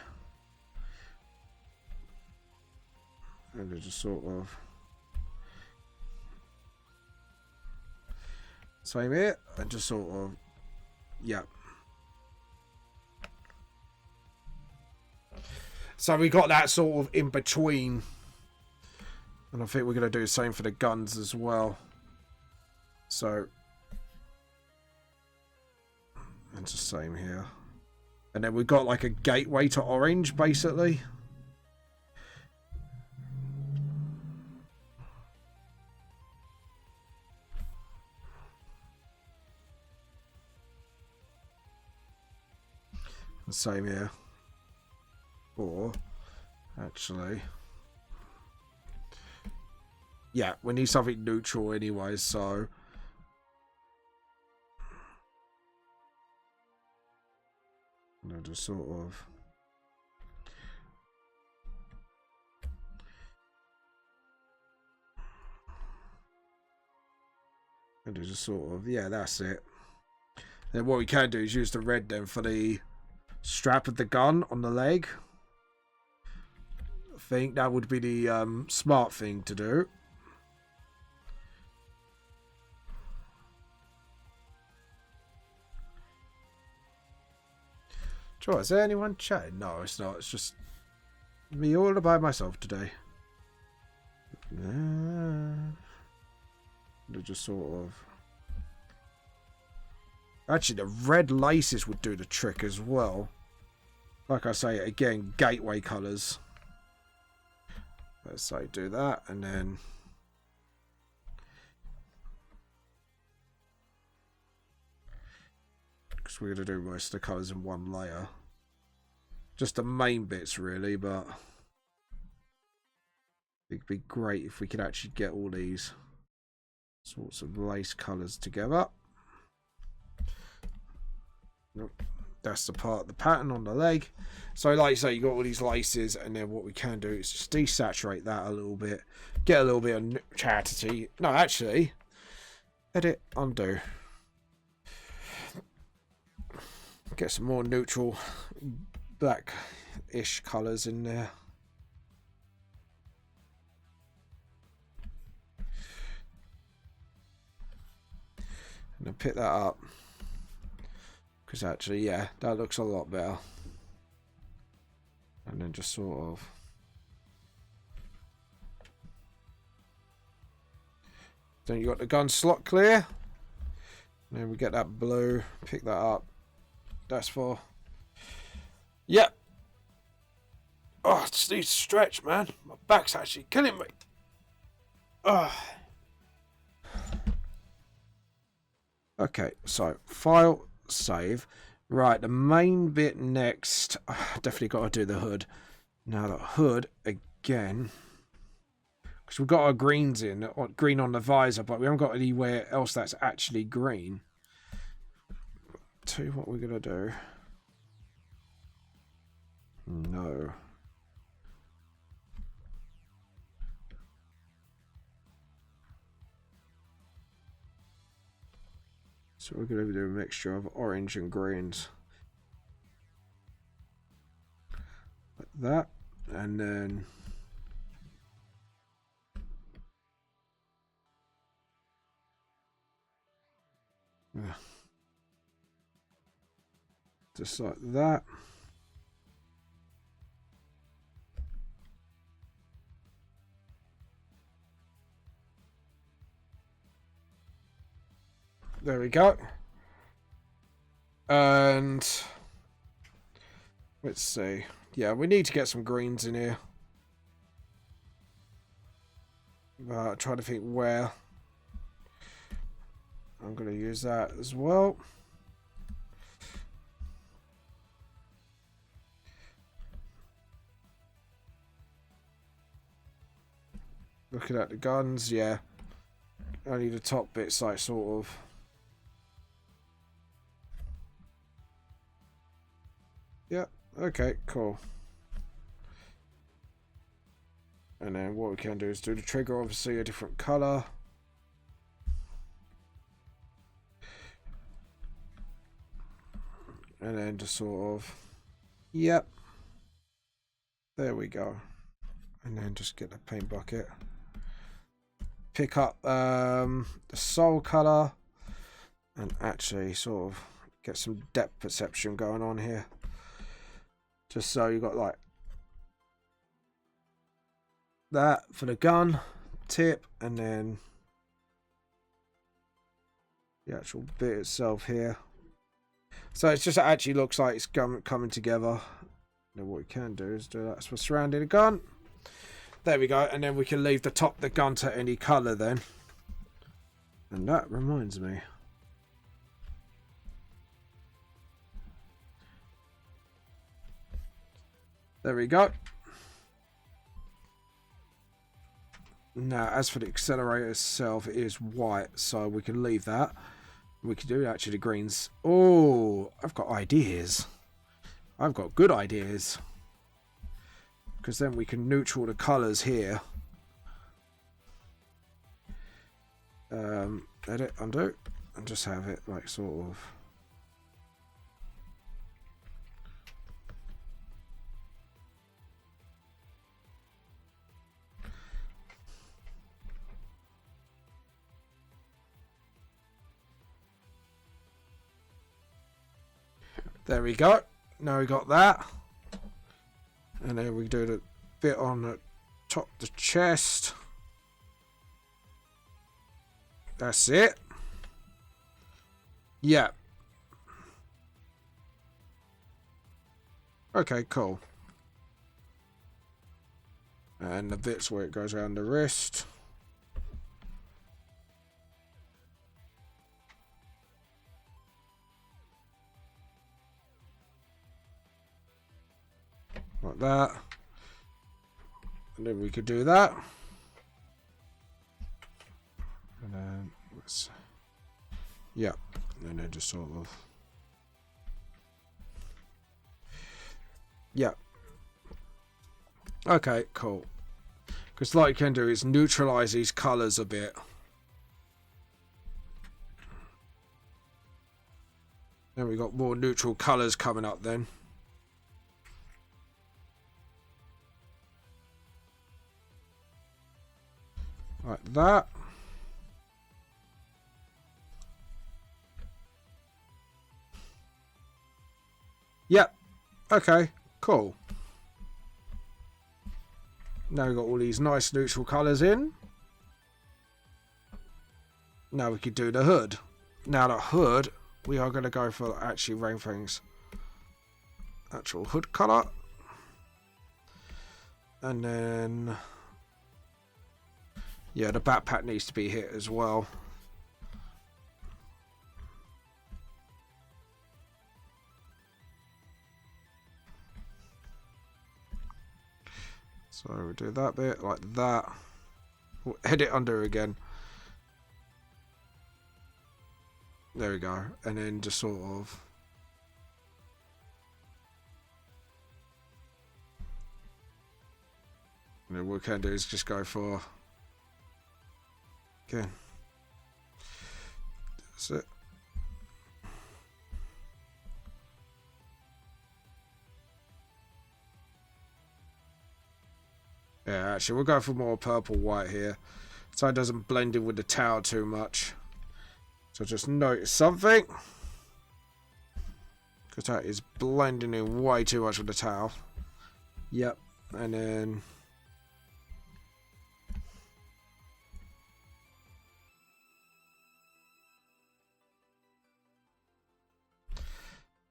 And then just sort of... Same here. And just sort of... Yeah. So we got that sort of in between. And I think we're going to do the same for the guns as well. So... And it's the same here. And then we've got like a gateway to orange, basically. And same here. Or, actually... Yeah, we need something neutral anyway, so... And just sort of... And just sort of... Yeah, that's it. Then what we can do is use the red then for the strap of the gun on the leg. I think that would be the smart thing to do. Sure, is there anyone chatting? No, it's not. It's just me all by myself today. They're just sort of... Actually, the red laces would do the trick as well. Like I say, again, gateway colours. Let's say do that, and then... Because we're going to do most of the colours in one layer. Just the main bits, really, but... It'd be great if we could actually get all these sorts of lace colours together. Nope. That's the part, the pattern on the leg. So like you say, you got all these laces, and then what we can do is just desaturate that a little bit, get a little bit of neutrality. No, actually, edit, undo. Get some more neutral black-ish colours in there. And then pick that up. Because actually, yeah, that looks a lot better. And then just sort of... Then you got the gun slot clear. And then we get that blue. Pick that up. That's for... Yep. Oh, I just need to stretch, man. My back's actually killing me. Oh. Okay, so file, save. Right, the main bit next. Definitely got to do the hood. Now the hood again, because we've got our greens in, green on the visor, but we haven't got anywhere else that's actually green. Tell you what we're gonna do. No. So we're going to do a mixture of orange and greens. Like that. And then... Yeah. Just like that. There we go. And let's see. Yeah, we need to get some greens in here. Trying to think where. I'm going to use that as well. Looking at the guns, yeah. Only the top bits, like, sort of. Yeah, okay, cool. And then what we can do is do the trigger, obviously, a different colour. And then just sort of, yep. There we go. And then just get the paint bucket. Pick up the soul colour. And actually sort of get some depth perception going on here. Just so you got like that for the gun tip, and then the actual bit itself here. So it just actually looks like it's coming together. Now what we can do is do that for surrounding the gun. There we go, and then we can leave the top of the gun to any colour then. And that reminds me. There we go. Now, as for the accelerator itself, it is white, so we can leave that. We can do actually the greens. Oh, I've got ideas. I've got good ideas. Because then we can neutral the colours here. Edit, undo, and just have it like sort of. There we go. Now we got that. And then we do the bit on the top of the chest. That's it. Yeah. Okay, cool. And the bits where it goes around the wrist. Like that. And then we could do that. And then let's, yeah. And then just sort of. Yeah. Okay, cool. Because what you can do is neutralize these colours a bit. Then we got more neutral colours coming up then. Like that. Yep. Okay, cool. Now we've got all these nice neutral colours in. Now we could do the hood. Now the hood, we are going to go for actually Ranfang's actual hood colour. And then, yeah, the backpack needs to be hit as well. So we'll do that bit like that. We'll head it under again. There we go. And then just sort of... And then what we can do is just go for... Again. That's it. Yeah, actually, we'll go for more purple white here, so it doesn't blend in with the towel too much. So just notice something, because that is blending in way too much with the towel. Yep, and then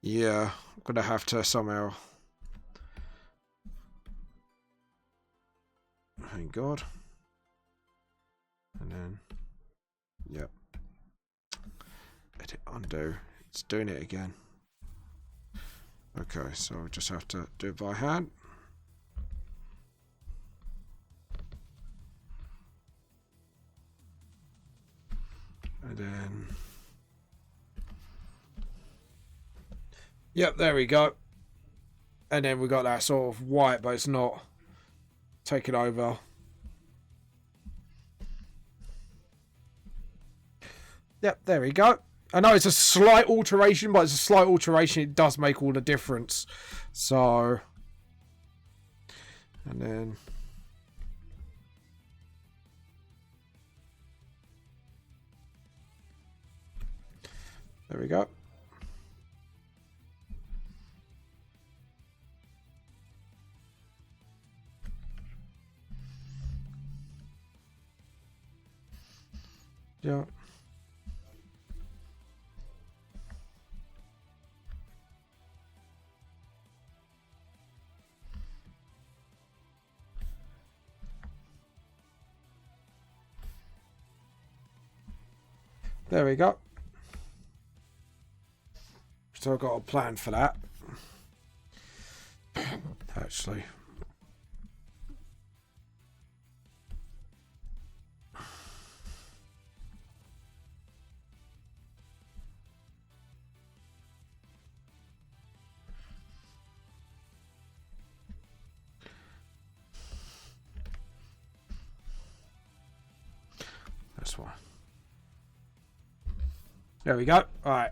yeah, I'm gonna have to somehow. Thank God. And then, yep. Edit, undo. It's doing it again. Okay, so we just have to do it by hand. And then, yep, there we go. And then we got that sort of white, but it's not taking over. Yep, there we go. I know it's a slight alteration, but it's a slight alteration. It does make all the difference. So, and then, there we go. Yeah. There we go. So I've got a plan for that. Actually. That's why. There we go. All right.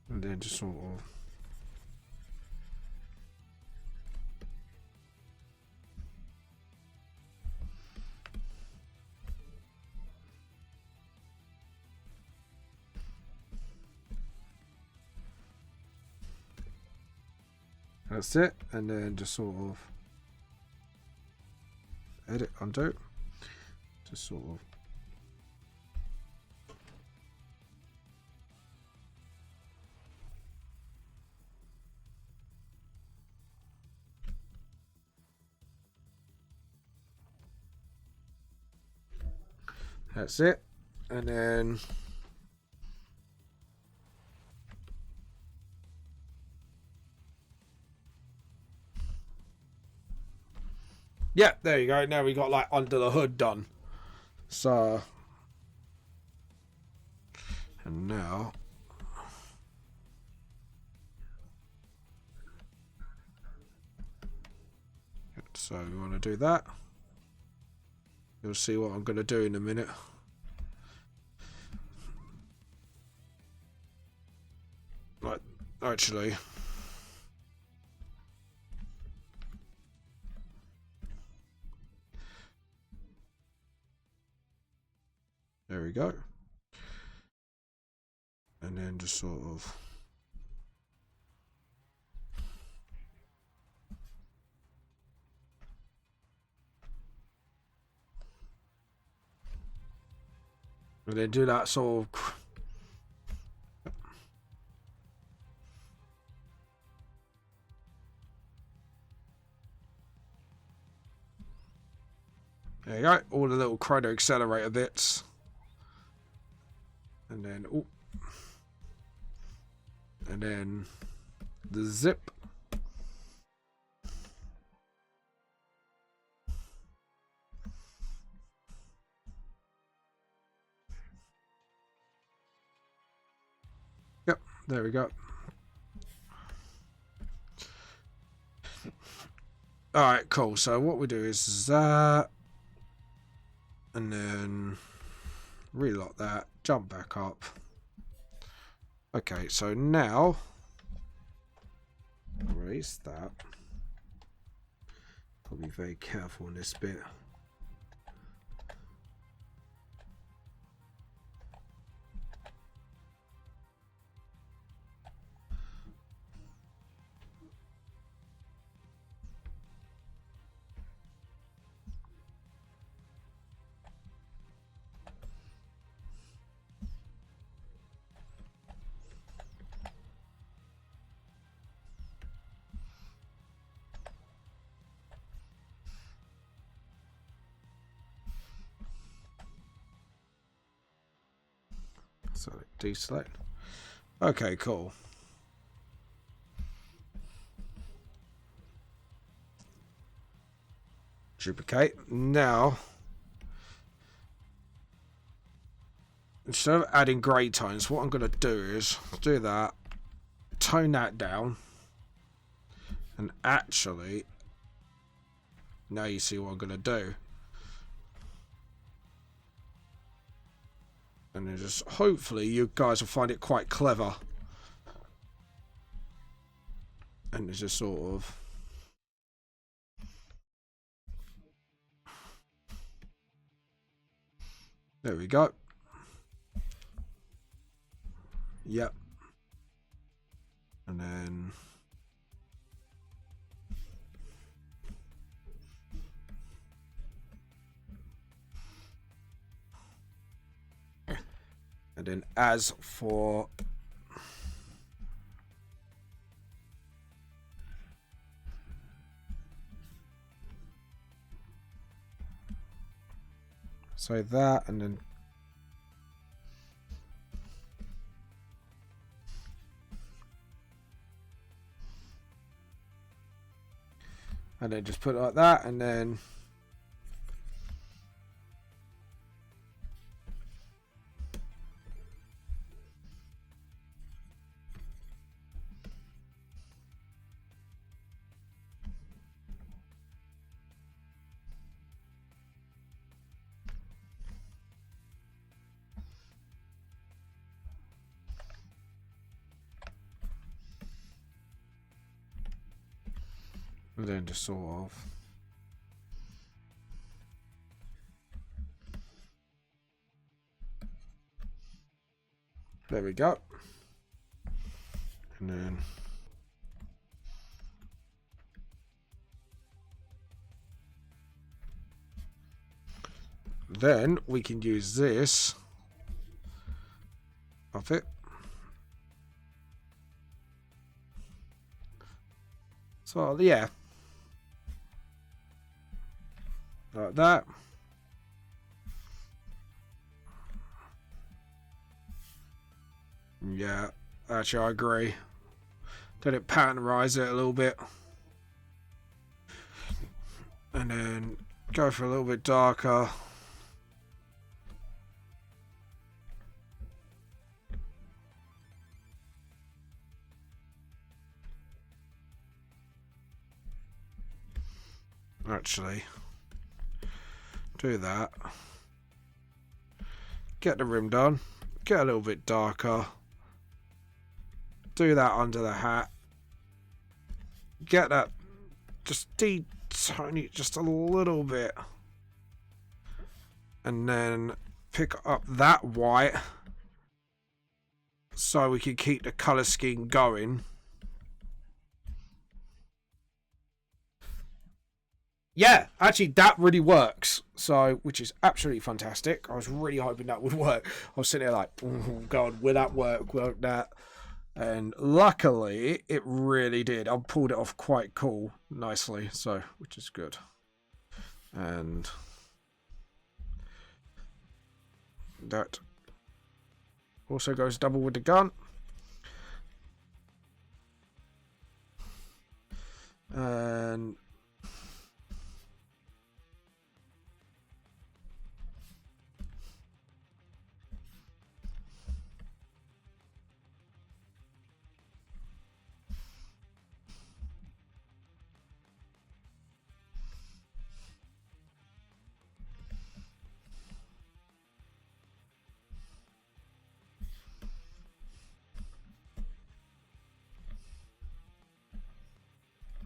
And then just sort of. That's it. And then just sort of. Edit, undo. Just sort of. That's it. And then yeah, there you go. Now we got like under the hood done. So And now, so we want to do that. You'll see what I'm going to do in a minute. Like, actually, there we go. And then just sort of and then do that sort of there you go, all the little chrono accelerator bits. And then oh, and then the zip. Yep, there we go. Alright, cool. So what we do is that, and then relock that, jump back up. Okay, so now erase that. Probably very careful in this bit. So deselect. Okay, cool. Duplicate. Now, instead of adding grey tones, what I'm going to do is do that, tone that down, and actually, now you see what I'm going to do. And then just hopefully you guys will find it quite clever. And it's just sort of there we go. Yep. And then as for so that, and then just put it like that, and then just sort of there we go. And then we can use this of it. So yeah, like that. Yeah, actually I agree. Let it patternize it a little bit. And then go for a little bit darker. actually do that. Get the rim done. Get a little bit darker. Do that under the hat. Get that. Just detone it just a little bit. And then pick up that white. So we can keep the colour scheme going. Yeah, actually that really works. So, which is absolutely fantastic. I was really hoping that would work. I was sitting there like, oh God, will that work? Will that? And luckily it really did. I pulled it off quite cool, nicely. So, which is good. And that also goes double with the gun. And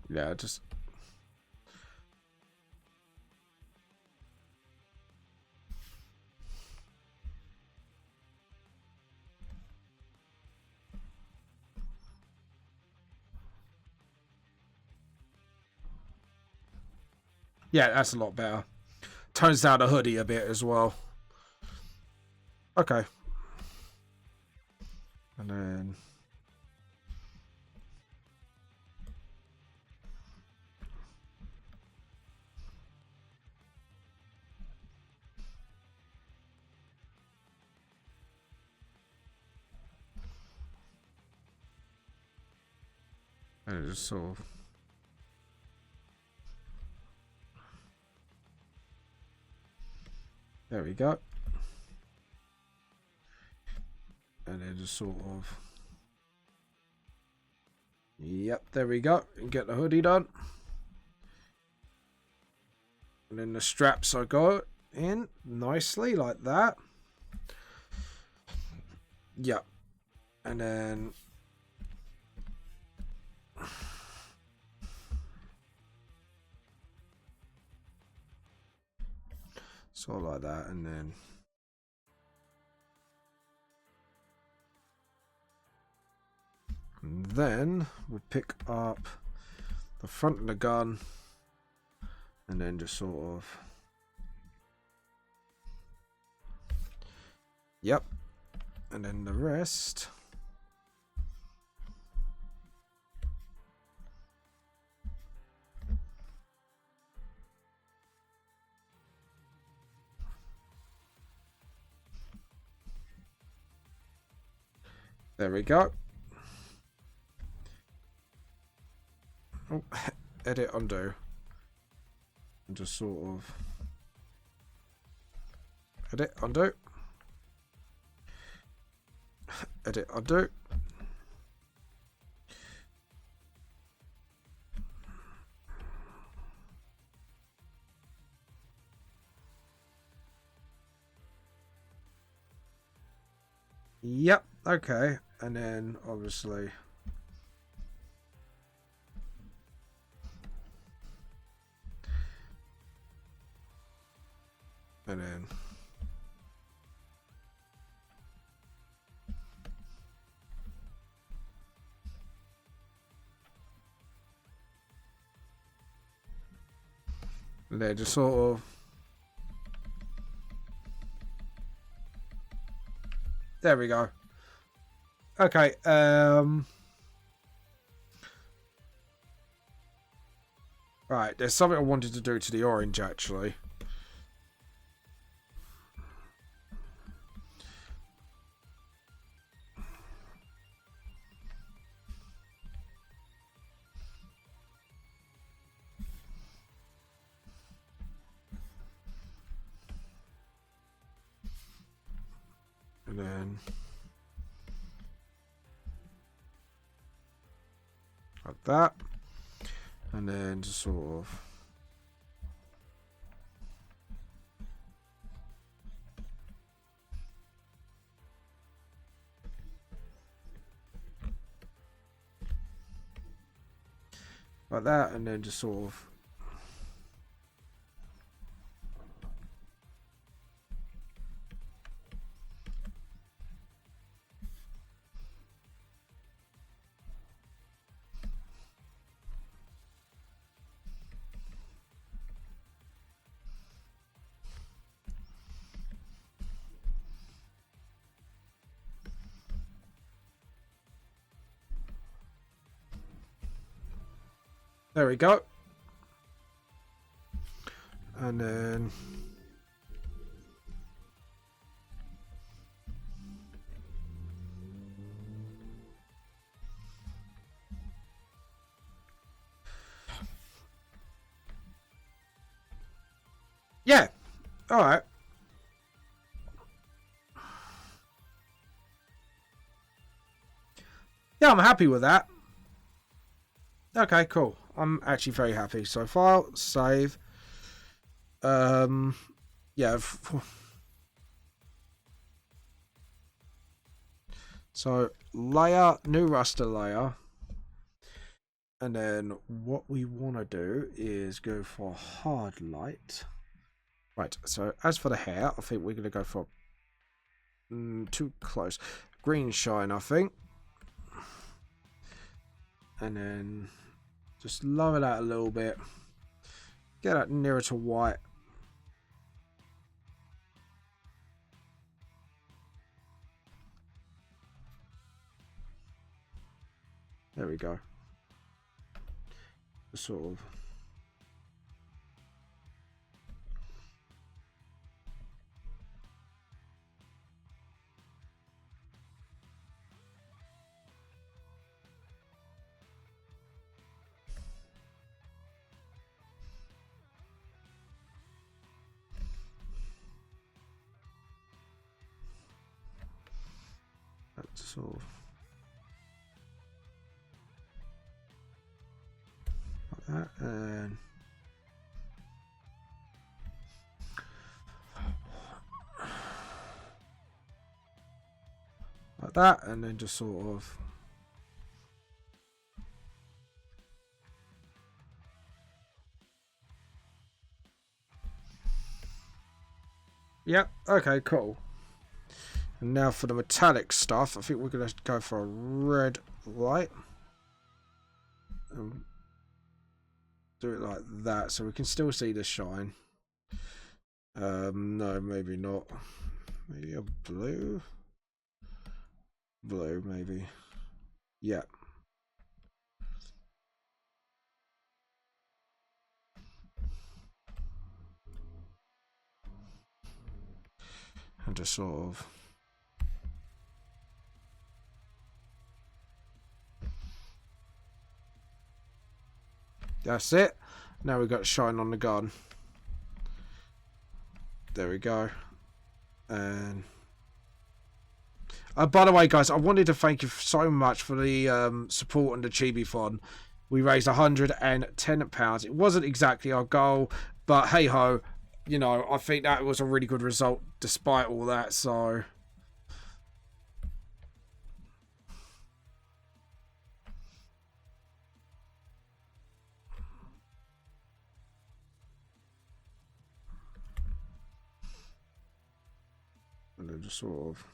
yeah, just yeah, that's a lot better. Tones down the hoodie a bit as well. Okay. And then just sort of there we go. And then just sort of yep, there we go. And get the hoodie done. And then the straps I got in nicely like that. Yep. And then sort of like that, and then we'll pick up the front of the gun and then just sort of yep, and then the rest there we go. Oh, edit, undo, and just sort of edit, undo, edit, undo. Yep, okay, and then obviously and then just sort of there we go. Okay, right, there's something I wanted to do to the orange actually. And then like that, and then just sort of like that, and then just sort of. There we go. And then yeah, all right. Yeah, I'm happy with that. Okay, cool. I'm actually very happy. So file, save. Yeah. So layer, new raster layer. And then what we want to do is go for hard light. Right, so as for the hair, I think we're going to go for too close. Green shine, I think. And then just lower that a little bit. Get that nearer to white. There we go. Sort of. That's sort of. Like that, and like that, and then just sort of. Yep, okay, cool. And now for the metallic stuff, I think we're going to go for a red light. And do it like that so we can still see the shine. No, maybe not. Maybe a blue? Blue, maybe. Yeah. And just sort of. That's it. Now we've got shine on the gun. There we go. And by the way, guys, I wanted to thank you so much for the support on the Chibi-thon. We raised £110. It wasn't exactly our goal, but hey ho, you know, I think that was a really good result despite all that. So. And then just sort of.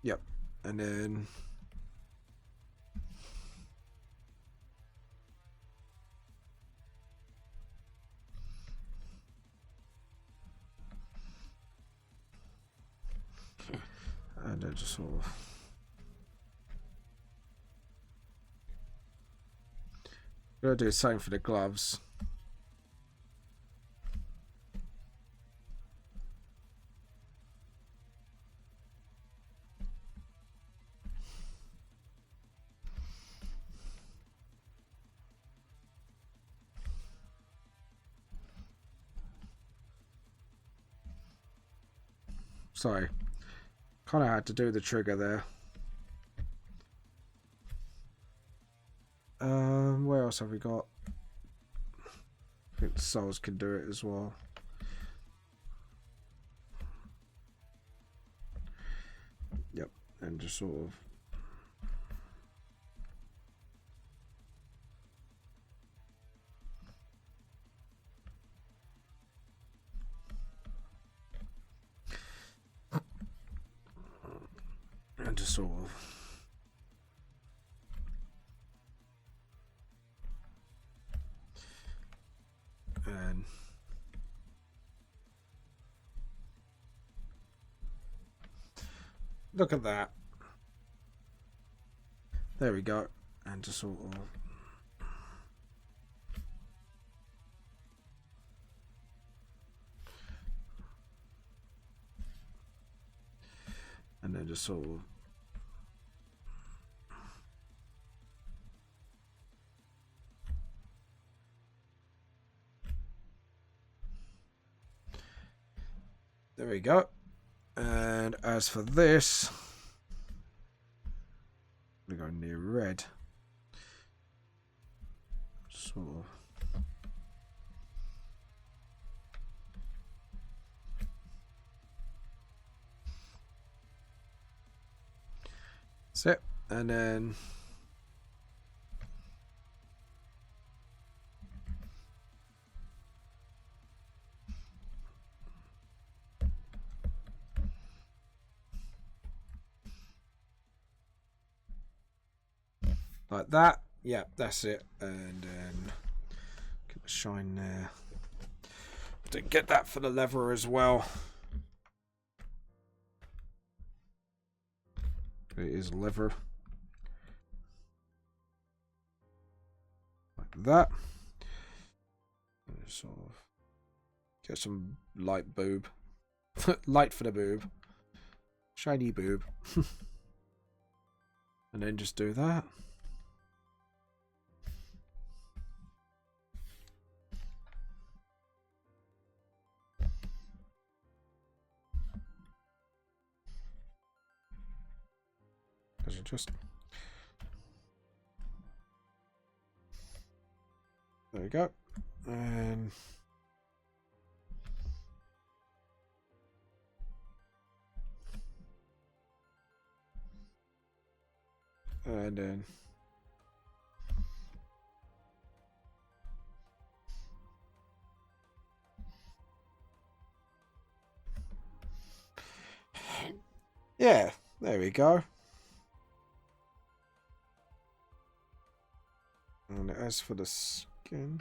Yep. And then. And then just sort of. I'm going to do the same for the gloves. Sorry. Kind of had to do the trigger there. Where else have we got? I think the souls can do it as well. and just sort of and look at that. There we go. And just sort of and then just sort of there we go. And as for this, we go near red. Sort of. That's it. And then like that. Yeah, that's it. And then get the shine there. To get that for the leather as well. It is leather. Like that. And sort of get some light boob. Light for the boob. Shiny boob. And then just do that. Just there we go. And then yeah, there we go. And as for the skin,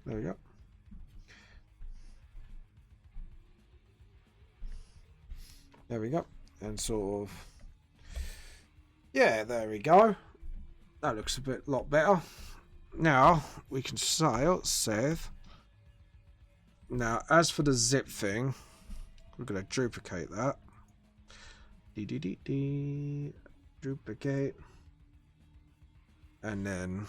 there we go. There we go. And sort of, yeah, there we go. That looks a lot better. Now we can save. Now, as for the zip thing, we're going to duplicate that. Duplicate. And then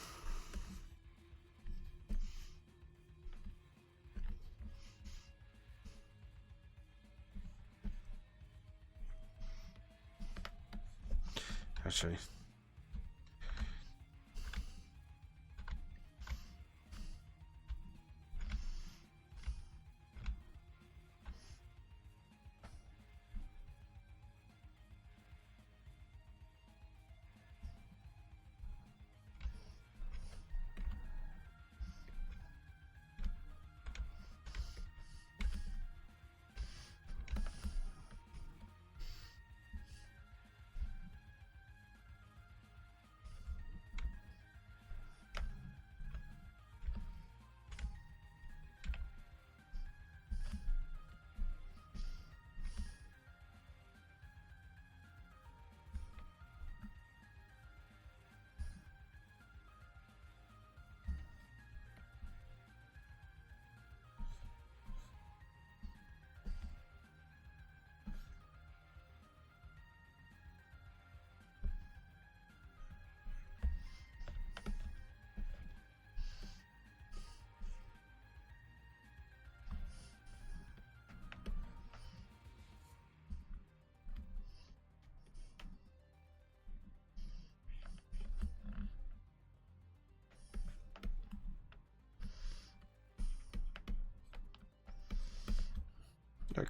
actually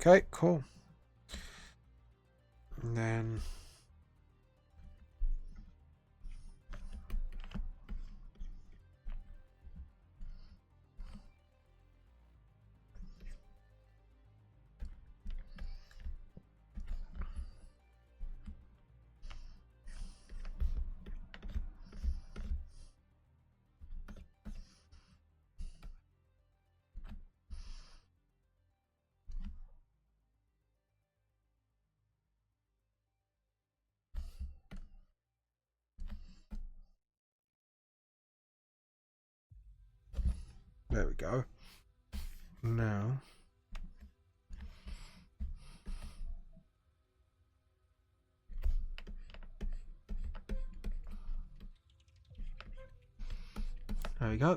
Okay, cool. And then there we go. Now there we go.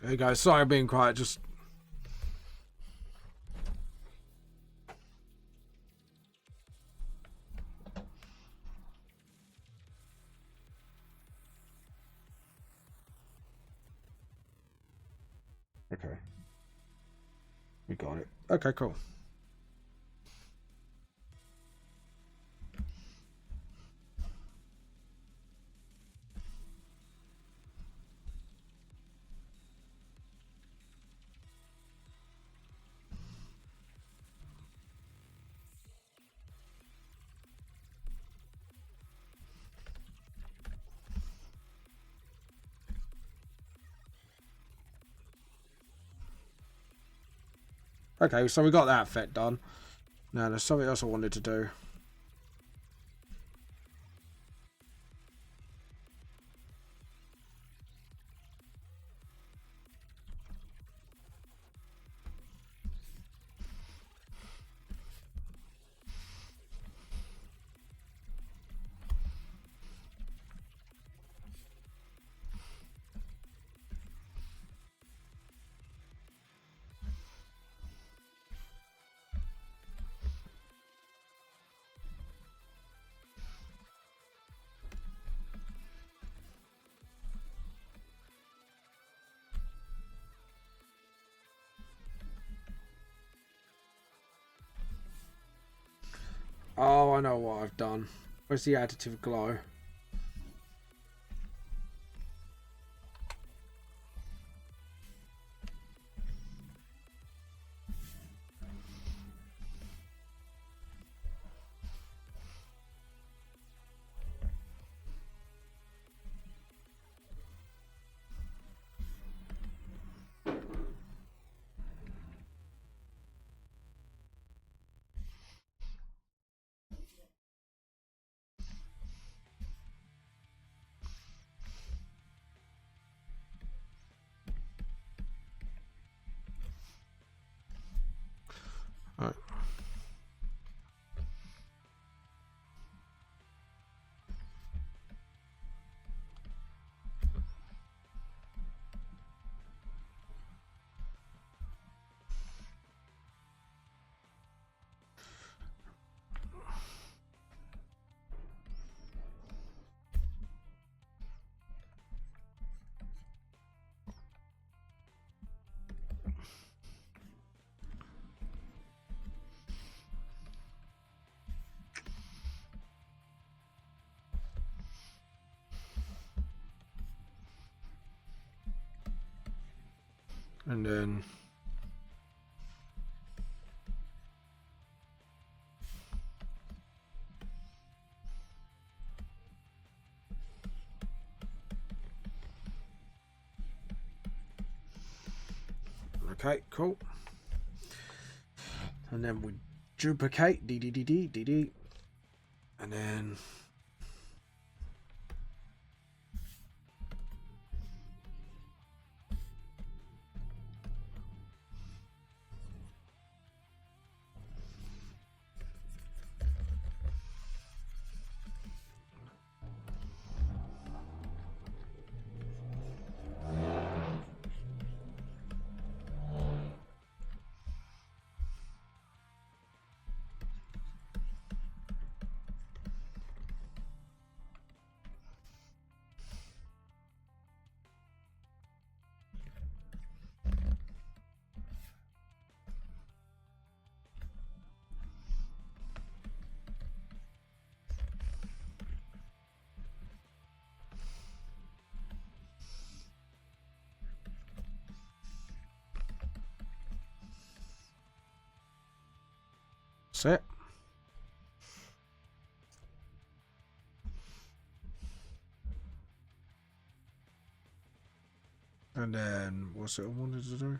There you go. Sorry, I'm being quiet. Just okay. We got it. Okay, cool. Okay, so we got that effect done. Now there's something else I wanted to do. Oh, I know what I've done. Where's the additive glow? Right. And then okay, cool. And then we duplicate d, and then set. And then what's it I wanted to do?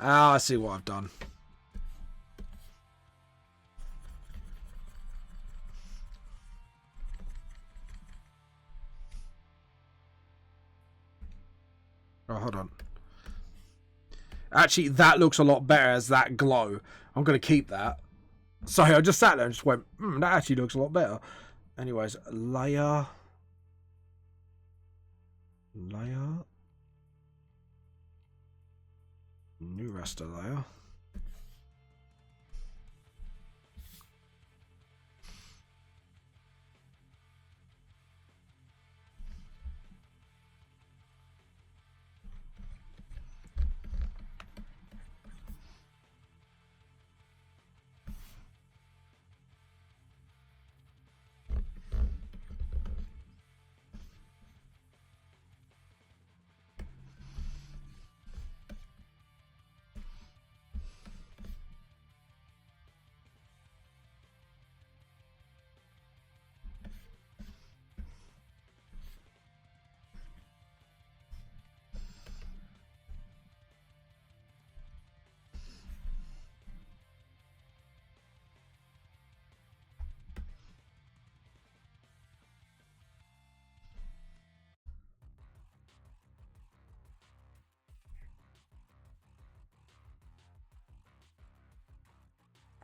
Ah, I see what I've done. Oh, hold on. Actually, that looks a lot better as that glow. I'm going to keep that. Sorry, I just sat there and just went, that actually looks a lot better. Anyways, layer. Layer. New raster layer.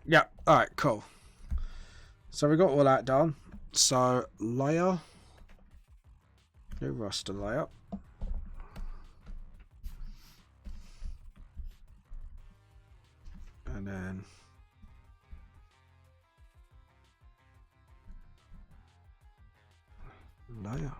Yeah, alright, cool. So we got all that done. So layer. New raster layer. And then layer.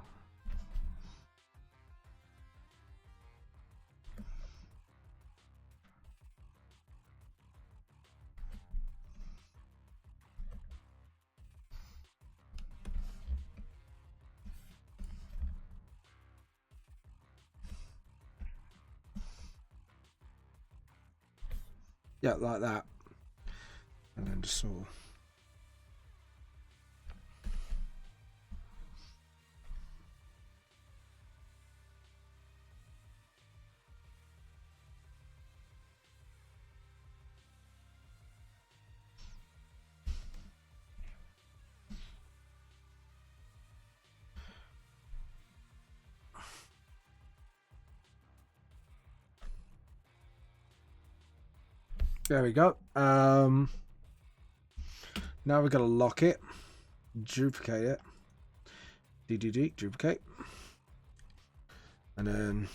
Yeah, like that. And then just sort of There we go. Now we're gonna lock it, duplicate it, duplicate, and then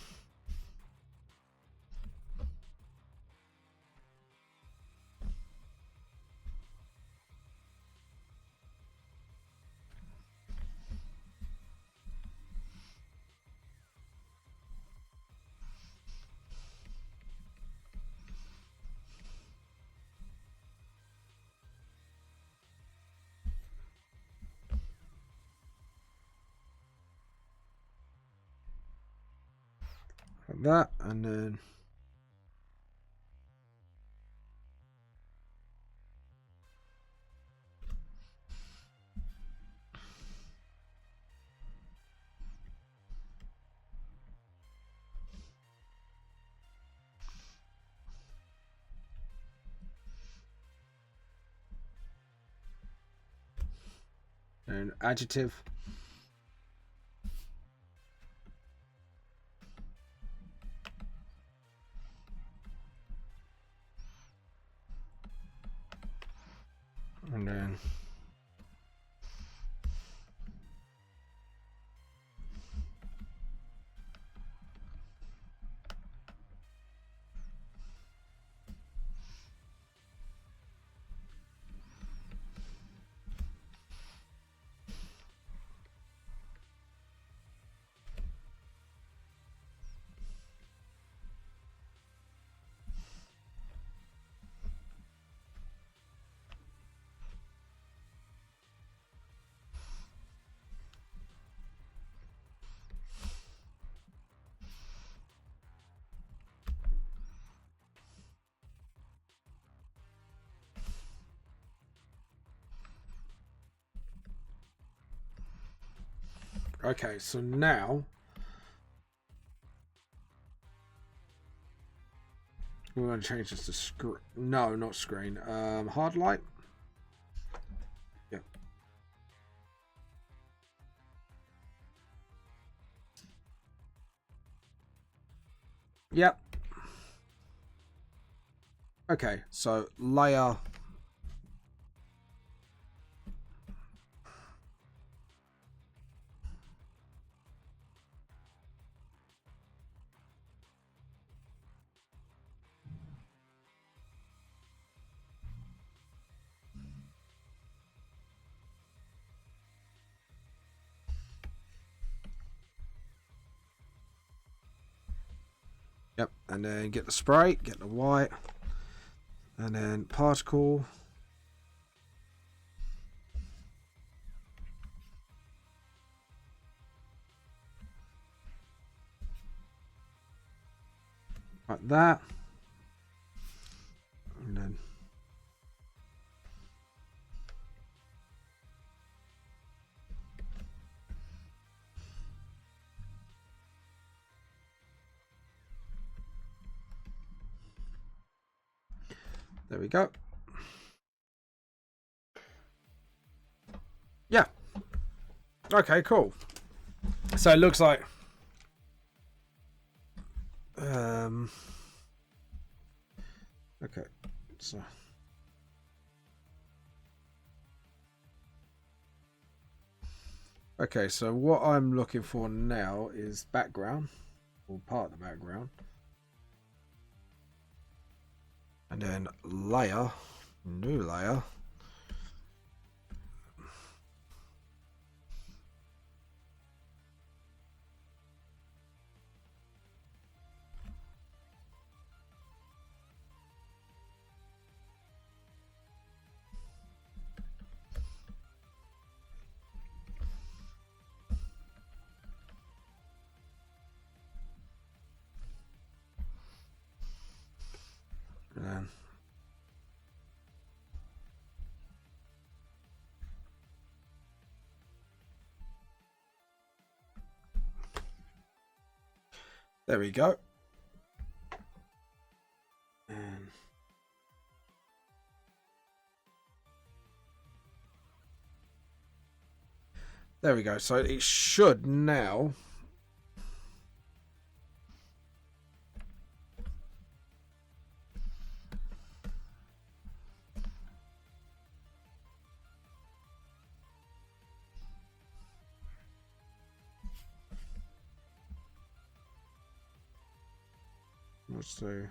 like that, and then an adjective. And then okay, so now we're going to change this to screen. No, not screen. Hard light. Yep. Yep. Okay, so layer. Yep, and then get the spray, get the white, and then particle. Like that. And then there we go. Yeah. Okay, cool. So it looks like okay. So okay, so what I'm looking for now is background, or part of the background. And then layer, new layer. And then there we go. And there we go. So it should now Let's see.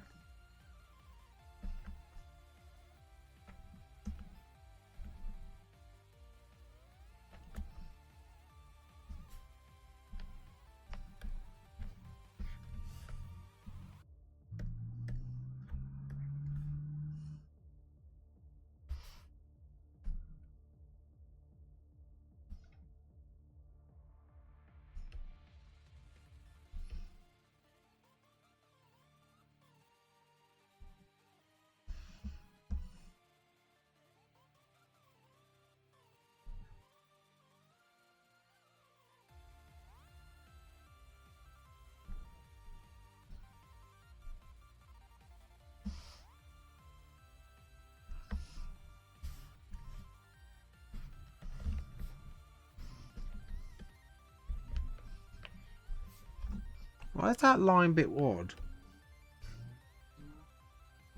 Why is that line a bit odd?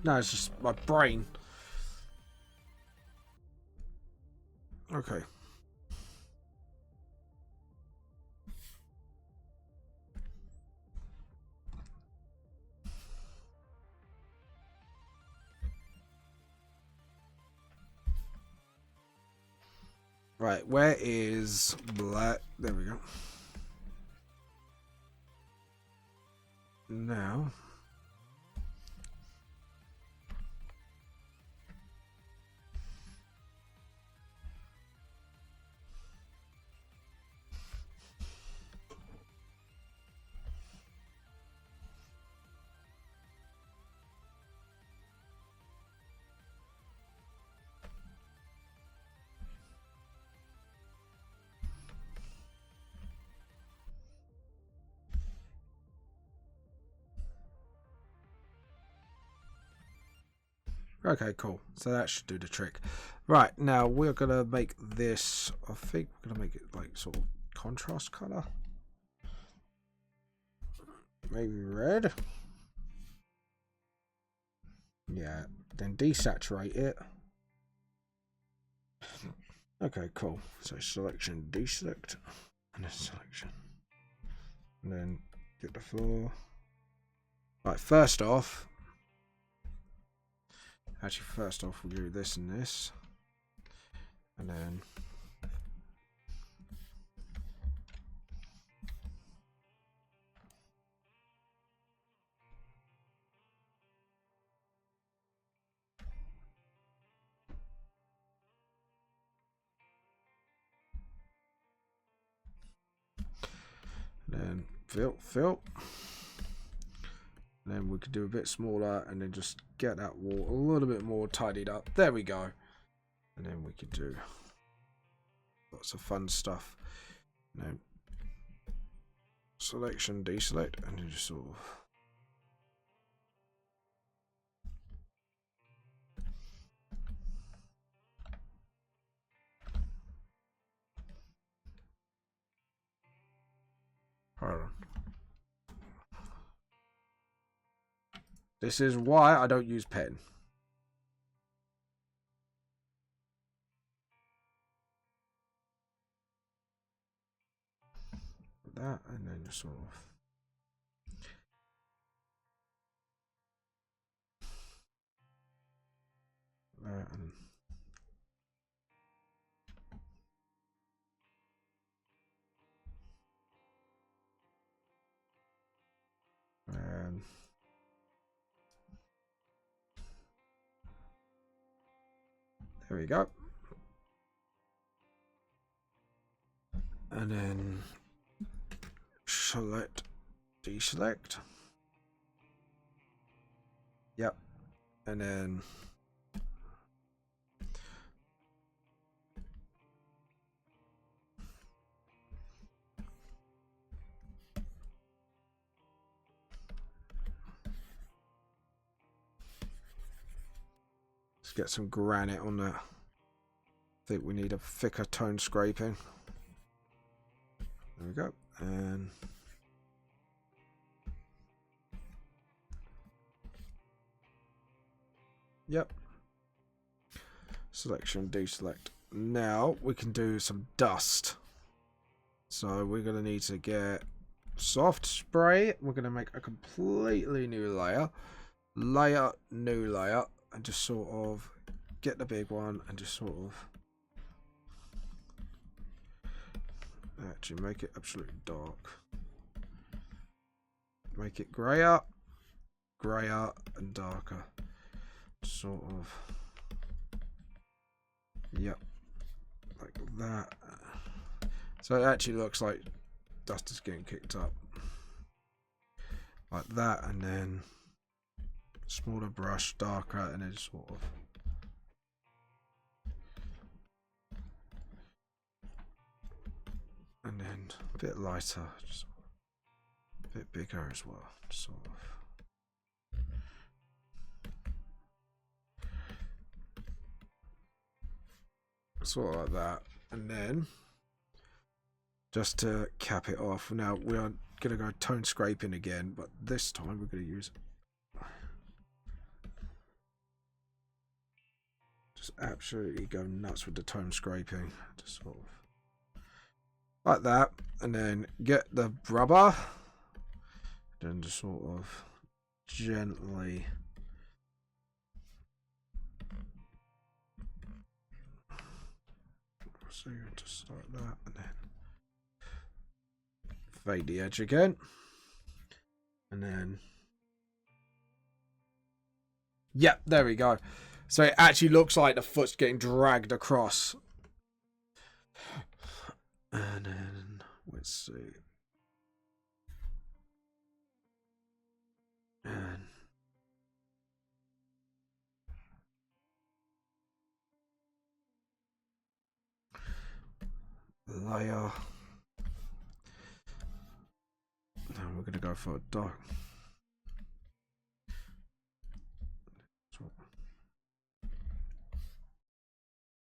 No, it's just my brain. Okay. Right, where is black? There we go. Now. Okay, cool. So that should do the trick. Right, now we're going to make this, I think we're going to make it like sort of contrast color. Maybe red. Yeah, then desaturate it. Okay, cool. So selection, deselect, and then selection. And then get the floor. Right, first off, we'll do this and this. And then fill. And then we could do a bit smaller and then just get that wall a little bit more tidied up. There we go. And then we could do lots of fun stuff. And then selection, deselect, and then just sort of. Hold on. This is why I don't use pen. That and then just sort of. That and there we go. And then select, deselect. Yep. And then let's get some granite on that. I think we need a thicker tone scraping. There we go. And yep. Selection, deselect. Now we can do some dust. So we're going to need to get soft spray. We're going to make a completely new layer. New layer. And just sort of get the big one and just sort of actually make it absolutely dark. Make it grayer, and darker. Sort of. Yep. Like that. So it actually looks like dust is getting kicked up. Like that, and then smaller brush, darker, and then sort of. And then a bit lighter, just a bit bigger as well, sort of. Sort of like that. And then, just to cap it off, now we are going to go tone scraping again, but this time we're going to use just absolutely go nuts with the tone scraping, just sort of like that, and then get the rubber, then just sort of gently so just like that, and then fade the edge again, and then yep, there we go. So it actually looks like the foot's getting dragged across. And then let's see. And layer. Now we're going to go for a dark.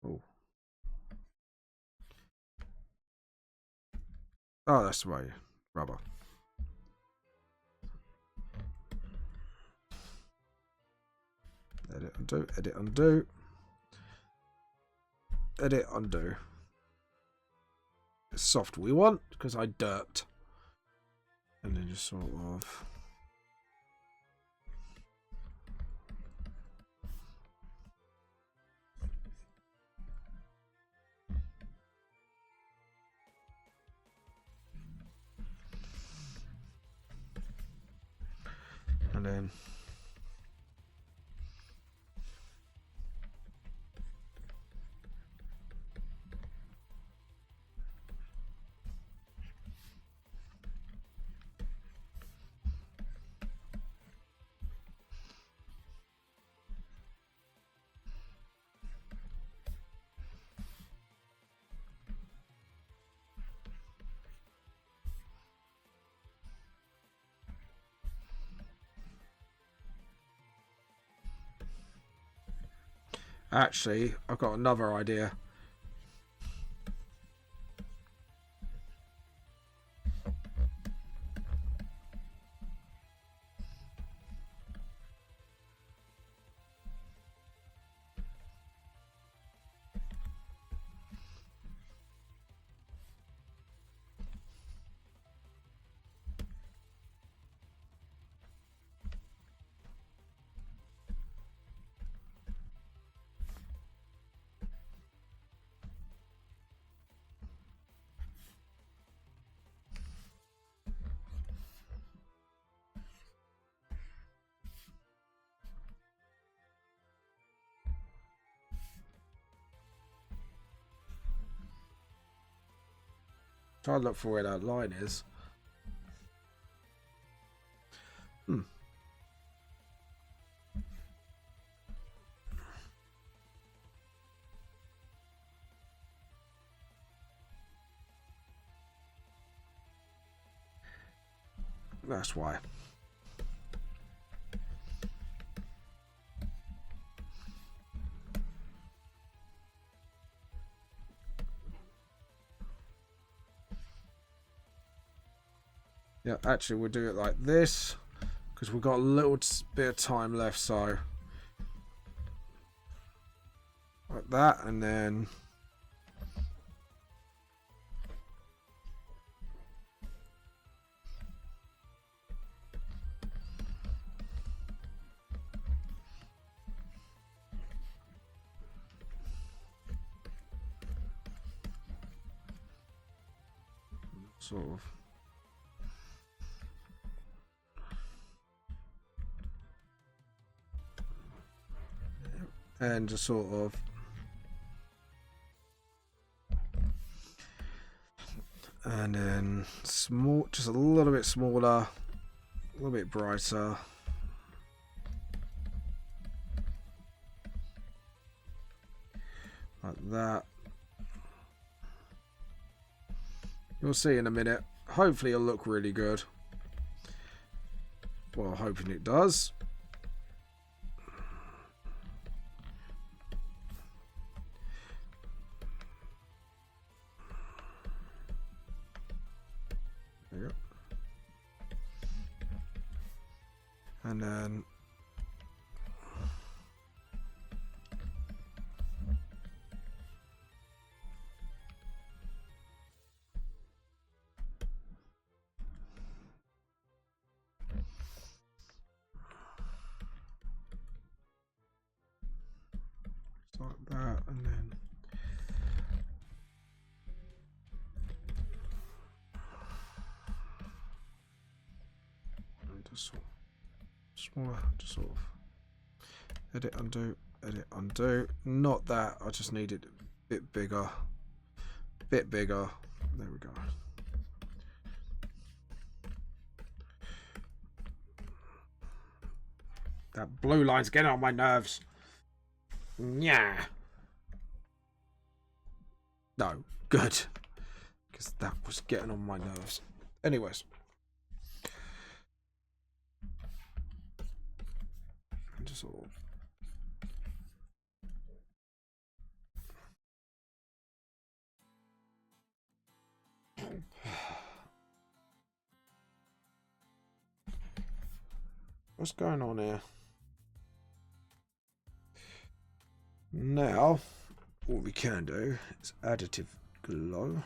Oh. Oh, that's the way. Rubber. Edit, undo, edit, undo. Edit, undo. It's soft we want, because I derped. And then just sort of. And then actually, I've got another idea. Try to look for where that line is. That's why. Yeah, actually, we'll do it like this because we've got a little bit of time left. So, like that, and then sort of. And just sort of. And then small, just a little bit smaller, a little bit brighter. Like that. You'll see in a minute. Hopefully it'll look really good. Well, hoping it does. There you go. And then like that, and then just sort of smaller, just sort of edit, undo. Not that, I just need it a bit bigger. There we go. That blue line's getting on my nerves. Yeah. No, good. Because that was getting on my nerves. Anyways. Just sort of. What's going on here? Now, what we can do is additive glow.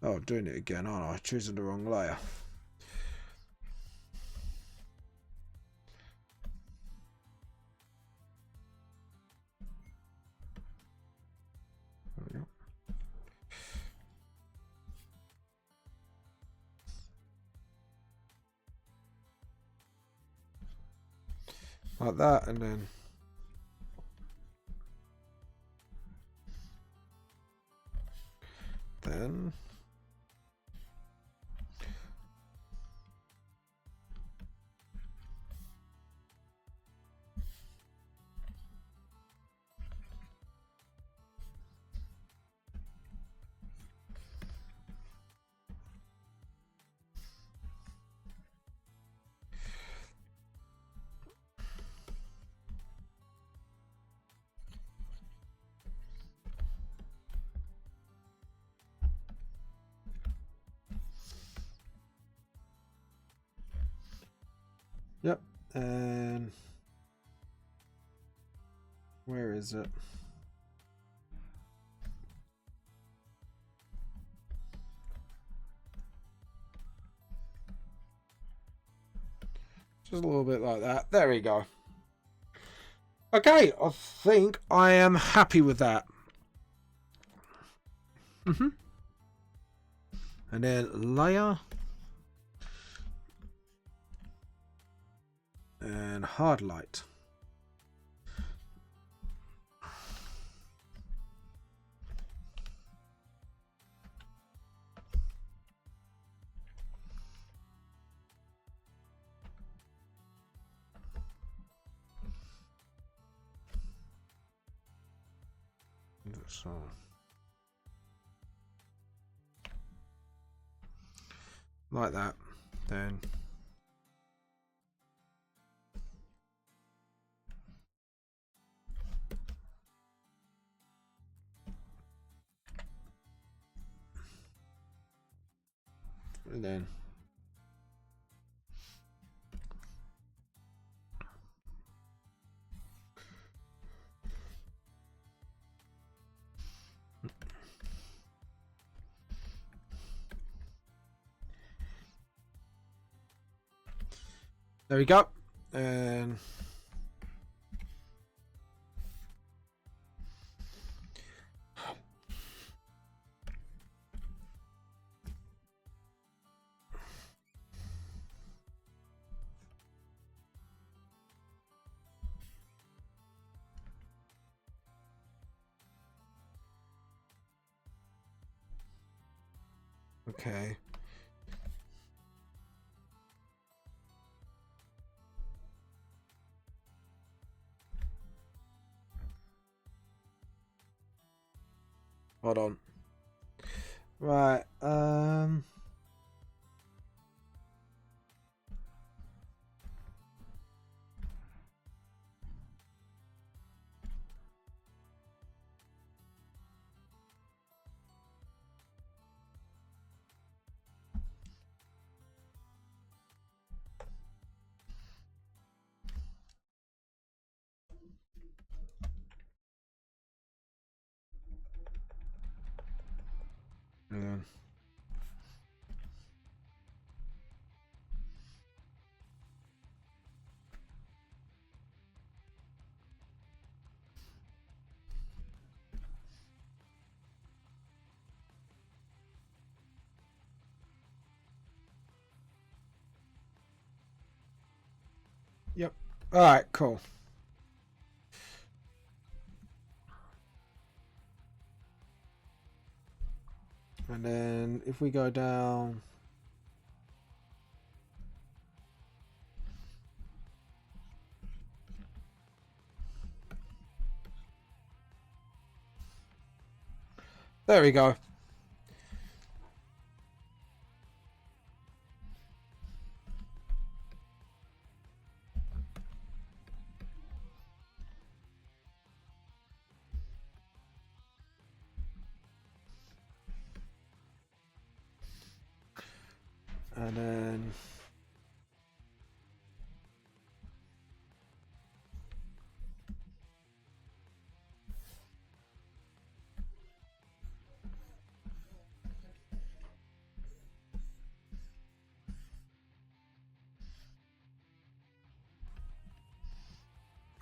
Oh, doing it again, aren't I? Choosing the wrong layer. There we go. Like that, and then yep, and where is it? Just a little bit like that. There we go. Okay, I think I am happy with that. And then layer. And hard light. So like that, then and then there we go. And Okay. Hold on. Right, yeah. Yep. Alright, cool. And then if we go down... There we go. And then...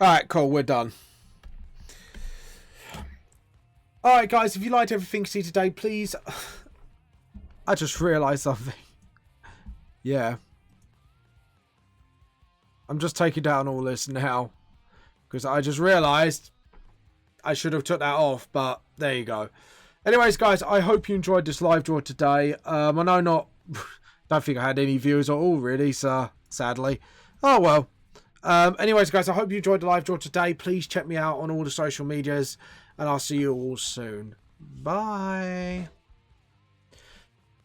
Alright, cool, we're done. Alright guys, if you liked everything you see today, please... I just realised something. Yeah. I'm just taking down all this now. Because I just realised I should have took that off, but there you go. Anyways, guys, I hope you enjoyed this live draw today. I know not... don't think I had any viewers at all, really, so sadly. Oh, well. Anyways, guys, I hope you enjoyed the live draw today. Please check me out on all the social medias, and I'll see you all soon. Bye.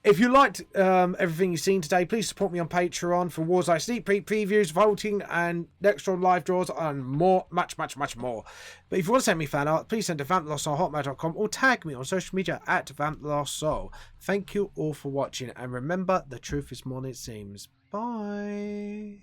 If you liked everything you've seen today, please support me on Patreon for Warzone sneak peek previews, voting, and next draw live draws, and more, much more. But if you want to send me fan art, please send to vampthelostsoul@hotmail.com or tag me on social media at vampthelostsoul. Thank you all for watching, and remember, the truth is more than it seems. Bye.